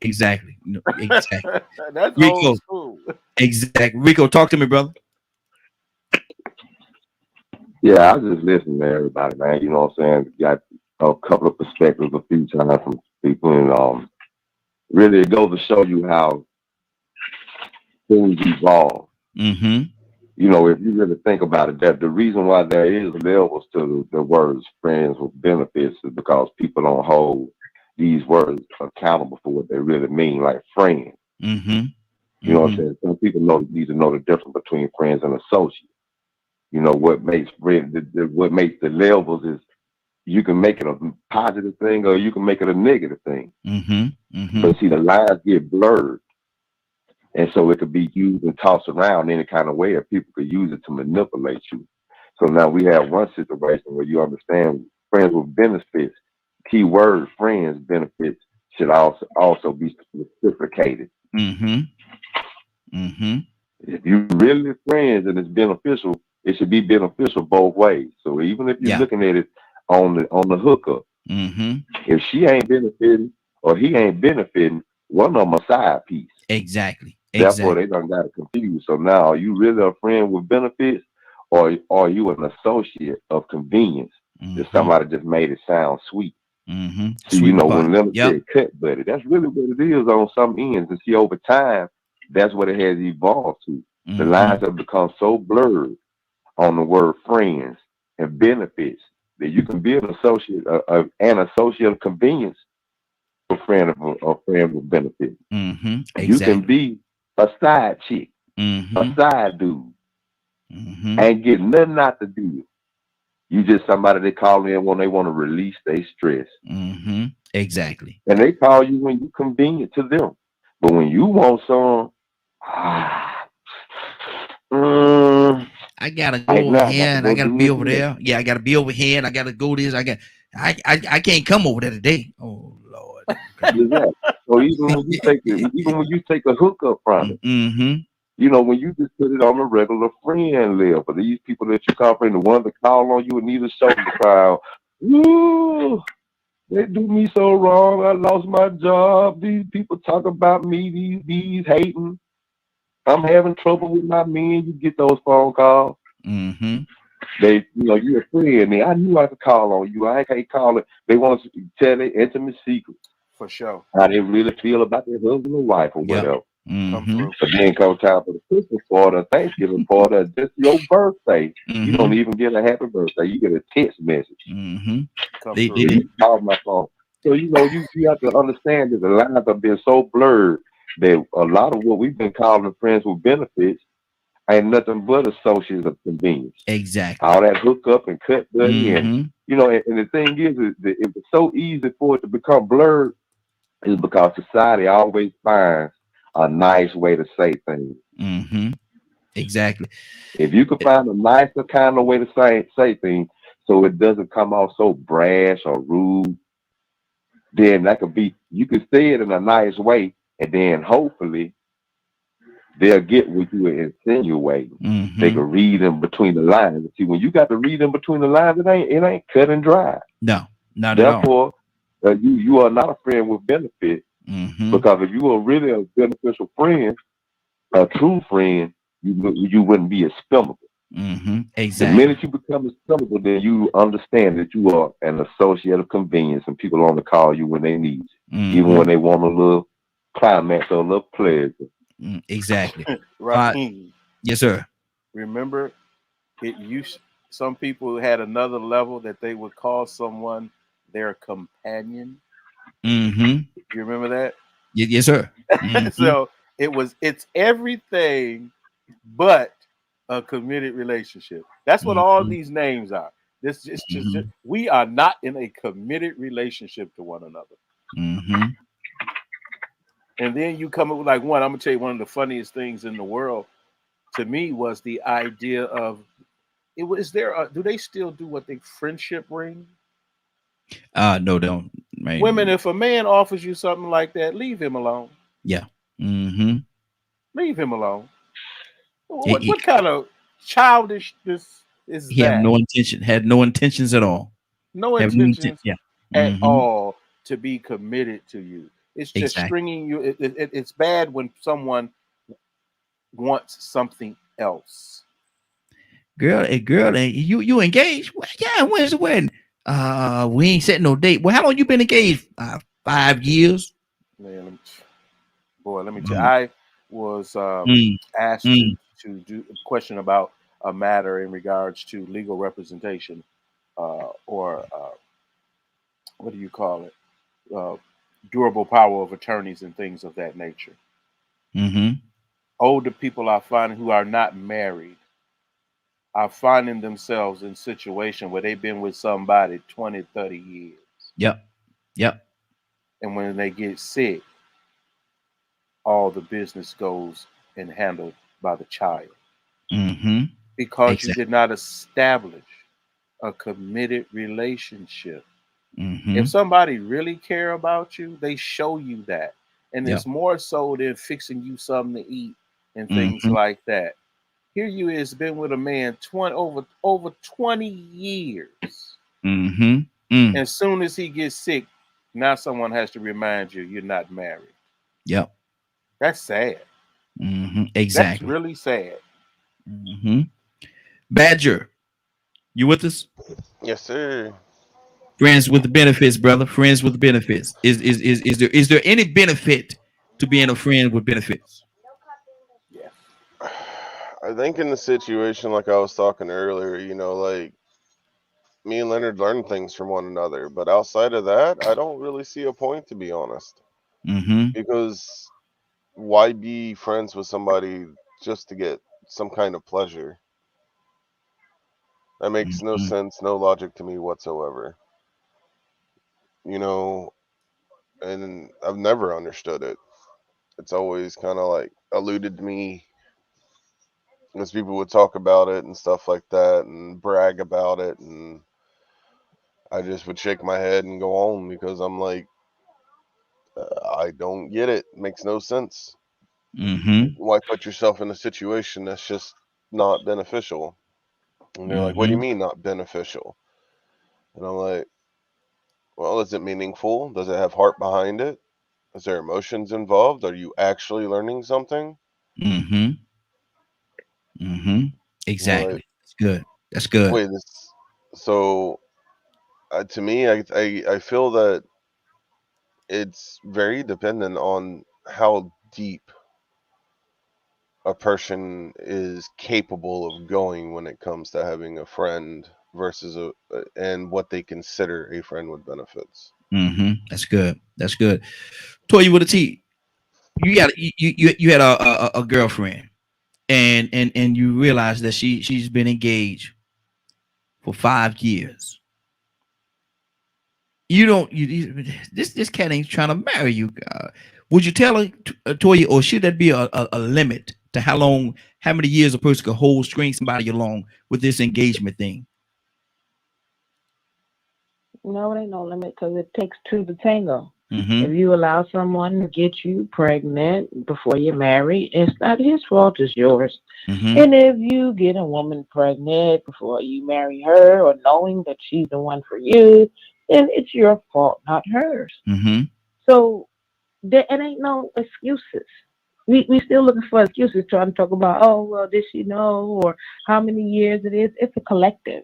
No, exactly. That's Rico, old school. Exactly. Rico, talk to me, brother. Yeah, I just listen to everybody, man. You know what I'm saying? Got a couple of perspectives a few times from people, and really it goes to show you how things evolve. You know, if you really think about it, that the reason why there is levels to the words friends with benefits is because people don't hold these words accountable for what they really mean, like friend. You know what I'm saying? Some people need to know the difference between friends and associates. You know, what makes what makes the levels is you can make it a positive thing or you can make it a negative thing. But see, the lines get blurred. And so it could be used and tossed around any kind of way, and people could use it to manipulate you. So now we have one situation where you understand friends with benefits. Key word, friends, benefits should also be reciprocated. If you really friends and it's beneficial, it should be beneficial both ways. So even if you're looking at it on the hookup, if she ain't benefiting or he ain't benefiting, one of them a side piece. Exactly. Therefore, they done got it confused. So now, are you really a friend with benefits, or are you an associate of convenience? That somebody just made it sound sweet. So, you know, when Leonard said cut buddy, that's really what it is on some ends. And see, over time, that's what it has evolved to. The lines have become so blurred on the word friends and benefits that you can be an associate of convenience, a friend with benefits. You can be a side chick, a side dude, and get nothing out to do. You just somebody they call in when they want to release their stress. Exactly. And they call you when you convenient to them. But when you want some, I gotta go over here and I gotta be over there. Yeah, I gotta be over here and I gotta go this. I can't come over there today. Oh Lord. So even when you take a hookup from it, you know, when you just put it on a regular friend level, these people that you call friend, the ones that call on you and need a shoulder cry, ooh, they do me so wrong. I lost my job. These people talk about me. These hating. I'm having trouble with my men. You get those phone calls. Mm-hmm. They, you're a friend. I knew I could call on you. I can't call it. They want to tell their intimate secrets. For sure. How they really feel about their husband or wife or whatever. Mm-hmm. But then come time for the Christmas party, Thanksgiving party, just your birthday. You don't even get a happy birthday. You get a text message. You call my phone. So you have to understand that the lines have been so blurred that a lot of what we've been calling friends with benefits ain't nothing but associates of convenience. Exactly. All that hook up and cut buddy and the thing is that it was so easy for it to become blurred is because society always finds a nice way to say things. Mm-hmm. Exactly. If you could find a nicer kind of way to say things so it doesn't come off so brash or rude, then that could be, you could say it in a nice way, and then hopefully they'll get what you were insinuating. They can read in between the lines. See, when you got to read in between the lines, it ain't cut and dry. No, not at all. Therefore, you are not a friend with benefit. Because if you were really a beneficial friend, a true friend, you wouldn't be expendable. Exactly. The minute you become expendable, then you understand that you are an associate of convenience, and people only call you when they need you, even when they want a little climax or a little pleasure. Exactly. Raheem. Yes, sir. Remember, some people had another level that they would call someone their companion. You remember that? Yes, sir. So it's everything but a committed relationship. That's what all these names are. This is just we are not in a committed relationship to one another. And then you come up with I'm gonna tell you one of the funniest things in the world to me was the idea of do they still do what they friendship ring? No, don't. Man. Women, if a man offers you something like that, leave him alone. Yeah. Leave him alone. What kind of childishness is he that? Had no intentions at all. No intentions at all to be committed to you. It's just stringing you. It's bad when someone wants something else. Girl, you engaged? Well, yeah, when's the wedding? We ain't setting no date. Well, how long you been engaged? 5 years. Man, let me tell you, I was asked to do a question about a matter in regards to legal representation, or what do you call it? Durable power of attorneys and things of that nature. Older people are finding who are not married are finding themselves in a situation where they've been with somebody 20, 30 years. Yep. And when they get sick, all the business goes and handled by the child. Because you did not establish a committed relationship. If somebody really care about you, they show you that. And it's more so than fixing you something to eat and things like that. Here you is been with a man over 20 years. And as soon as he gets sick, now someone has to remind you you're not married. Yep. That's sad. Exactly. That's really sad. Badger, you with us? Yes, sir. Friends with the benefits, brother. Friends with the benefits. Is there any benefit to being a friend with benefits? Yeah. I think in the situation like I was talking earlier, like me and Leonard learn things from one another, but outside of that, I don't really see a point, to be honest. Because why be friends with somebody just to get some kind of pleasure? That makes no sense, no logic to me whatsoever. And I've never understood it. It's always kind of like eluded me, as people would talk about it and stuff like that and brag about it, and I just would shake my head and go on because I'm like, I don't get it. It makes no sense. Why put yourself in a situation that's just not beneficial? And they're like, what do you mean not beneficial? And I'm like, well, is it meaningful? Does it have heart behind it? Is there emotions involved? Are you actually learning something? Mm-hmm. Mm-hmm. Exactly. Right. That's good. That's good. Wait, so to me, I feel that it's very dependent on how deep a person is capable of going when it comes to having a friend versus and what they consider a friend with benefits. Mm-hmm. That's good. That's good. Toya with a T. You had a girlfriend, and you realize that she's been engaged for 5 years. You don't this cat ain't trying to marry you. Would you tell her, Toya, or should that be a limit to how many years a person could hold, string somebody along with this engagement thing? No, it ain't no limit because it takes two to tango. Mm-hmm. If you allow someone to get you pregnant before you're married, it's not his fault, it's yours. Mm-hmm. And if you get a woman pregnant before you marry her or knowing that she's the one for you, then it's your fault, not hers. Mm-hmm. So it ain't no excuses. We still looking for excuses trying to talk about, oh, well, did she know or how many years it is. It's a collective.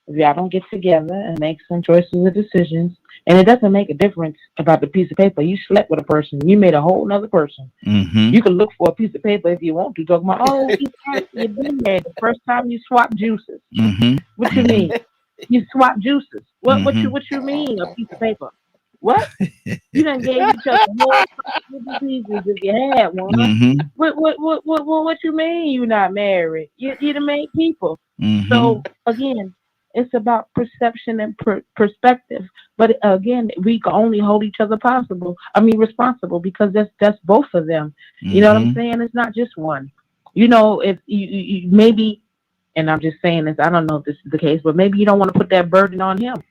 If y'all don't get together and make some choices or decisions, and it doesn't make a difference about the piece of paper. You slept with a person, you made a whole nother person. Mm-hmm. You can look for a piece of paper if you want to, talking about, oh, you've been there the first time you swapped juices. Mm-hmm. What you mean? You swapped juices. What you mean a piece of paper? What? You done gave each other more pieces if you had one. Mm-hmm. What you mean you not married? You done made people. Mm-hmm. So again, it's about perception and perspective. But again, we can only hold each other responsible because that's both of them. You know what I'm saying? It's not just one. You know, if you maybe, and I'm just saying this, I don't know if this is the case, but maybe you don't want to put that burden on him.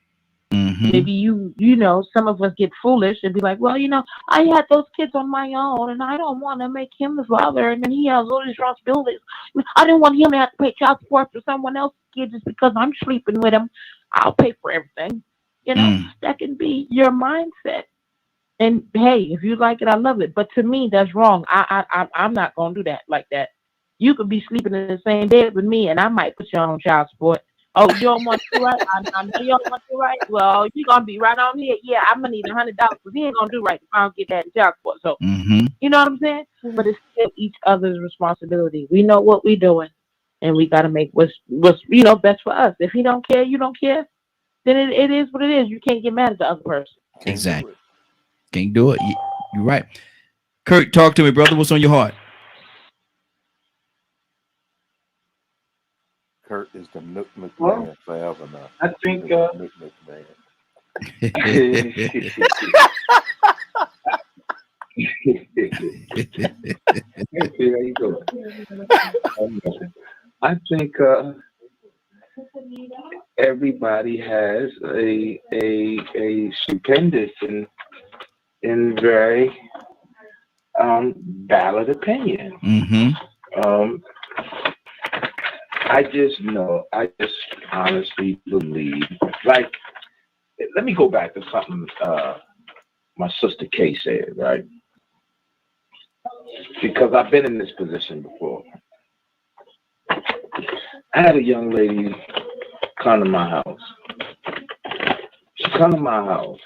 Mm-hmm. Maybe you know, some of us get foolish and be like, well, you know, I had those kids on my own and I don't want to make him the father and then he has all these responsibilities. I didn't want him to have to pay child support for someone else's kid just because I'm sleeping with him. I'll pay for everything. You know, that can be your mindset. And hey, if you like it, I love it. But to me, that's wrong. I'm not gonna do that like that. You could be sleeping in the same bed with me and I might put you on child support. Oh, you don't want to, right? I know you don't want to, right? Well, you're gonna be right on here. Yeah, I'm gonna need $100 because he ain't gonna do right if I don't get that in child support. So, you know what I'm saying? But it's still each other's responsibility. We know what we're doing, and we gotta make what's best for us. If he don't care, you don't care. Then it is what it is. You can't get mad at the other person. Exactly. Can't do it. You're right. Kurt, talk to me, brother. What's on your heart? Kurt is the Nook McMahon forever now. I think Nook McMahon. There you go. I think everybody has a stupendous and very valid opinion. I just honestly believe, like, let me go back to something my sister Kay said, right? Because I've been in this position before. I had a young lady come to my house. She come to my house,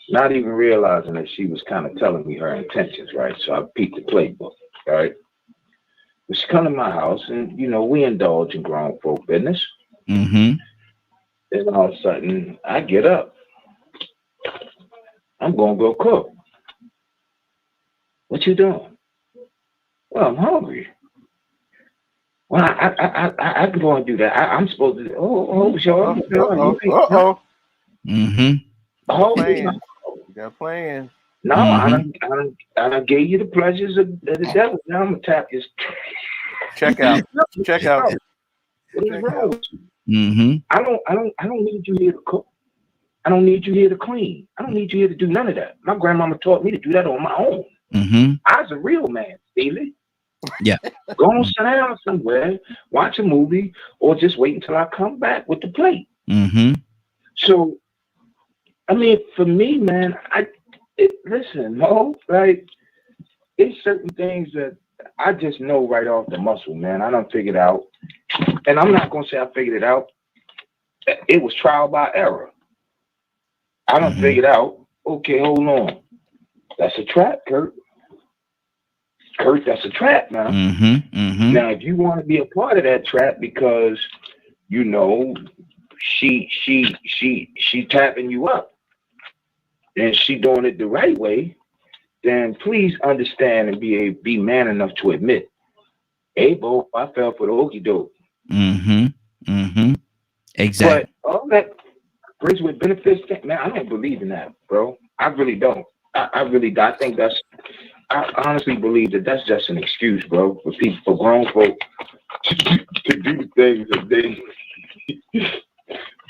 not even realizing that she was kind of telling me her intentions, right? So I peeked the playbook, right? But she come to my house, and you know we indulge in grown folk business. And all of a sudden, I get up. I'm gonna go cook. What you doing? Well, I'm hungry. Well, I can go and do that. I'm supposed to. Oh, sure. You got playing. No, I done gave you the pleasures of the devil. Now I'm gonna tap this. Check out. Check out. What is wrong with you? I don't need you here to cook. I don't need you here to clean. I don't need you here to do none of that. My grandmama taught me to do that on my own. I was a real man, Steely. Yeah. Go on, sit down somewhere, watch a movie, or just wait until I come back with the plate. So, I mean, for me, man, listen, Mo, like, it's certain things that I just know right off the muscle, man. I done figured out, and I'm not gonna say I figured it out. It was trial by error. I done figured out. Okay, hold on. That's a trap, Kurt. Kurt, that's a trap, now. Now, if you want to be a part of that trap because you know she tapping you up and she doing it the right way, then please understand and be man enough to admit, hey, Bo, I fell for the okie doke. Exactly. But all that brings with benefits, man, I don't believe in that, bro. I really don't. I really, I think that's, I honestly believe that that's just an excuse, bro, for people, for grown folk to do things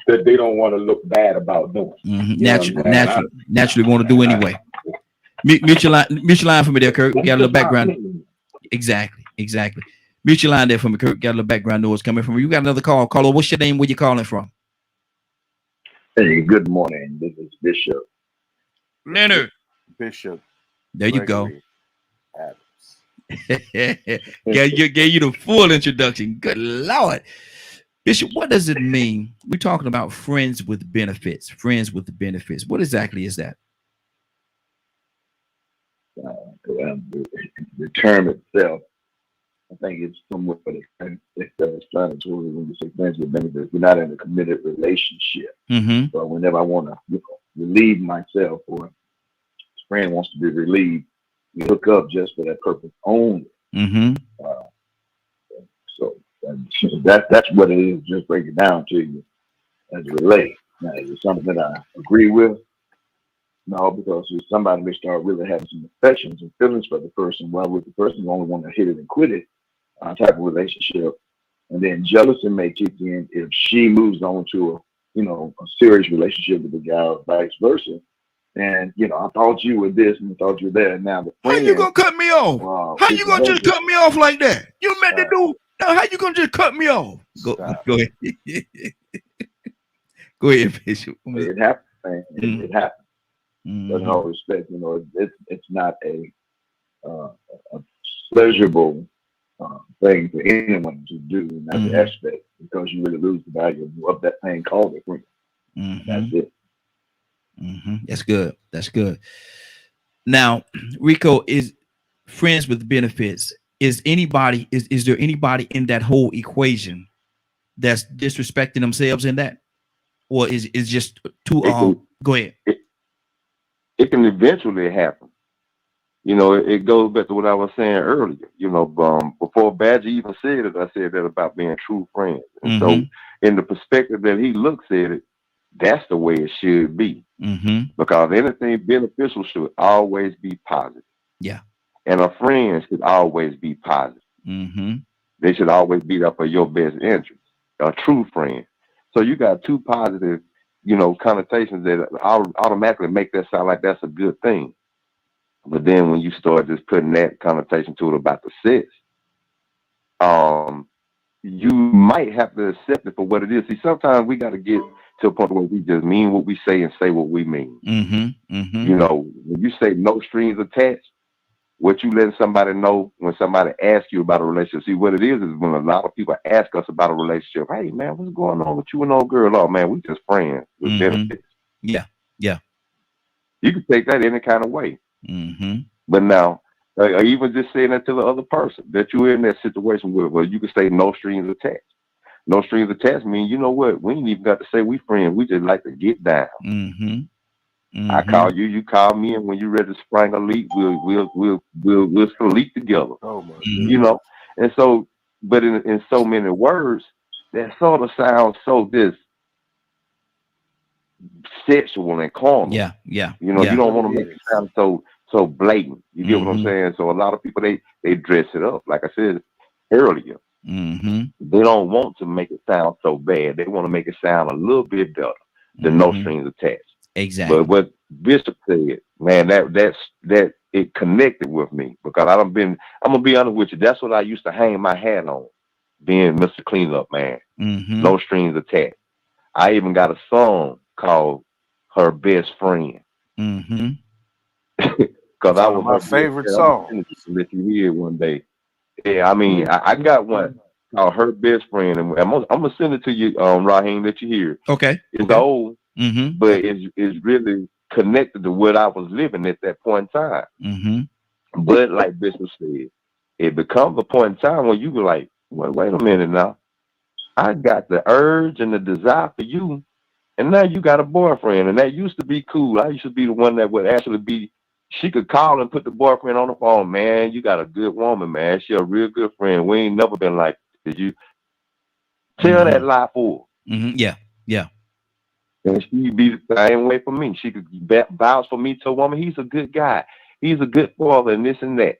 that they don't want to look bad about doing. Naturally want to do anyway. Mute your line for me there, Kurt. We got a little background. Exactly. Mute your line there for me, Kurt. Got a little background noise coming from you. Got another call. Caller, what's your name? Where you calling from? Hey, good morning. This is Bishop Leonard. Bishop. There you go. Gave you the full introduction. Good Lord. Bishop, what does it mean? We're talking about friends with benefits. Friends with benefits. What exactly is that? The term itself, I think it's somewhat explanatory when you say friends with benefits. We're not in a committed relationship. So whenever I want to relieve myself or a friend wants to be relieved, we hook up just for that purpose only. So that's what it is. Just break it down to you as it relates. Now, is it something that I agree with? No, because if somebody may start really having some affections and feelings for the person, well, with the person only want to hit it and quit it type of relationship, and then jealousy may kick in if she moves on to a serious relationship with the guy, or vice versa. And I thought you were this and I thought you were that. And now the friend, how you gonna cut me off? How you gonna just cut me off like that? You meant to do. Now, how you gonna just cut me off? Go ahead. Go ahead, Bishop. It happens, man. It happens. But in all respect, it's not a pleasurable thing for anyone to do in that aspect, because you really lose the value of that thing called a friend. That's it. That's good. Now, Rico, is friends with benefits. Is there anybody in that whole equation that's disrespecting themselves in that, or is just too? Go ahead. It can eventually happen. It goes back to what I was saying earlier. Before Badger even said it, I said that about being true friends. And so, in the perspective that he looks at it, that's the way it should be. Because anything beneficial should always be positive. Yeah. And a friend should always be positive. They should always be there for your best interest. A true friend. So you got two positive, connotations that automatically make that sound like that's a good thing. But then when you start just putting that connotation to it about the sex, you might have to accept it for what it is. See, sometimes we got to get to a point where we just mean what we say and say what we mean. When you say no strings attached, what you letting somebody know when somebody asks you about a relationship. See, what it is when a lot of people ask us about a relationship. Hey, man, what's going on with you and old girl? Oh, man, we just friends with benefits. Yeah. You can take that any kind of way. But now, even just saying that to the other person that you're in that situation with, well, you can say no strings attached. No strings attached mean, you know what? We ain't even got to say we friends. We just like to get down. I call you, you call me, and when you're ready to spring a leak, we'll leak together. Oh my And so, but in so many words, that sort of sounds so sexual and carnal. Yeah. You don't want to make it sound so blatant. You get what I'm saying? So a lot of people they dress it up. Like I said earlier, they don't want to make it sound so bad. They want to make it sound a little bit better than no strings attached. Exactly. But what Bishop said, man, that it connected with me, because I'm gonna be honest with you, that's what I used to hang my hat on, being Mr. Cleanup Man. No strings attached. I even got a song called Her Best Friend. Because I was my favorite song. Let you hear it one day. Yeah, I mean, I got one called Her Best Friend, and I'm gonna send it to you, Raheem, that you hear. Okay. It's old, but it's really connected to what I was living at that point in time. But like Bishop said, it becomes a point in time when you be like, wait a minute now. I got the urge and the desire for you, and now you got a boyfriend, and that used to be cool. I used to be the one that would actually be. She could call and put the boyfriend on the phone. Man, you got a good woman, man. She a real good friend. We ain't never been like this. You tell that lie for her. Yeah, yeah. And she be the same way for me. She could vouch for me to a woman. He's a good guy. He's a good father, and this and that.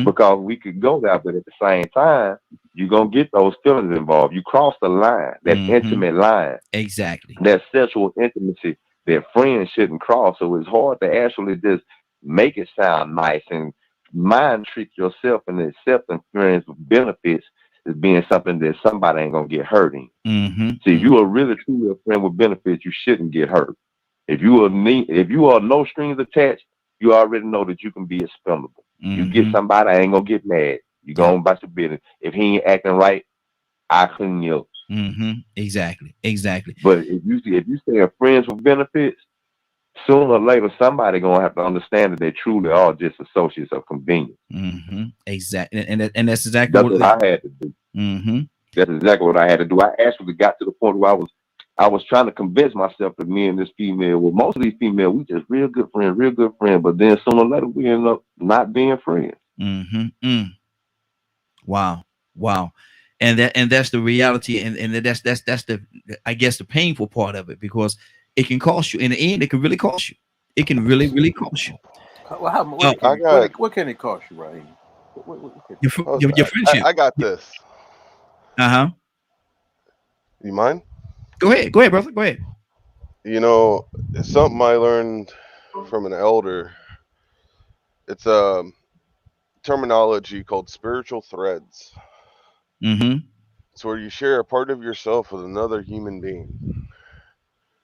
Because we could go there, but at the same time, you're gonna get those feelings involved. You cross the line, that intimate line. Exactly. That sexual intimacy that friends shouldn't cross. So it's hard to actually just make it sound nice and mind trick yourself and accepting friends with benefits as being something that somebody ain't gonna get hurt in. See, if you are really truly a friend with benefits, you shouldn't get hurt. If you are no strings attached, you already know that you can be expendable. You get somebody, I ain't gonna get mad. You go on about your business. If he ain't acting right, I clean you up. Exactly. But if you stay friends with benefits, sooner or later somebody gonna have to understand that they truly are just associates of convenience. Exactly, and that's exactly what I had to do. That's exactly what I had to do. I actually got to the point where I was trying to convince myself that me and this female, well, most of these females, we just real good friends. But then sooner or later we end up not being friends. Wow. And that's the reality, and that's the, I guess, the painful part of it, because it can cost you. In the end, it can really cost you. It can really cost you. What can it cost you, Raheem? Your friendship. I got this. You mind? Go ahead, brother. Go ahead. You know, it's something I learned from an elder. It's a terminology called spiritual threads. It's where you share a part of yourself with another human being.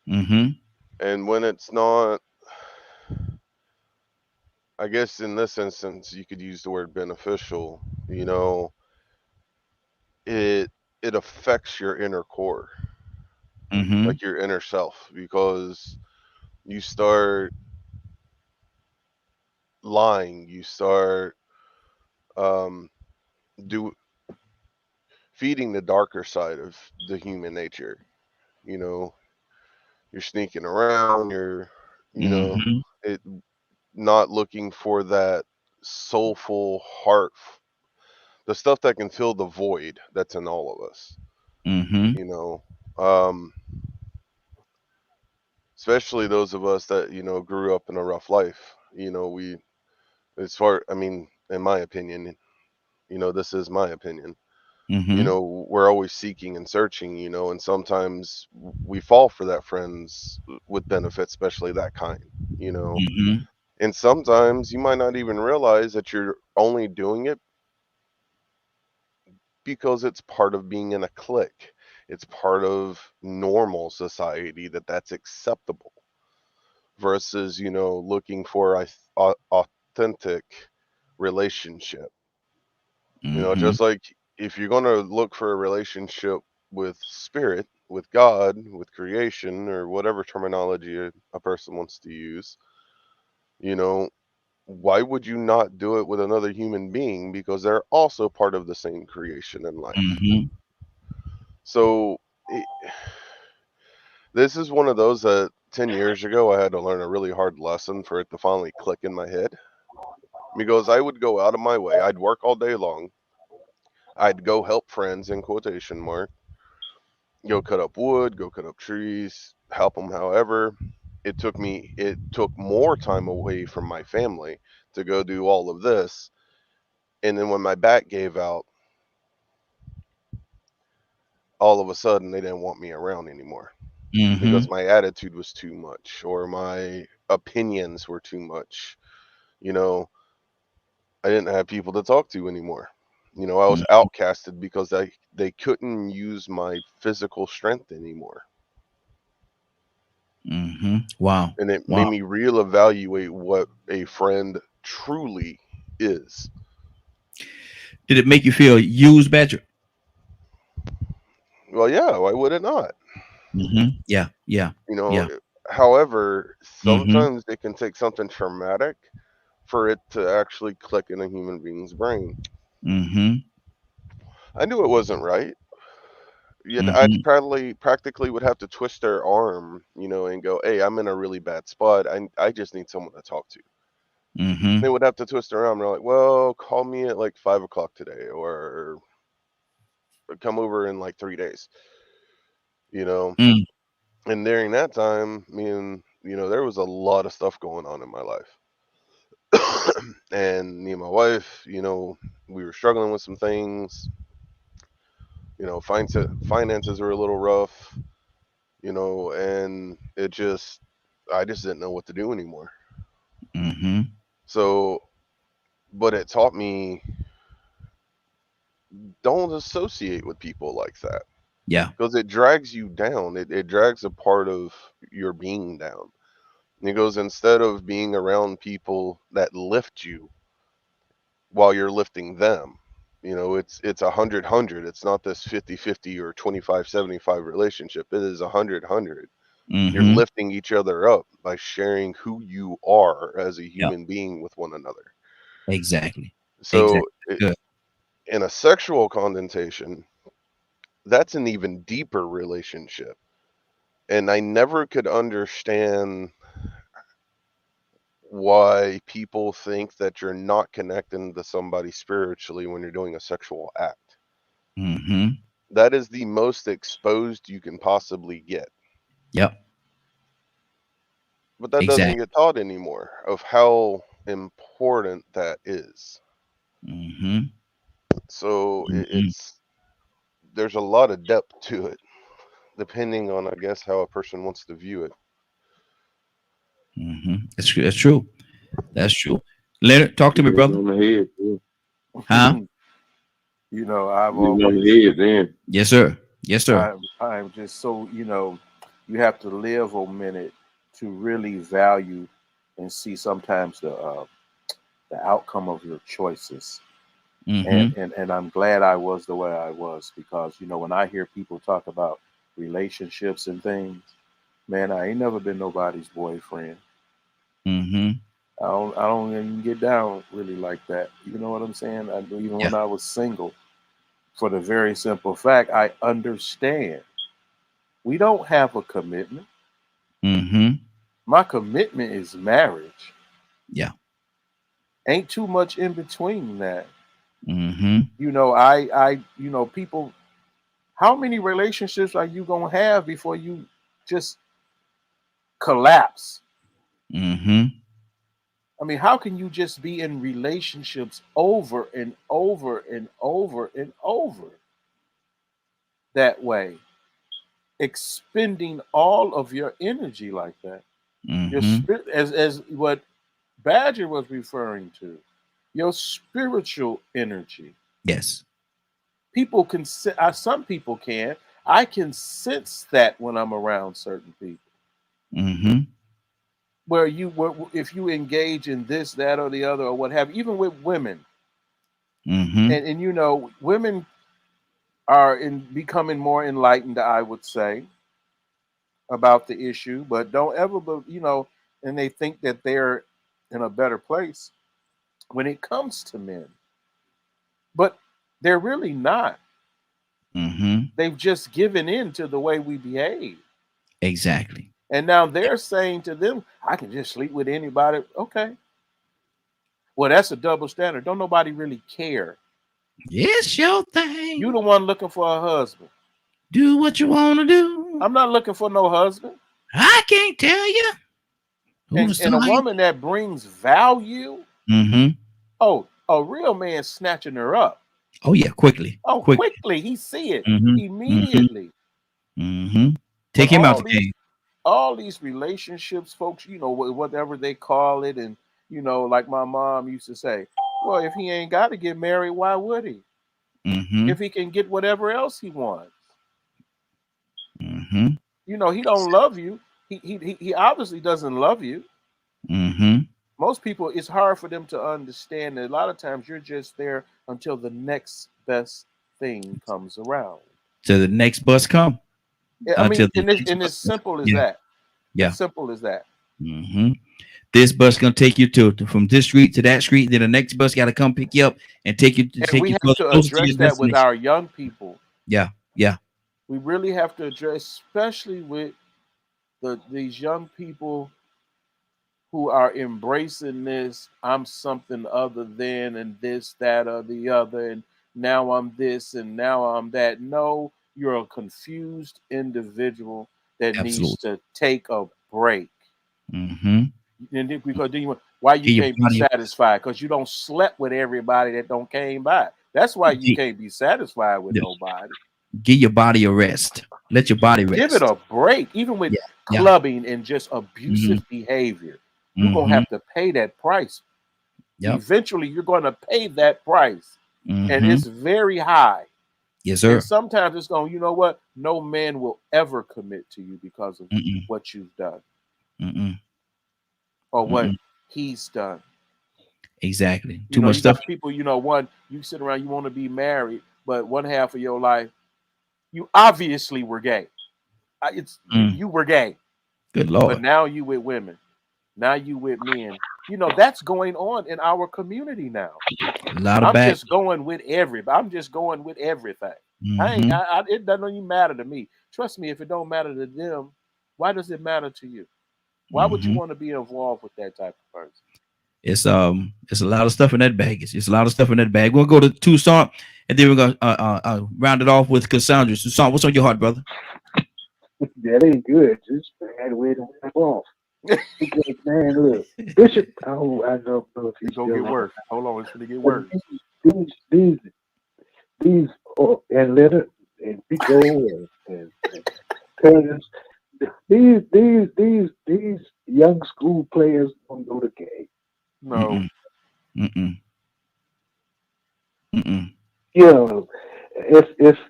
And when it's not, I guess in this instance, you could use the word beneficial, you know, it affects your inner core, like your inner self, because you start lying, you start feeding the darker side of the human nature. You know, you're sneaking around, you're, you know, not looking for that soulful heart, the stuff that can fill the void that's in all of us. You know, especially those of us that, you know, grew up in a rough life. You know, I mean, in my opinion, you know, this is my opinion. You know, we're always seeking and searching, you know, and sometimes we fall for that friends with benefits, especially that kind, you know. And sometimes you might not even realize that you're only doing it because it's part of being in a clique. It's part of normal society that's acceptable, versus, you know, looking for authentic relationship. You know, just like if you're going to look for a relationship with spirit, with God, with creation, or whatever terminology a person wants to use, you know, why would you not do it with another human being? Because they're also part of the same creation in life. So this is one of those that 10 years ago I had to learn a really hard lesson for it to finally click in my head. Because I would go out of my way. I'd work all day long. I'd go help friends, in quotation mark. Go cut up wood, go cut up trees, help them however. It took more time away from my family to go do all of this. And then when my back gave out, all of a sudden they didn't want me around anymore. Because my attitude was too much, or my opinions were too much. You know, I didn't have people to talk to anymore. You know, I was outcasted because they couldn't use my physical strength anymore. Wow. And it made me reevaluate what a friend truly is. Did it make you feel used, Badger? Well, yeah. Why would it not? Yeah. You know. However, sometimes it can take something traumatic for it to actually click in a human being's brain. I knew it wasn't right. I practically would have to twist their arm, and go, "Hey, I'm in a really bad spot. I just need someone to talk to." They would have to twist their arm. They're like, "Well, call me at like 5 o'clock today, or come over in like 3 days." And during that time, there was a lot of stuff going on in my life. And me and my wife, we were struggling with some things. Finances were a little rough, and I just didn't know what to do anymore. So, but it taught me, don't associate with people like that. Yeah. Because it drags you down. It drags a part of your being down. And it goes, instead of being around people that lift you while you're lifting them, it's 100-100. It's not this 50-50 or 25-75 relationship. It is 100-100. You're lifting each other up by sharing who you are as a human being with one another. Exactly. So in a sexual connotation, that's an even deeper relationship. And I never could understand why people think that you're not connecting to somebody spiritually when you're doing a sexual act. That is the most exposed you can possibly get. Yep. But that doesn't get taught anymore, of how important that is. So there's a lot of depth to it, depending on, I guess, how a person wants to view it. That's true. That's true. Leonard, talk to me, brother. Huh? I've always. Yes, sir. Yes, sir. I'm just so, you have to live a minute to really value and see sometimes the outcome of your choices. And I'm glad I was the way I was, because, when I hear people talk about relationships and things, man, I ain't never been nobody's boyfriend. I don't even get down really like that. You know what I'm saying? When I was single, for the very simple fact, I understand we don't have a commitment. My commitment is marriage. Yeah. Ain't too much in between that. People, how many relationships are you gonna have before you just collapse? I mean, how can you just be in relationships over and over and over and over that way, expending all of your energy like that? Your spirit, as what Badger was referring to, your spiritual energy. Yes. People can, some people can. I can sense that when I'm around certain people. Where if you engage in this, that, or the other, or what have you, even with women, and women are becoming more enlightened, I would say, about the issue, but don't ever, and they think that they're in a better place when it comes to men, but they're really not. They've just given in to the way we behave. Exactly. And now they're saying to them, I can just sleep with anybody. Okay. Well, that's a double standard. Don't nobody really care. It's your thing. You the one looking for a husband. Do what you want to do. I'm not looking for no husband. I can't tell you. And a woman that brings value. Oh, a real man snatching her up. Oh, yeah, quickly. Oh, quickly. He see it immediately. Take him out the game. All these relationships, folks, whatever they call it. And, like my mom used to say, well, if he ain't got to get married, why would he? If he can get whatever else he wants. He don't love you. He obviously doesn't love you. most people, it's hard for them to understand that a lot of times you're just there until the next best thing comes around. So the next bus come. I mean, and it's simple as that. Yeah. As simple as that. Mm-hmm. This bus gonna take you to from this street to that street. Then the next bus got to come pick you up and take you. And we have to address that with our young people. Yeah. We really have to address, especially with these young people who are embracing this. I'm something other than, and this, that, or the other, and now I'm this, and now I'm that. No, you're a confused individual that needs to take a break. Mm-hmm. And because why you can't be satisfied? Because you don't slept with everybody that don't came by. That's why you can't be satisfied with nobody. Give your body a rest. Let your body rest. Give it a break. Even with clubbing and just abusive behavior, you're gonna have to pay that price. Eventually, you're gonna pay that price, and it's very high. Yes, sir. And sometimes it's going. You know what? No man will ever commit to you because of what you've done. Or what he's done. Exactly. Too much stuff. People, one, you sit around, you want to be married, but one half of your life, you obviously were gay. You were gay. Good Lord. But now you with women. Now you with men. That's going on in our community now. A lot of I'm just going with everybody. I'm just going with everything. It doesn't even matter to me. Trust me, if it don't matter to them, why does it matter to you? Why would you want to be involved with that type of person? It's a lot of stuff in that bag. It's a lot of stuff in that bag. We'll go to Tucson, and then we're gonna round it off with Cassandra. Tucson, what's on your heart, brother? That ain't good. Just bad way to win off. Man, look, Bishop. I don't know if he's gonna get worse. Hold on, it's gonna get worse. These and Leonard and Pico and Cousins. These young school players don't go to game. No. If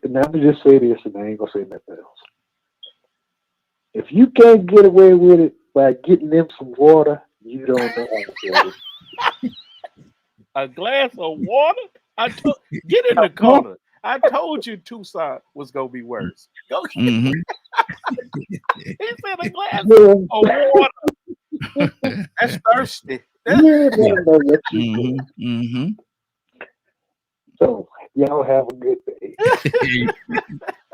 and I'm gonna just say this, and I ain't gonna say nothing else. If you can't get away with it by getting them some water, you don't know how to do it. A glass of water? Get in the corner. I told you Tucson was gonna be worse. Go get He said a glass of water. That's thirsty. So y'all have a good day.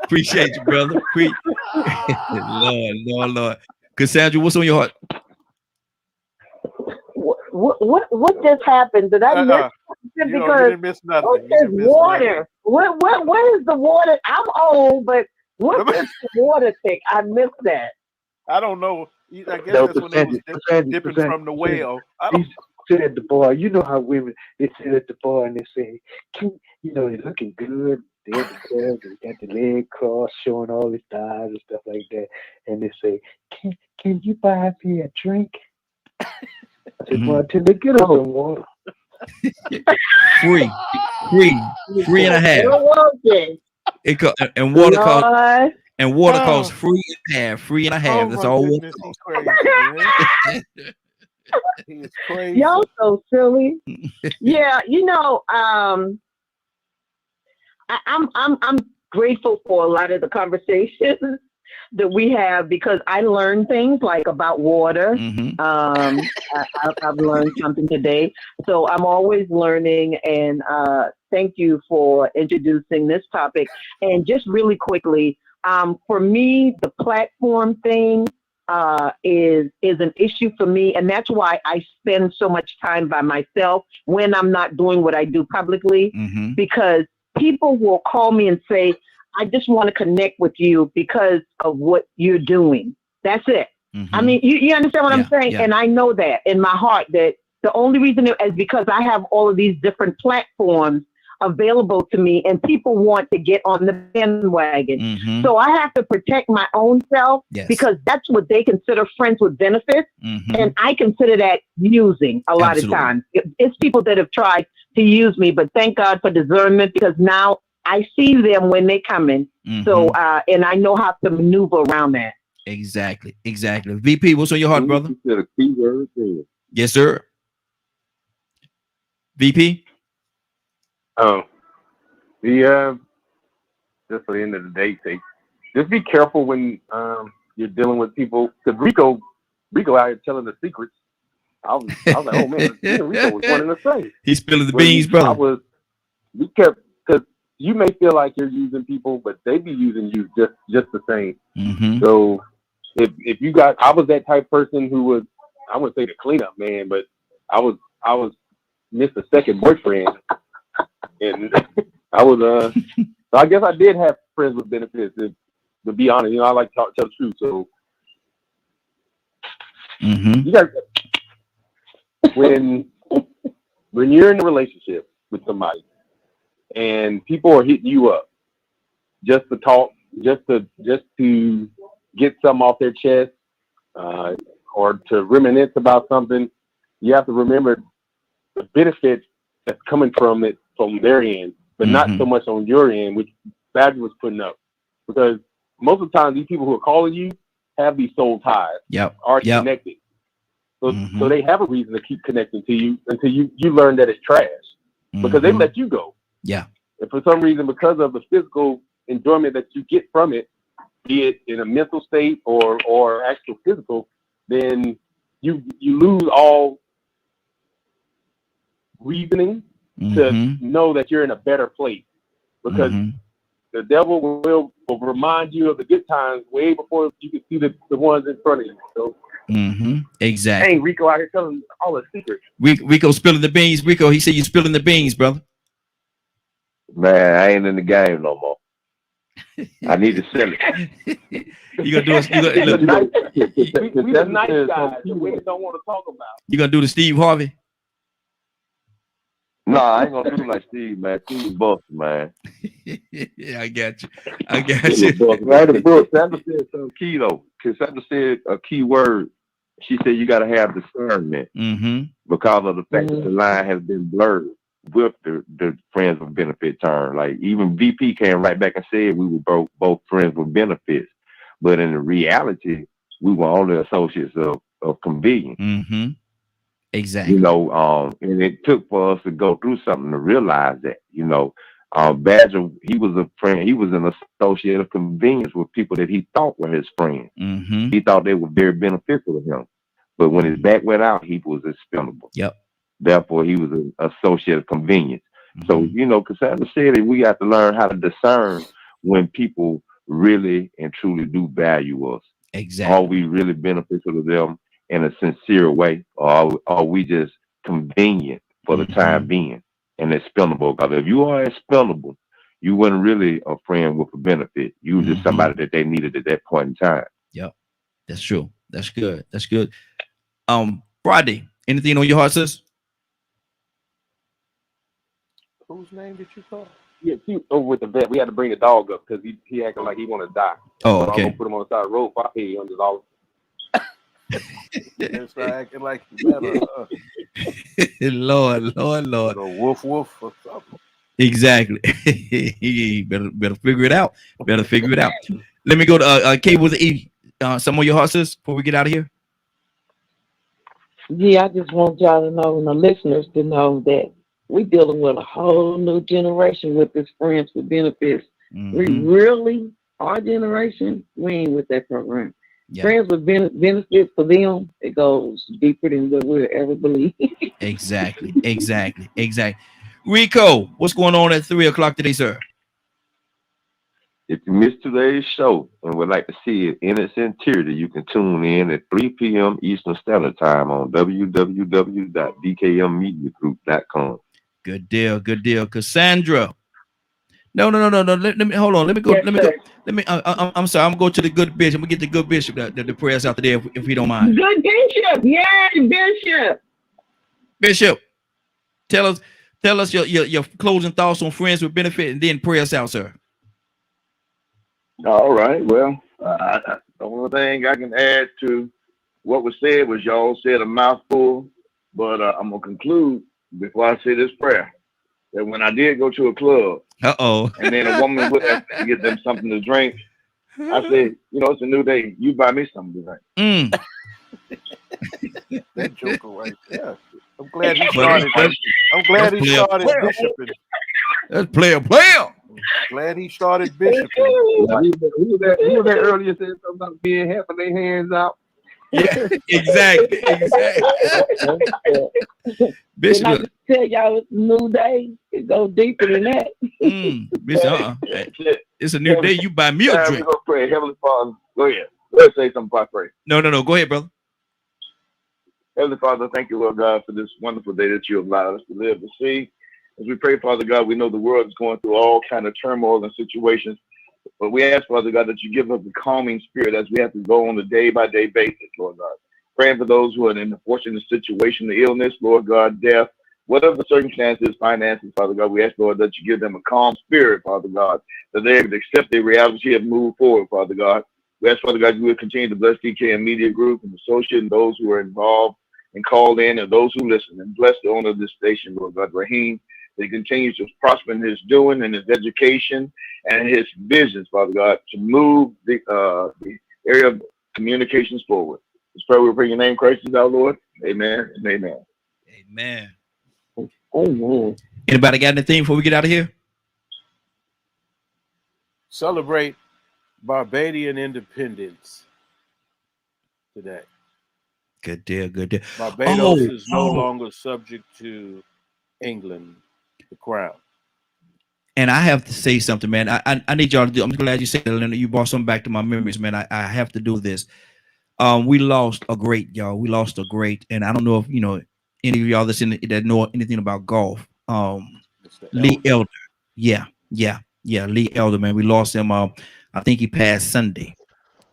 Appreciate you, brother. Lord. Cassandra, what's on your heart? What just happened? Did I miss? You didn't miss nothing. Water. What is the water? I'm old, but what is the water thing? I missed that. I don't know. I guess that's when they was dipping from the well. He said at the bar, you know how women, they sit at the bar and they say, they're looking good. They got the leg crossed, showing all his thighs and stuff like that. And they say, can you buy me a drink? I said, well, until they get on water. Free and a half. And water costs free and a half. That's all. He's crazy. Y'all so silly. Yeah, I'm grateful for a lot of the conversations that we have because I learned things like about water. I've learned something today. So I'm always learning, and thank you for introducing this topic. And just really quickly, for me, the platform thing is an issue for me, and that's why I spend so much time by myself when I'm not doing what I do publicly, because people will call me and say, I just want to connect with you because of what you're doing. That's it. I mean, you understand what I'm saying? Yeah. And I know that in my heart that the only reason is because I have all of these different platforms available to me and people want to get on the bandwagon. So I have to protect my own self because that's what they consider friends with benefits. And I consider that using a lot of times. It's people that have tried to use me, but thank God for discernment because now I see them when they come in. So, and I know how to maneuver around that. Exactly. VP, what's on your heart, brother? You said a key word there. Yes, sir. VP. Just for the end of the day, just be careful when you're dealing with people. Because Rico out here telling the secrets. I was like, oh man, Rico was one in the same. He's spilling the beans, brother. We kept, because you may feel like you're using people, but they be using you just the same. Mm-hmm. So if you got, I was that type of person who was, I wouldn't say the cleanup man, but I was Mr. Second boyfriend, and I was so I guess I did have friends with benefits. To be honest, I like to tell the truth. So you got, when you're in a relationship with somebody and people are hitting you up just to talk, just to get something off their chest, or to reminisce about something, you have to remember the benefit that's coming from it from their end, but not so much on your end, which Badger was putting up. Because most of the time, these people who are calling you have these soul ties, are connected. So they have a reason to keep connecting to you until you learn that it's trash, because they let you go. Yeah. And for some reason, because of the physical enjoyment that you get from it, be it in a mental state or actual physical, then you lose all reasoning to know that you're in a better place, because the devil will remind you of the good times way before you can see the ones in front of you. So exactly. Hey, Rico out here telling all the secrets. Rico spilling the beans. Rico, he said you spilling the beans, brother. Man, I ain't in the game no more. I need to sell it. You gonna do us? We the nice guys that we don't want to talk about. You gonna do the Steve Harvey? No, I ain't gonna do like Steve, man. Steve Buster, man. Yeah, I got you. Write a book. Sandra said something key though. Because Sandra said a key word. She said you got to have discernment because of the fact that the line has been blurred with the friends with benefit term. Like even VP came right back and said we were both friends with benefits, but in the reality, we were only associates of convenience. Exactly. And it took for us to go through something to realize that. Badger, he was a friend. He was an associate of convenience with people that he thought were his friends. He thought they were very beneficial to him, but when his back went out, he was expendable. Therefore, he was an associate of convenience. So, Cassandra said that we got to learn how to discern when people really and truly do value us. Exactly. Are we really beneficial to them in a sincere way, or are we just convenient for the time being and expendable? Because if you are expendable, you weren't really a friend with a benefit. You were just somebody that they needed at that point in time. Yep, that's true. That's good. That's good. Friday, anything on your heart, sis? Whose name did you call? Yeah, over with the vet. We had to bring the dog up because he acting like he want to die. Oh, so okay. I'm gonna put him on the side of the road. I pay $100. And start acting like you better. Lord. A woof or something. Exactly. better figure it out. Let me go to K with the E. Some of your heart, sis, before we get out of here. Yeah, I just want y'all to know, and the listeners to know, that we're dealing with a whole new generation with this Friends with Benefits. We really, our generation, we ain't with that program. Friends with benefits for them, it goes deeper than what we'll ever believe. Exactly. Rico, what's going on at 3:00 today, sir? If you missed today's show and would like to see it in its entirety, you can tune in at 3 p.m. Eastern Standard Time on www.dkmmediagroup.com. Good deal. Cassandra. No. Let me hold on. Let me go. I'm sorry. I'm going to the good bishop. I'm gonna get the good bishop the prayers out there if he don't mind. Good bishop. Yay, Bishop, tell us your closing thoughts on Friends with Benefit, and then pray us out, sir. All right. Well, the only thing I can add to what was said was y'all said a mouthful, but I'm gonna conclude before I say this prayer. That when I did go to a club, and then a woman would have to get them something to drink, I said, it's a new day. You buy me something to drink. That joker right there. I'm glad he started. I'm glad he started bishoping. That's player. Glad he started bishoping. He was there earlier, said something about being half of their hands out. Yeah, exactly. Bishop, I just tell y'all it's a new day. It goes deeper than that. Bishop, it's a new day. You buy me a drink. We're gonna pray. Heavenly Father, go ahead. Let's say something before I pray. No. Go ahead, brother. Heavenly Father, thank you, Lord God, for this wonderful day that you have allowed us to live to see. As we pray, Father God, we know the world is going through all kind of turmoil and situations, but we ask, Father God, that you give us a calming spirit as we have to go on a day-by-day basis, Lord God. Praying for those who are in the fortunate situation, the illness, Lord God, death, whatever the circumstances, finances, Father God, we ask, Lord, that you give them a calm spirit, Father God, that they're able to accept their reality and move forward, Father God. We ask, Father God, you will continue to bless DKM Media Group and associate and those who are involved and called in and those who listen, and bless the owner of this station, Lord God, Raheem. They continue to prosper in his doing and his education and his business, Father God, to move the area of communications forward. Let's pray. We pray in your name, Christ is our Lord. Amen and amen. Amen. Amen. Anybody got anything before we get out of here? Celebrate Barbadian independence today. Good deal. Barbados is no longer subject to England, the crown. And I have to say something, man. I need y'all to do. I'm glad you said that, Leonard. You brought something back to my memories, man. I have to do this. We lost a great, y'all. We lost a great, and I don't know if any of y'all that know anything about golf. Lee Elder. Yeah. Lee Elder, man. We lost him. I think he passed Sunday.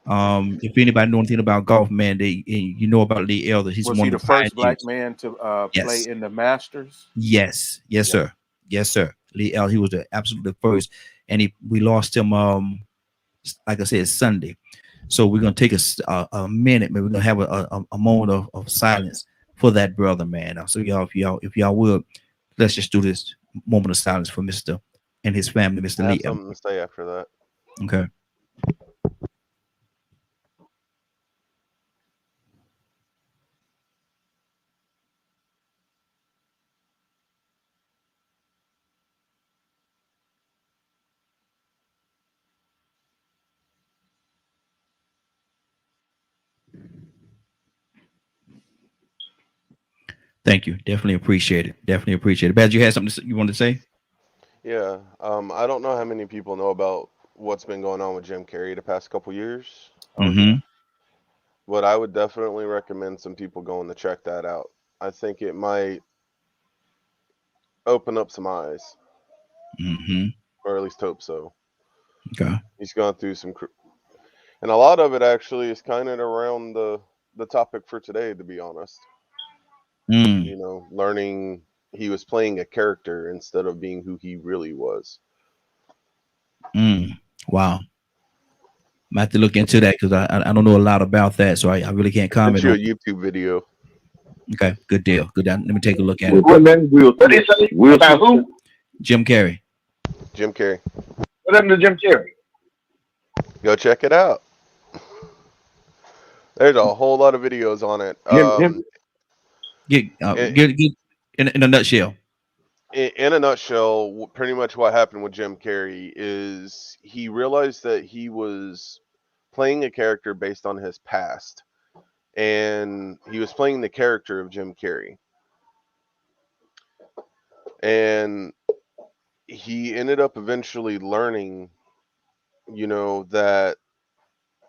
If anybody know anything about golf, man, you know about Lee Elder. He's Was one he of the the first pioneers. black man to Yes. play in the Masters? Yes, sir. Yes, sir. Lee Elder, he was the absolute first, and we lost him. Like I said, Sunday. So we're gonna take a minute, man. We're gonna have a moment of silence for that brother, man. So y'all, if y'all will, let's just do this moment of silence for Mr. and his family, Mr. I Lee have something to say after that. Okay. Thank you. Definitely appreciate it. Bad, you had something you wanted to say? Yeah. I don't know how many people know about what's been going on with Jim Carrey the past couple years. But I would definitely recommend some people going to check that out. I think it might open up some eyes. Or at least hope so. Okay. He's gone through and a lot of it actually is kind of around the topic for today, to be honest. Learning he was playing a character instead of being who he really was. Wow. I have to look into that because I don't know a lot about that, so I really can't comment. It's your YouTube video. Okay, good deal. Let me take a look at it. What did he say? About who? Jim Carrey. Jim Carrey. What happened to Jim Carrey? Go check it out. There's a whole lot of videos on it. Get in a nutshell. In a nutshell, pretty much what happened with Jim Carrey is he realized that he was playing a character based on his past, and he was playing the character of Jim Carrey, and he ended up eventually learning, that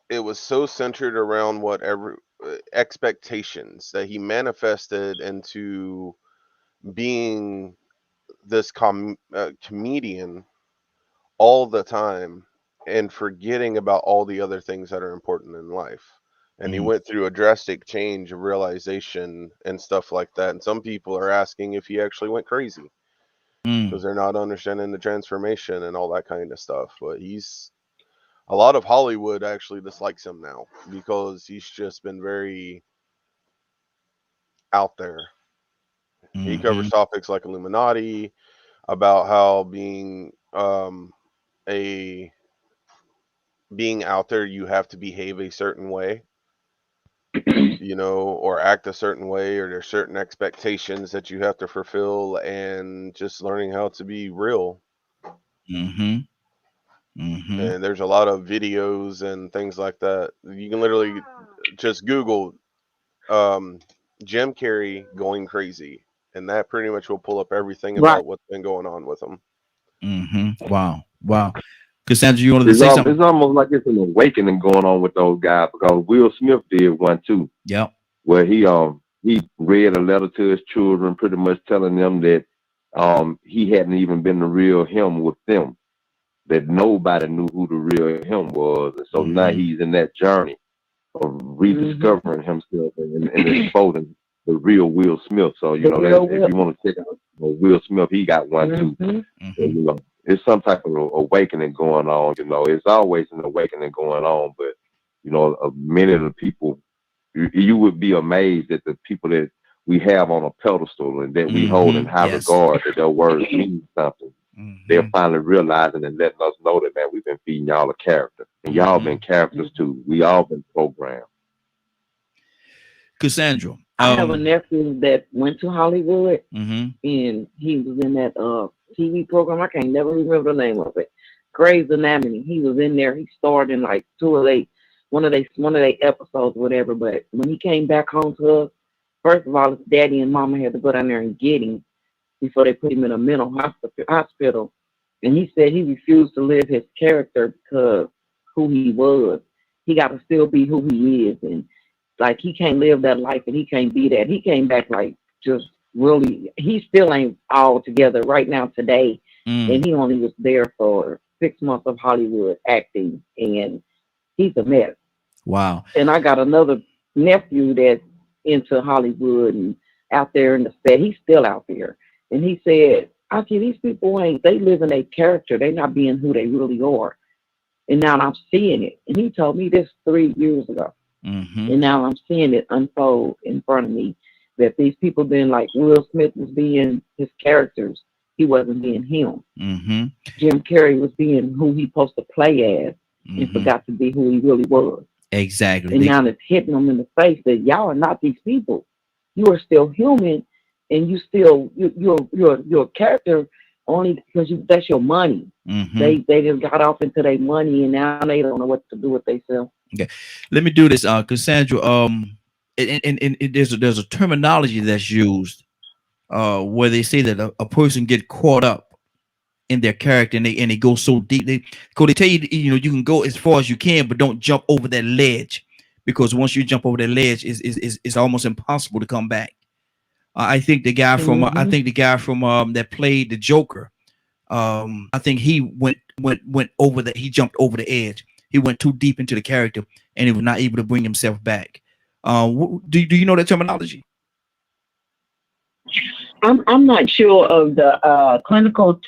it was so centered around whatever expectations that he manifested into being this comedian all the time and forgetting about all the other things that are important in life. And he went through a drastic change of realization and stuff like that. And some people are asking if he actually went crazy because they're not understanding the transformation and all that kind of stuff. But a lot of Hollywood actually dislikes him now because he's just been very out there. He covers topics like Illuminati, about how being out there, you have to behave a certain way. you know, or act a certain way, or there's certain expectations that you have to fulfill, and just learning how to be real. Mm-hmm. Mm-hmm. And there's a lot of videos and things like that. You can literally just Google Jim Carrey going crazy, and that pretty much will pull up everything about what's been going on with him. Mm-hmm. Wow. Wow. Cassandra, you wanted to say something? It's almost like it's an awakening going on with those guys, because Will Smith did one too. Yep. Where he read a letter to his children, pretty much telling them that he hadn't even been the real him with them, that nobody knew who the real him was. And so now he's in that journey of rediscovering himself and exposing the real Will Smith. So, you know, if you want to check out Will Smith, he got one too. So, you know, it's some type of awakening going on. You know, it's always an awakening going on, but, you know, many of the people, you would be amazed at the people that we have on a pedestal and that we hold in high regard, that their words mean something. They're finally realizing and letting us know that, man, we've been feeding y'all a character. And y'all been characters too. We all been programmed. Cassandra. I have a nephew that went to Hollywood, Mm-hmm. and he was in that TV program. I can't never remember the name of it. Grey's Anatomy. He was in there. He starred in like one of their episodes, whatever. But when he came back home to us, first of all, his daddy and mama had to go down there and get him before they put him in a mental hospital. And he said he refused to live his character because who he was. He got to still be who he is. And like, he can't live that life and he can't be that. He came back like just really, he still ain't all together right now today. And he only was there for 6 months of Hollywood acting, and he's a mess. Wow. And I got another nephew that's into Hollywood and out there in the set. He's still out there. And he said, "Aki, these people they live in a character. They're not being who they really are." And now I'm seeing it. And he told me this 3 years ago. And now I'm seeing it unfold in front of me, that these people been like Will Smith was being his characters. He wasn't being him. Jim Carrey was being who he supposed to play as and forgot to be who he really was. Exactly. And now it's hitting them in the face that y'all are not these people. You are still human, and you still you're a character only because that's your money. They just got off into their money, and now they don't know what to do with themselves. Okay, let me do this, Cassandra. And there's a terminology that's used where they say that a person get caught up in their character, and they go so deep. They tell you, you know, you can go as far as you can, but don't jump over that ledge, because once you jump over that ledge, it's almost impossible to come back. I think the guy from that played the Joker, I think he went over that. He jumped over the edge. He went too deep into the character, and he was not able to bring himself back. Do you know that terminology? I'm not sure of the clinical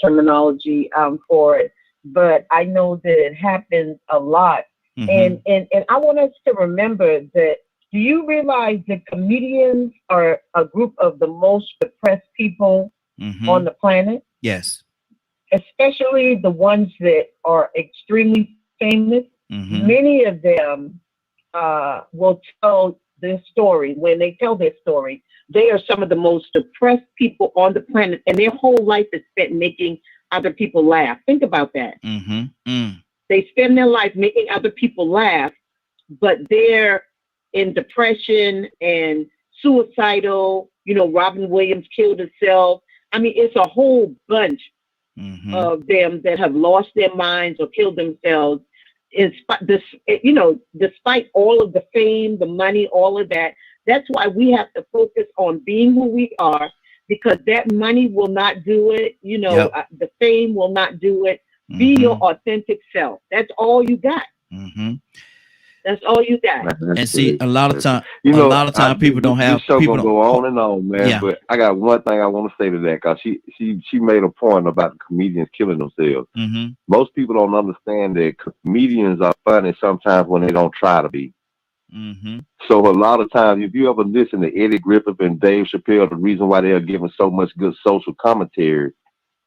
terminology for it, but I know that it happens a lot. And I want us to remember that. Do you realize that comedians are a group of the most depressed people on the planet? Yes. Especially the ones that are extremely famous. Many of them will tell their story. When they tell their story, they are some of the most depressed people on the planet, and their whole life is spent making other people laugh. Think about that. They spend their life making other people laugh, but they're in depression and suicidal. You know, Robin Williams killed himself. I mean, it's a whole bunch of them that have lost their minds or killed themselves. Despite all of the fame, the money, all of that. That's why we have to focus on being who we are, because that money will not do it. You know, the fame will not do it. Be your authentic self. That's all you got. That's all you got. And see, a lot of time, people don't have. This show people gonna don't, go on and on, man. Yeah. But I got one thing I want to say to that, because she made a point about the comedians killing themselves. Most people don't understand that comedians are funny sometimes when they don't try to be. So a lot of times, if you ever listen to Eddie Griffith and Dave Chappelle, the reason why they're giving so much good social commentary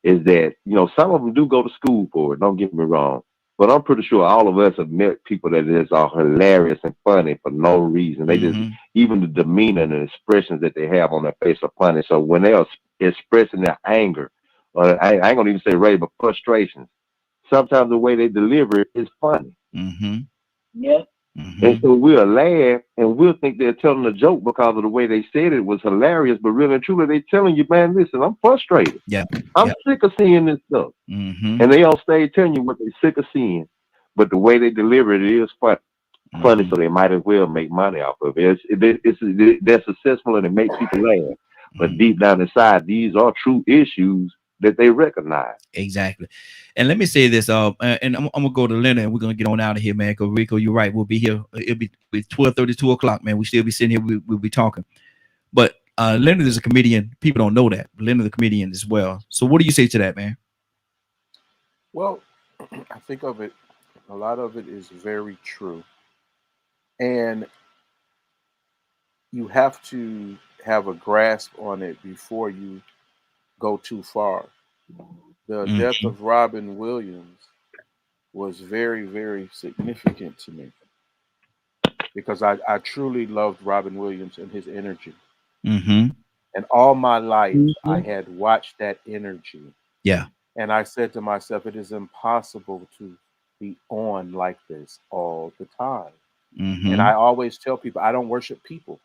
is that, you know, some of them do go to school for it. Don't get me wrong. But I'm pretty sure all of us have met people that just are hilarious and funny for no reason. They just, even the demeanor and the expressions that they have on their face are funny. So when they're expressing their anger, or I ain't gonna even say rage, but frustrations, sometimes the way they deliver it is funny. Yeah. And so we'll laugh and we'll think they're telling a joke because of the way they said it was hilarious, but really and truly they telling you, man, listen, I'm frustrated. I'm sick of seeing this stuff. And they on stage telling you what they're sick of seeing, but the way they deliver it is funny, so they might as well make money off of it. They're successful and they make people laugh. But deep down inside, these are true issues that they recognize. Exactly. And let me say this, and I'm gonna go to Leonard and we're gonna get on out of here, man. Because Rico, you're right. We'll be here. It'll be 12:30, 2 o'clock, man. We still be sitting here. We'll be talking. But Leonard is a comedian. People don't know that. But Leonard is a comedian as well. So what do you say to that, man? Well, I think of it. A lot of it is very true, and you have to have a grasp on it before you go too far. The death of Robin Williams was very, very significant to me because I truly loved Robin Williams and his energy. And all my life, I had watched that energy. And I said to myself, it is impossible to be on like this all the time. And I always tell people, I don't worship people.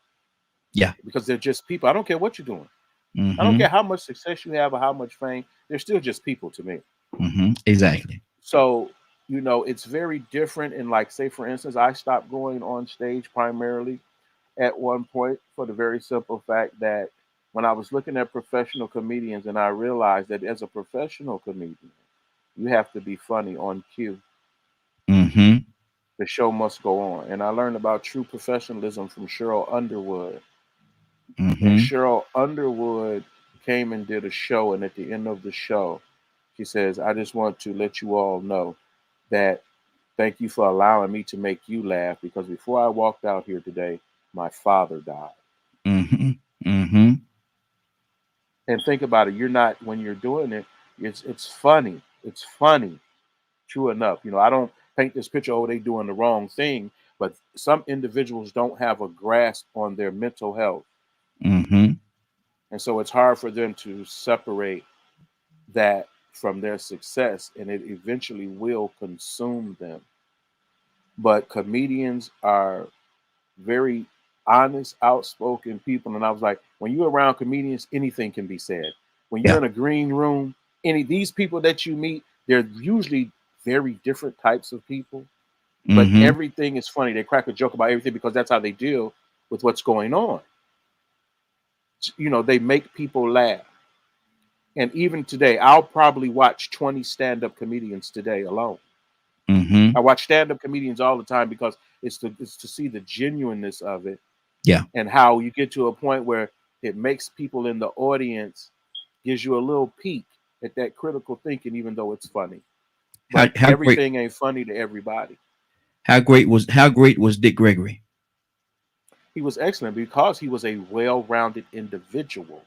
Because they're just people. I don't care what you're doing. I don't care how much success you have or how much fame. They're still just people to me. Exactly. So, you know, it's very different. And like, say, for instance, I stopped going on stage primarily at one point for the very simple fact that when I was looking at professional comedians and I realized that as a professional comedian, you have to be funny on cue. The show must go on. And I learned about true professionalism from Cheryl Underwood. And Cheryl Underwood came and did a show, and at the end of the show, she says, I just want to let you all know that thank you for allowing me to make you laugh, because before I walked out here today, my father died. And think about it, you're not, when you're doing it, it's funny. It's funny. True enough. You know, I don't paint this picture, oh, they doing the wrong thing, but some individuals don't have a grasp on their mental health. And so it's hard for them to separate that from their success, and it eventually will consume them. But comedians are very honest, outspoken people. And I was like, when you're around comedians, anything can be said. When you're in a green room, these people that you meet, they're usually very different types of people, but everything is funny. They crack a joke about everything because that's how they deal with what's going on. You know, they make people laugh. And even today, I'll probably watch 20 stand-up comedians today alone. I watch stand-up comedians all the time because it's to see the genuineness of it. And how you get to a point where it makes people in the audience, gives you a little peek at that critical thinking, even though it's funny. But everything ain't funny to everybody. How great was Dick Gregory? He was excellent because he was a well-rounded individual.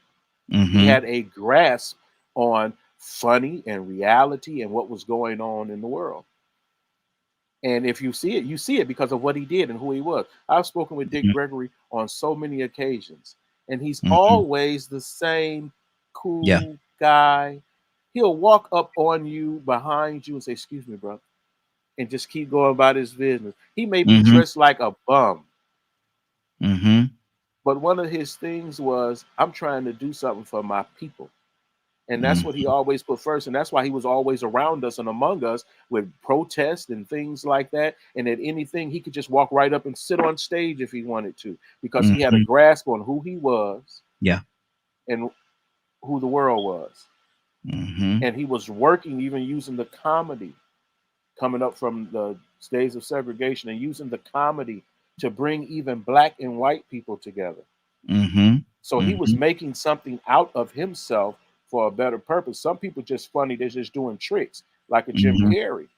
He had a grasp on funny and reality and what was going on in the world. And if you see it because of what he did and who he was. I've spoken with Dick Gregory on so many occasions, and he's always the same cool guy. He'll walk up on you, behind you, and say, excuse me, bro, and just keep going about his business. He may be dressed like a bum. But one of his things was, I'm trying to do something for my people. And that's what he always put first. And that's why he was always around us and among us with protests and things like that. And at anything, he could just walk right up and sit on stage if he wanted to, because he had a grasp on who he was and who the world was. And he was working, even using the comedy, coming up from the days of segregation, and using the comedy to bring even black and white people together. So he was making something out of himself for a better purpose. Some people just funny, they're just doing tricks, like a Jim Carrey.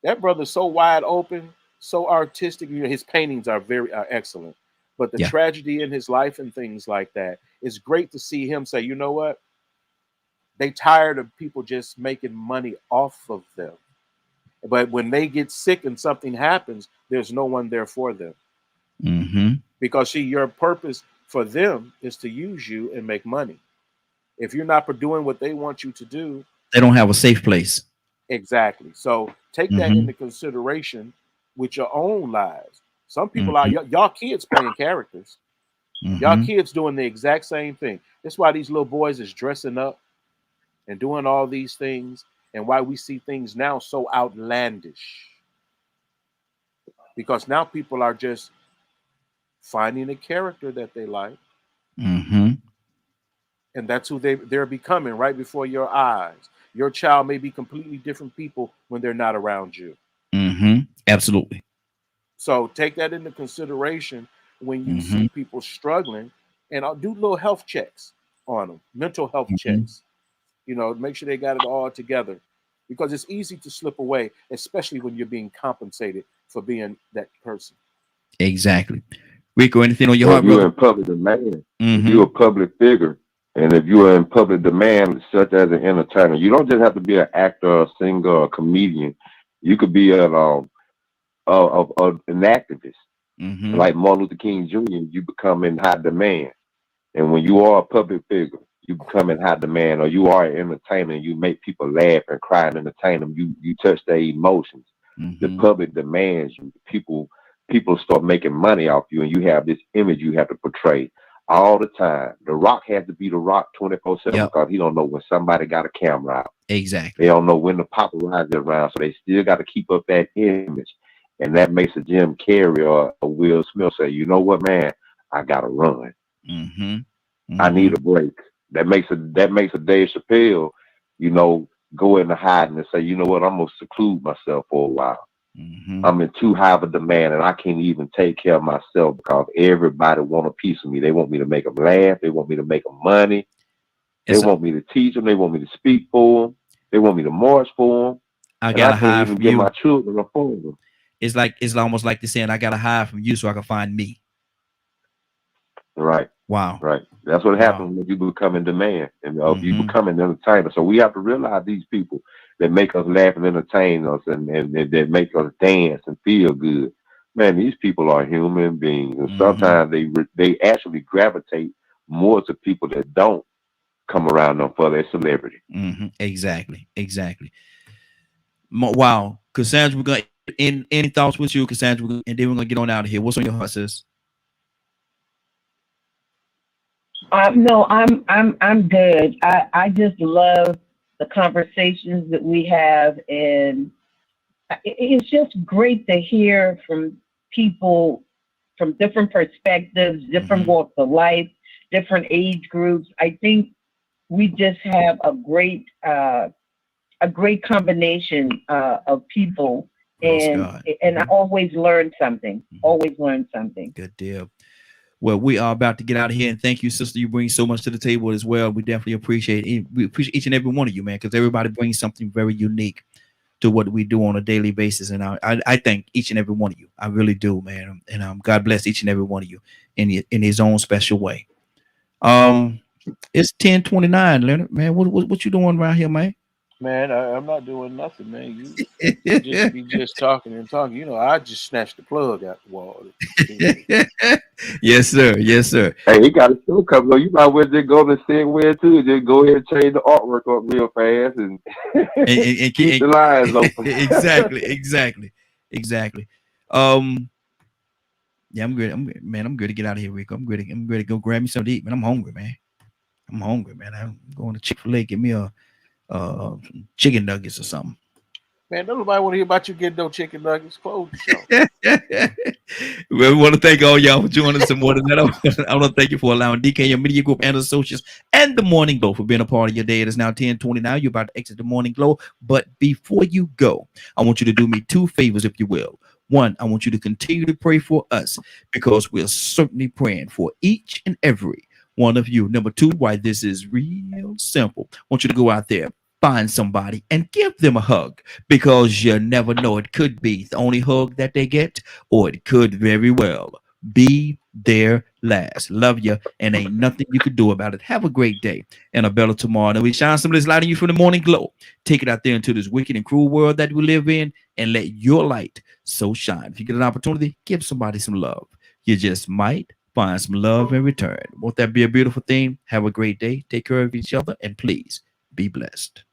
That brother's so wide open, so artistic. You know, his paintings are very excellent. But the tragedy in his life and things like that, it's great to see him say, you know what? They tired of people just making money off of them. But when they get sick and something happens, there's no one there for them. Because see, your purpose for them is to use you and make money. If you're not doing what they want you to do, they don't have a safe place. Exactly. So take that into consideration with your own lives. Some people are y'all kids playing characters. Y'all kids doing the exact same thing. That's why these little boys is dressing up and doing all these things, and why we see things now so outlandish. Because now people are just finding a character that they like. And that's who they're becoming right before your eyes. Your child may be completely different people when they're not around you. Absolutely. So take that into consideration when you see people struggling, and I'll do little health checks on them, mental health checks, you know, make sure they got it all together, because it's easy to slip away, especially when you're being compensated for being that person. Exactly. Rico, anything on your heart, brother? You're in public demand. You're a public figure. And if you are in public demand, such as an entertainer, you don't just have to be an actor, a singer, a comedian. You could be an activist. Like Martin Luther King Jr., you become in high demand. And when you are a public figure, you become in high demand, or you are an entertainer, and you make people laugh and cry and entertain them. You touch their emotions. The public demands you. People start making money off you, and you have this image you have to portray all the time. The Rock has to be The Rock 24/7 because he don't know when somebody got a camera out. Exactly. They don't know when the paparazzi around, so they still got to keep up that image. And that makes a Jim Carrey or a Will Smith say, you know what, man, I gotta run. I need a break. That makes a Dave Chappelle, you know, go into hiding and say, you know what, I'm gonna seclude myself for a while. I'm in too high of a demand, and I can't even take care of myself because everybody want a piece of me. They want me to make them laugh. They want me to make them money. They want me to teach them. They want me to speak for them. They want me to march for them. I gotta hide from you. My children a phone. It's almost like they're saying, I gotta hide from you so I can find me. Right. Wow. Right. That's what happens when you become in demand and you become an entertainer. So we have to realize these people that make us laugh and entertain us and that make us dance and feel good. Man, these people are human beings. And sometimes they actually gravitate more to people that don't come around them for their celebrity. Exactly. Wow. Cassandra, we're going to end any thoughts with you, Cassandra, and then we're going to get on out of here. What's on your heart, sis? No, I'm good. I just love the conversations that we have, and it's just great to hear from people from different perspectives, different walks of life, different age groups. I think we just have a great combination of people, and I always learn something. Good deal. Well, we are about to get out of here, and thank you, sister. You bring so much to the table as well. We definitely appreciate it. We appreciate each and every one of you, man, because everybody brings something very unique to what we do on a daily basis. And I thank each and every one of you. I really do, man. And God bless each and every one of you in his own special way. It's 10:29, Leonard. Man, what you doing around here, man? Man, I'm not doing nothing, man. You just be just talking and talking. You know, I just snatched the plug out the wall. Yes, sir. Hey, he got a show coming on. You might well just go to Segway too. Just go ahead and change the artwork up real fast and keep the lines open. Exactly. Yeah, I'm good. I'm good to get out of here, Rico. I'm good to go grab me something to eat, man. I'm hungry, man. I'm going to Chick-fil-A, get me a chicken nuggets or something. Man, nobody want to hear about you getting no chicken nuggets. Close the show. Well, we want to thank all y'all for joining us. And more than that, I want to thank you for allowing DKM Media Group and Associates and the Morning Glow for being a part of your day. It is now 10:29. You're about to exit the Morning Glow. But before you go, I want you to do me two favors, if you will. One, I want you to continue to pray for us because we're certainly praying for each and every one of you. Number two, why this is real simple. I want you to go out there, find somebody and give them a hug, because you never know. It could be the only hug that they get, or it could very well be their last. Love you, and ain't nothing you can do about it. Have a great day and a better tomorrow. And we shine some of this light on you from the morning glow. Take it out there into this wicked and cruel world that we live in, and let your light so shine. If you get an opportunity, give somebody some love. You just might find some love in return. Won't that be a beautiful thing? Have a great day. Take care of each other, and please be blessed.